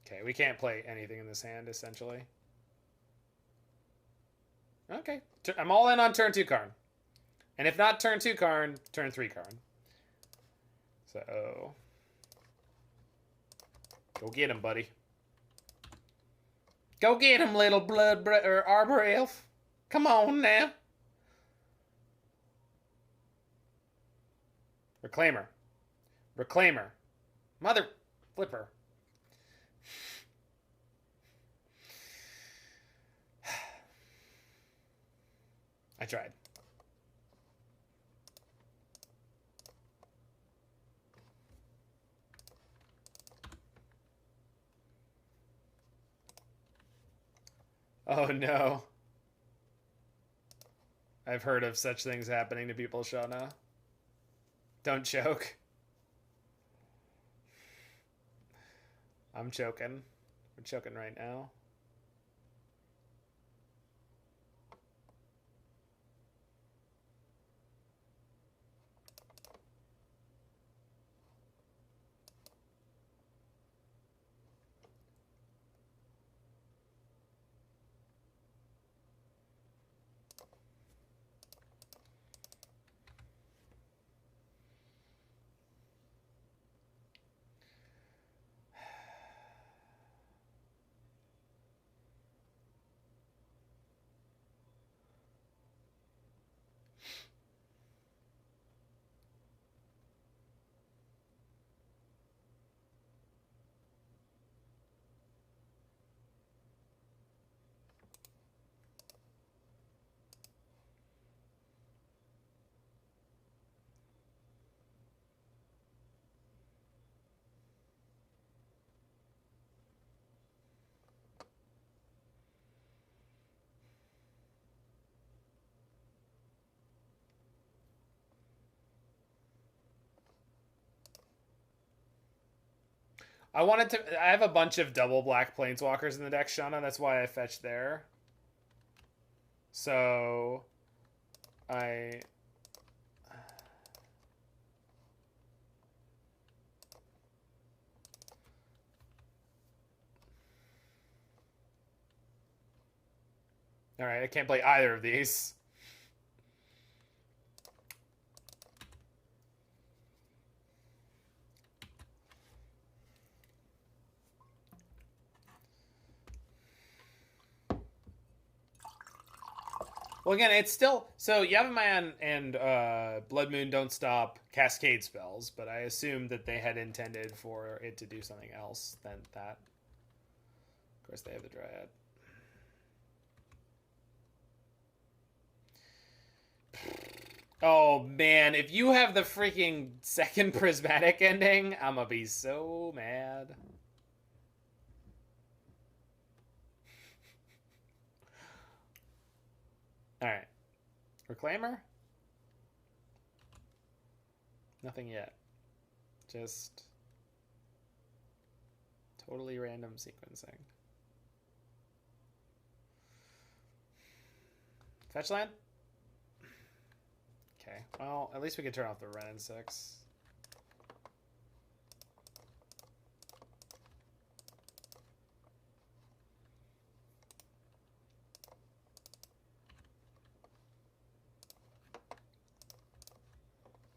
Okay, we can't play anything in this hand, essentially. Okay. I'm all in on turn 2 Karn. And if not turn 2 Karn, turn 3 Karn. So go get him, buddy. Go get him, little or Arbor Elf. Come on now. Reclaimer. Reclaimer. Mother flipper. I tried. Oh no. I've heard of such things happening to people, Shauna. Don't choke. I'm choking. We're choking right now. I have a bunch of double black planeswalkers in the deck, Shauna. That's why I fetched there. So I all right, I can't play either of these. Well, again, it's still... So, Yavimaya and Blood Moon don't stop Cascade spells, but I assume that they had intended for it to do something else than that. Of course, they have the Dryad. Oh, man, if you have the freaking second Prismatic ending, I'm gonna be so mad. Alright. Reclaimer? Nothing yet. Just totally random sequencing. Fetch land? Okay. Well, at least we can turn off the Wrenn and Six.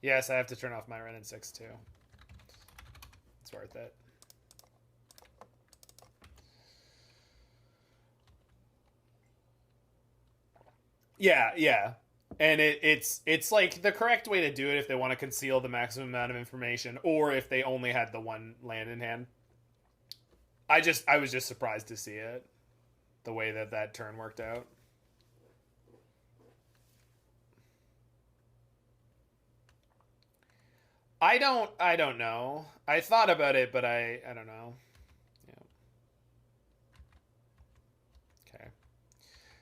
Yes, I have to turn off my Wrenn and Six too. It's worth it. Yeah. And it's like the correct way to do it if they want to conceal the maximum amount of information, or if they only had the one land in hand. I was just surprised to see it, the way that turn worked out. I don't know. I thought about it, but I don't know. Yeah. Okay.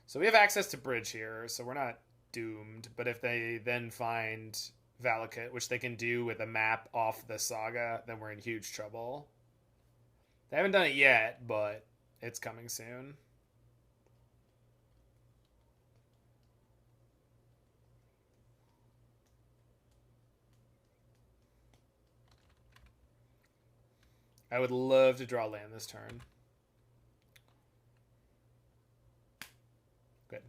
So we have access to Bridge here, so we're not doomed. But if they then find Valakut, which they can do with a map off the Saga, then we're in huge trouble. They haven't done it yet, but it's coming soon. I would love to draw land this turn. Good.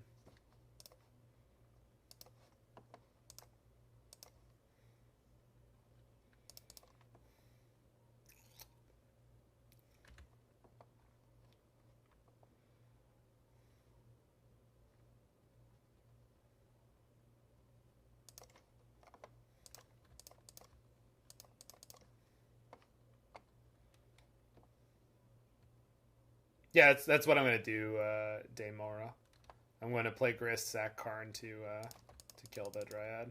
Yeah, that's what I'm gonna do, Daemora. I'm gonna play Grist, sack Karn to kill the Dryad.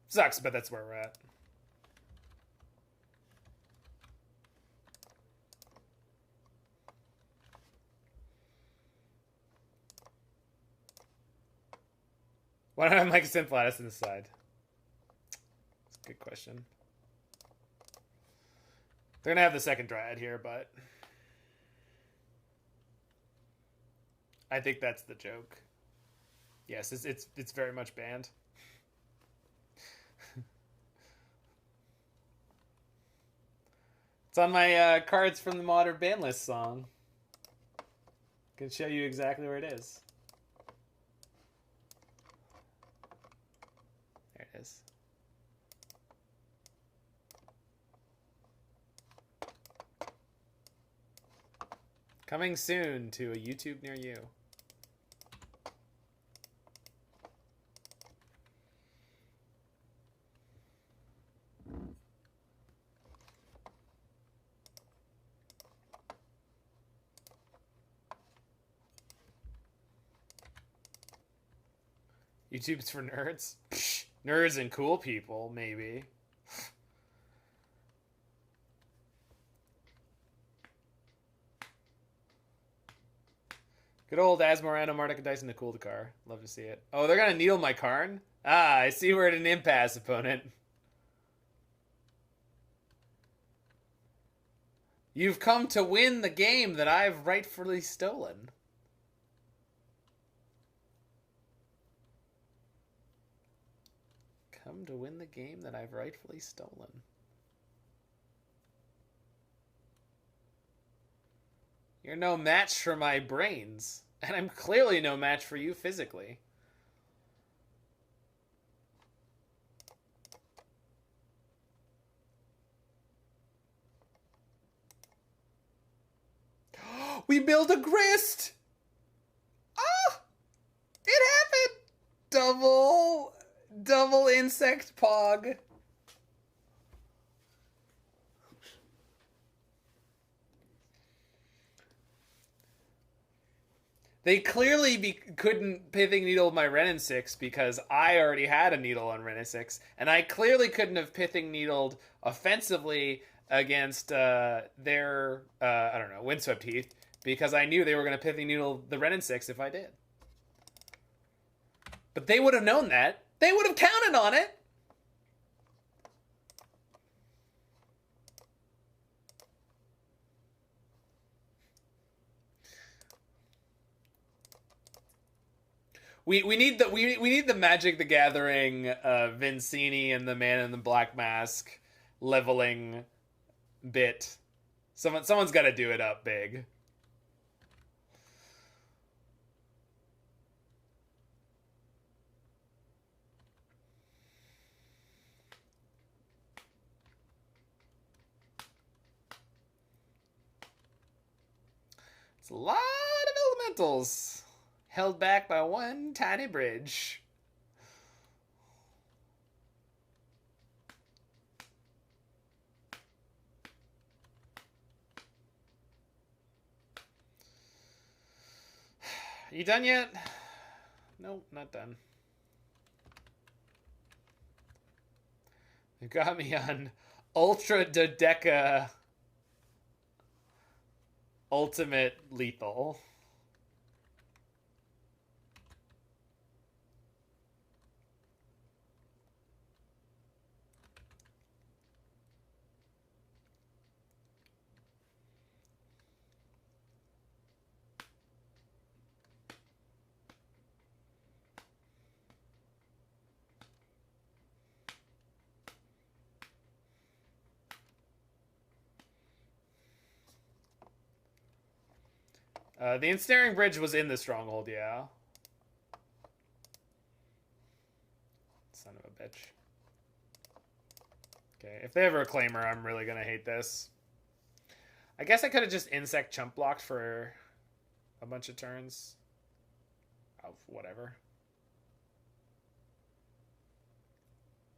Sucks, but that's where we're at. Why don't I have Mike Synflatus on the side? That's a good question. They're gonna have the second Dryad here, but I think that's the joke. Yes, it's very much banned. It's on my cards from the Modern Ban List song. I can show you exactly where it is. There it is. Coming soon to a YouTube near you. YouTube's for nerds? Psh, nerds and cool people, maybe. Good old Asmorano, Martika Dice, and the Kuldakar. Love to see it. Oh, they're gonna needle my Karn? Ah, I see we're at an impasse, opponent. You've come to win the game that I've rightfully stolen. Come to win the game that I've rightfully stolen. You're no match for my brains, and I'm clearly no match for you physically. We build a grist! Ah! It happened! Double insect pog. They clearly couldn't Pithing Needle my Wrenn and Six because I already had a needle on Wrenn and Six, and I clearly couldn't have Pithing Needled offensively against their, I don't know, Windswept Heath, because I knew they were going to Pithing Needle the Wrenn and Six if I did. But they would have known that. They would have counted on it. We need the Magic the Gathering Vincini and the Man in the Black Mask leveling bit. Someone's got to do it up big. It's a lot of elementals. Held back by one tiny bridge. You done yet? Nope, not done. You got me on Ultra Dodeca Ultimate Lethal. The Ensnaring Bridge was in the stronghold, yeah. Son of a bitch. Okay, if they have a Reclaimer, I'm really gonna hate this. I guess I could have just Insect Chump blocked for a bunch of turns. Oh, whatever.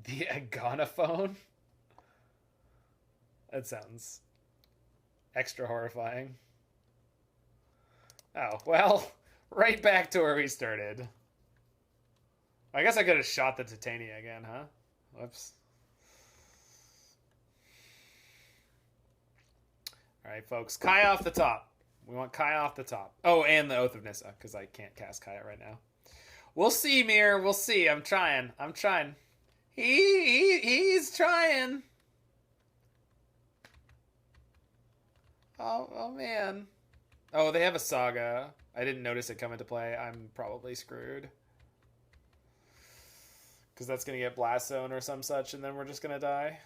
The Agonophone? That sounds extra horrifying. Oh, well, right back to where we started. I guess I could have shot the Titania again, huh? Whoops. Alright, folks. Kaya off the top. We want Kaya off the top. Oh, and the Oath of Nissa, because I can't cast Kaya right now. We'll see, Mir. We'll see. I'm trying. He's trying. Oh, man. Oh, they have a Saga. I didn't notice it come into play. I'm probably screwed. Because that's going to get Blast Zone or some such, and then we're just going to die.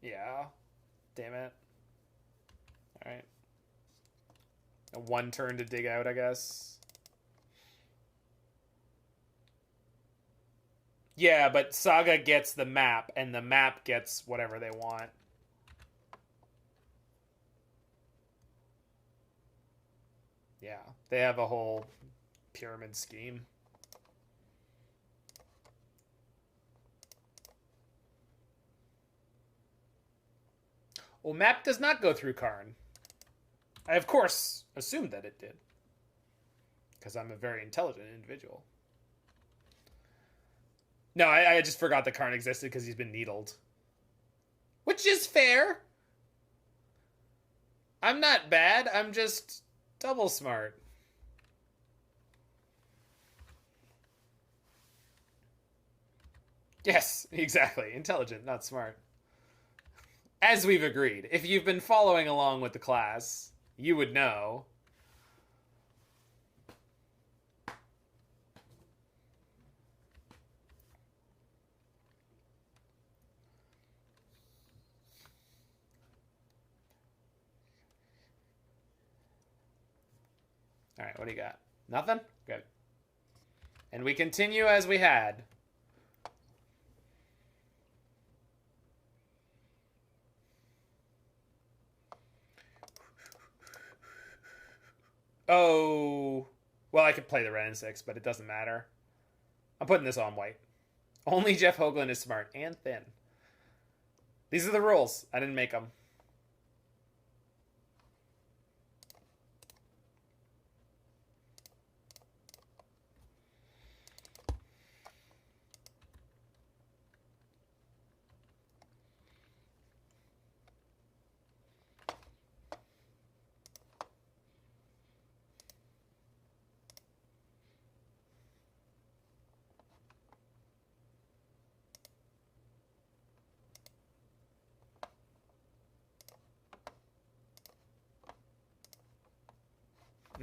Yeah. Damn it. Alright. A 1 turn to dig out, I guess. Yeah, but Saga gets the map, and the map gets whatever they want. Yeah, they have a whole pyramid scheme. Well, map does not go through Karn. I, of course, assumed that it did. Because I'm a very intelligent individual. No, I just forgot that Karn existed because he's been needled. Which is fair. I'm not bad, I'm just double smart. Yes, exactly. Intelligent, not smart. As we've agreed. If you've been following along with the class, you would know. All right, what do you got? Nothing? Good. And we continue as we had. Oh, well, I could play the Wrenn and Six, but it doesn't matter. I'm putting this on white. Only Jeff Hoagland is smart and thin. These are the rules. I didn't make them.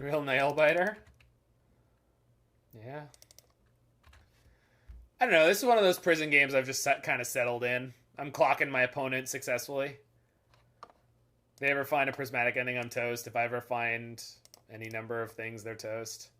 Real nail biter. Yeah. I don't know. This is one of those prison games I've just kind of settled in. I'm clocking my opponent successfully. If they ever find a prismatic ending, I'm toast. If I ever find any number of things, they're toast.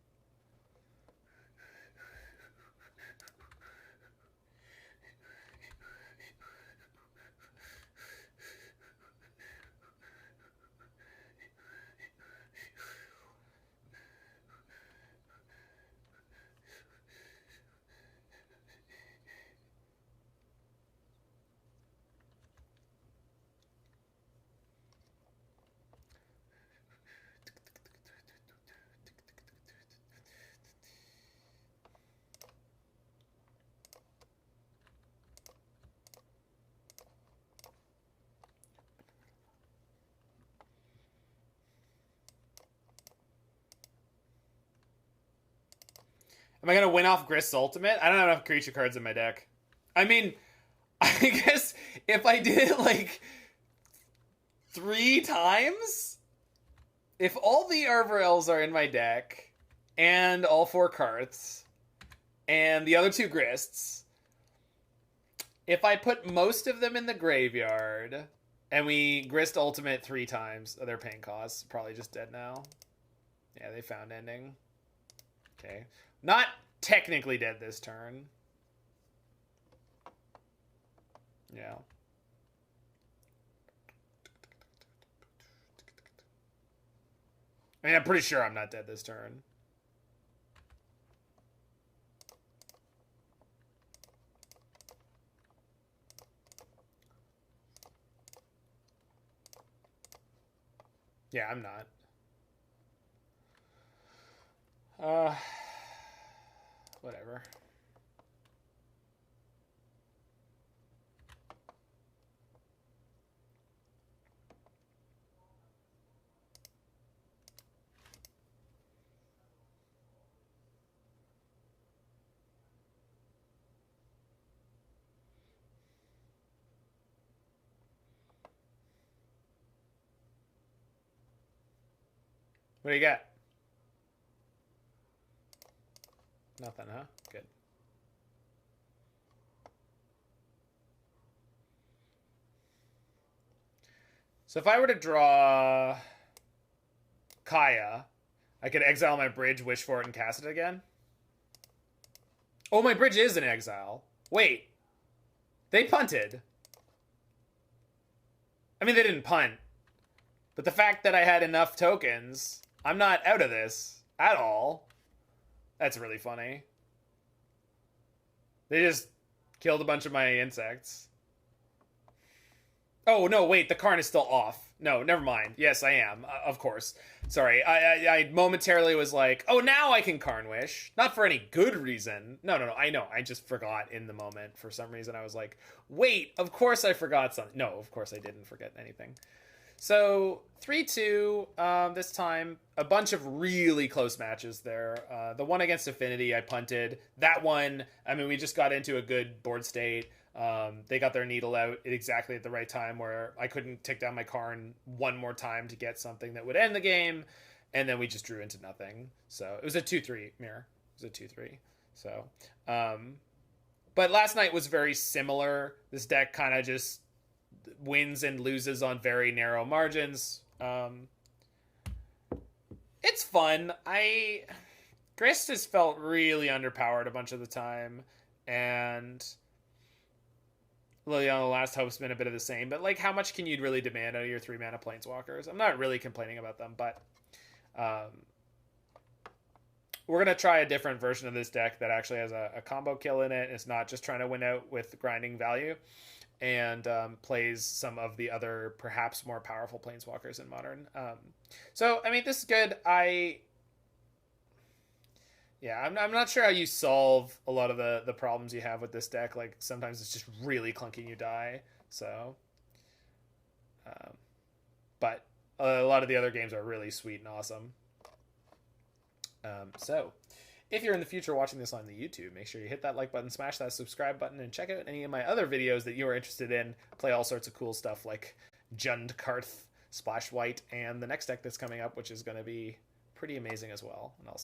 Am I going to win off Grist's ultimate? I don't have enough creature cards in my deck. I mean, I guess if I did it like 3 times, if all the Arbor Elves are in my deck, and all 4 Carths, and the other 2 Grists, if I put most of them in the graveyard, and we Grist ultimate 3 times, they're paying costs, probably just dead now. Yeah, they found ending. Okay. Not technically dead this turn. Yeah. I mean, I'm pretty sure I'm not dead this turn. Yeah, I'm not. Whatever. What do you got? Nothing, huh? Good. So if I were to draw Kaya, I could exile my bridge, wish for it, and cast it again. Oh, my bridge is in exile. Wait. They punted. I mean, they didn't punt. But the fact that I had enough tokens, I'm not out of this at all. That's really funny. They just killed a bunch of my insects. Oh, no, wait, the Karn is still off. No, never mind. Yes, I am. Of course. Sorry, I momentarily was like, oh, now I can Karn Wish. Not for any good reason. No, I know. I just forgot in the moment. For some reason, I was like, wait, of course I forgot something. No, of course I didn't forget anything. So, 3-2, this time, a bunch of really close matches there. The one against Affinity, I punted. That one, I mean, we just got into a good board state. They got their Needle out exactly at the right time where I couldn't take down my Karn one more time to get something that would end the game, and then we just drew into nothing. So it was a 2-3 mirror. It was a 2-3. So, but last night was very similar. This deck kind of just wins and loses on very narrow margins. It's fun. Grist has felt really underpowered a bunch of the time, and Liliana Last Hope's been a bit of the same, but like, how much can you really demand out of your 3-mana planeswalkers? I'm not really complaining about them, but we're going to try a different version of this deck that actually has a combo kill in it. It's not just trying to win out with grinding value, and plays some of the other perhaps more powerful planeswalkers in Modern. So, I mean, this is good. I'm not sure how you solve a lot of the problems you have with this deck. Like, sometimes it's just really clunky and you die. So, but a lot of the other games are really sweet and awesome. So, if you're in the future watching this on the YouTube, make sure you hit that like button, smash that subscribe button, and check out any of my other videos that you are interested in. Play all sorts of cool stuff like Jund Carth, Splash White, and the next deck that's coming up, which is going to be pretty amazing as well. And I'll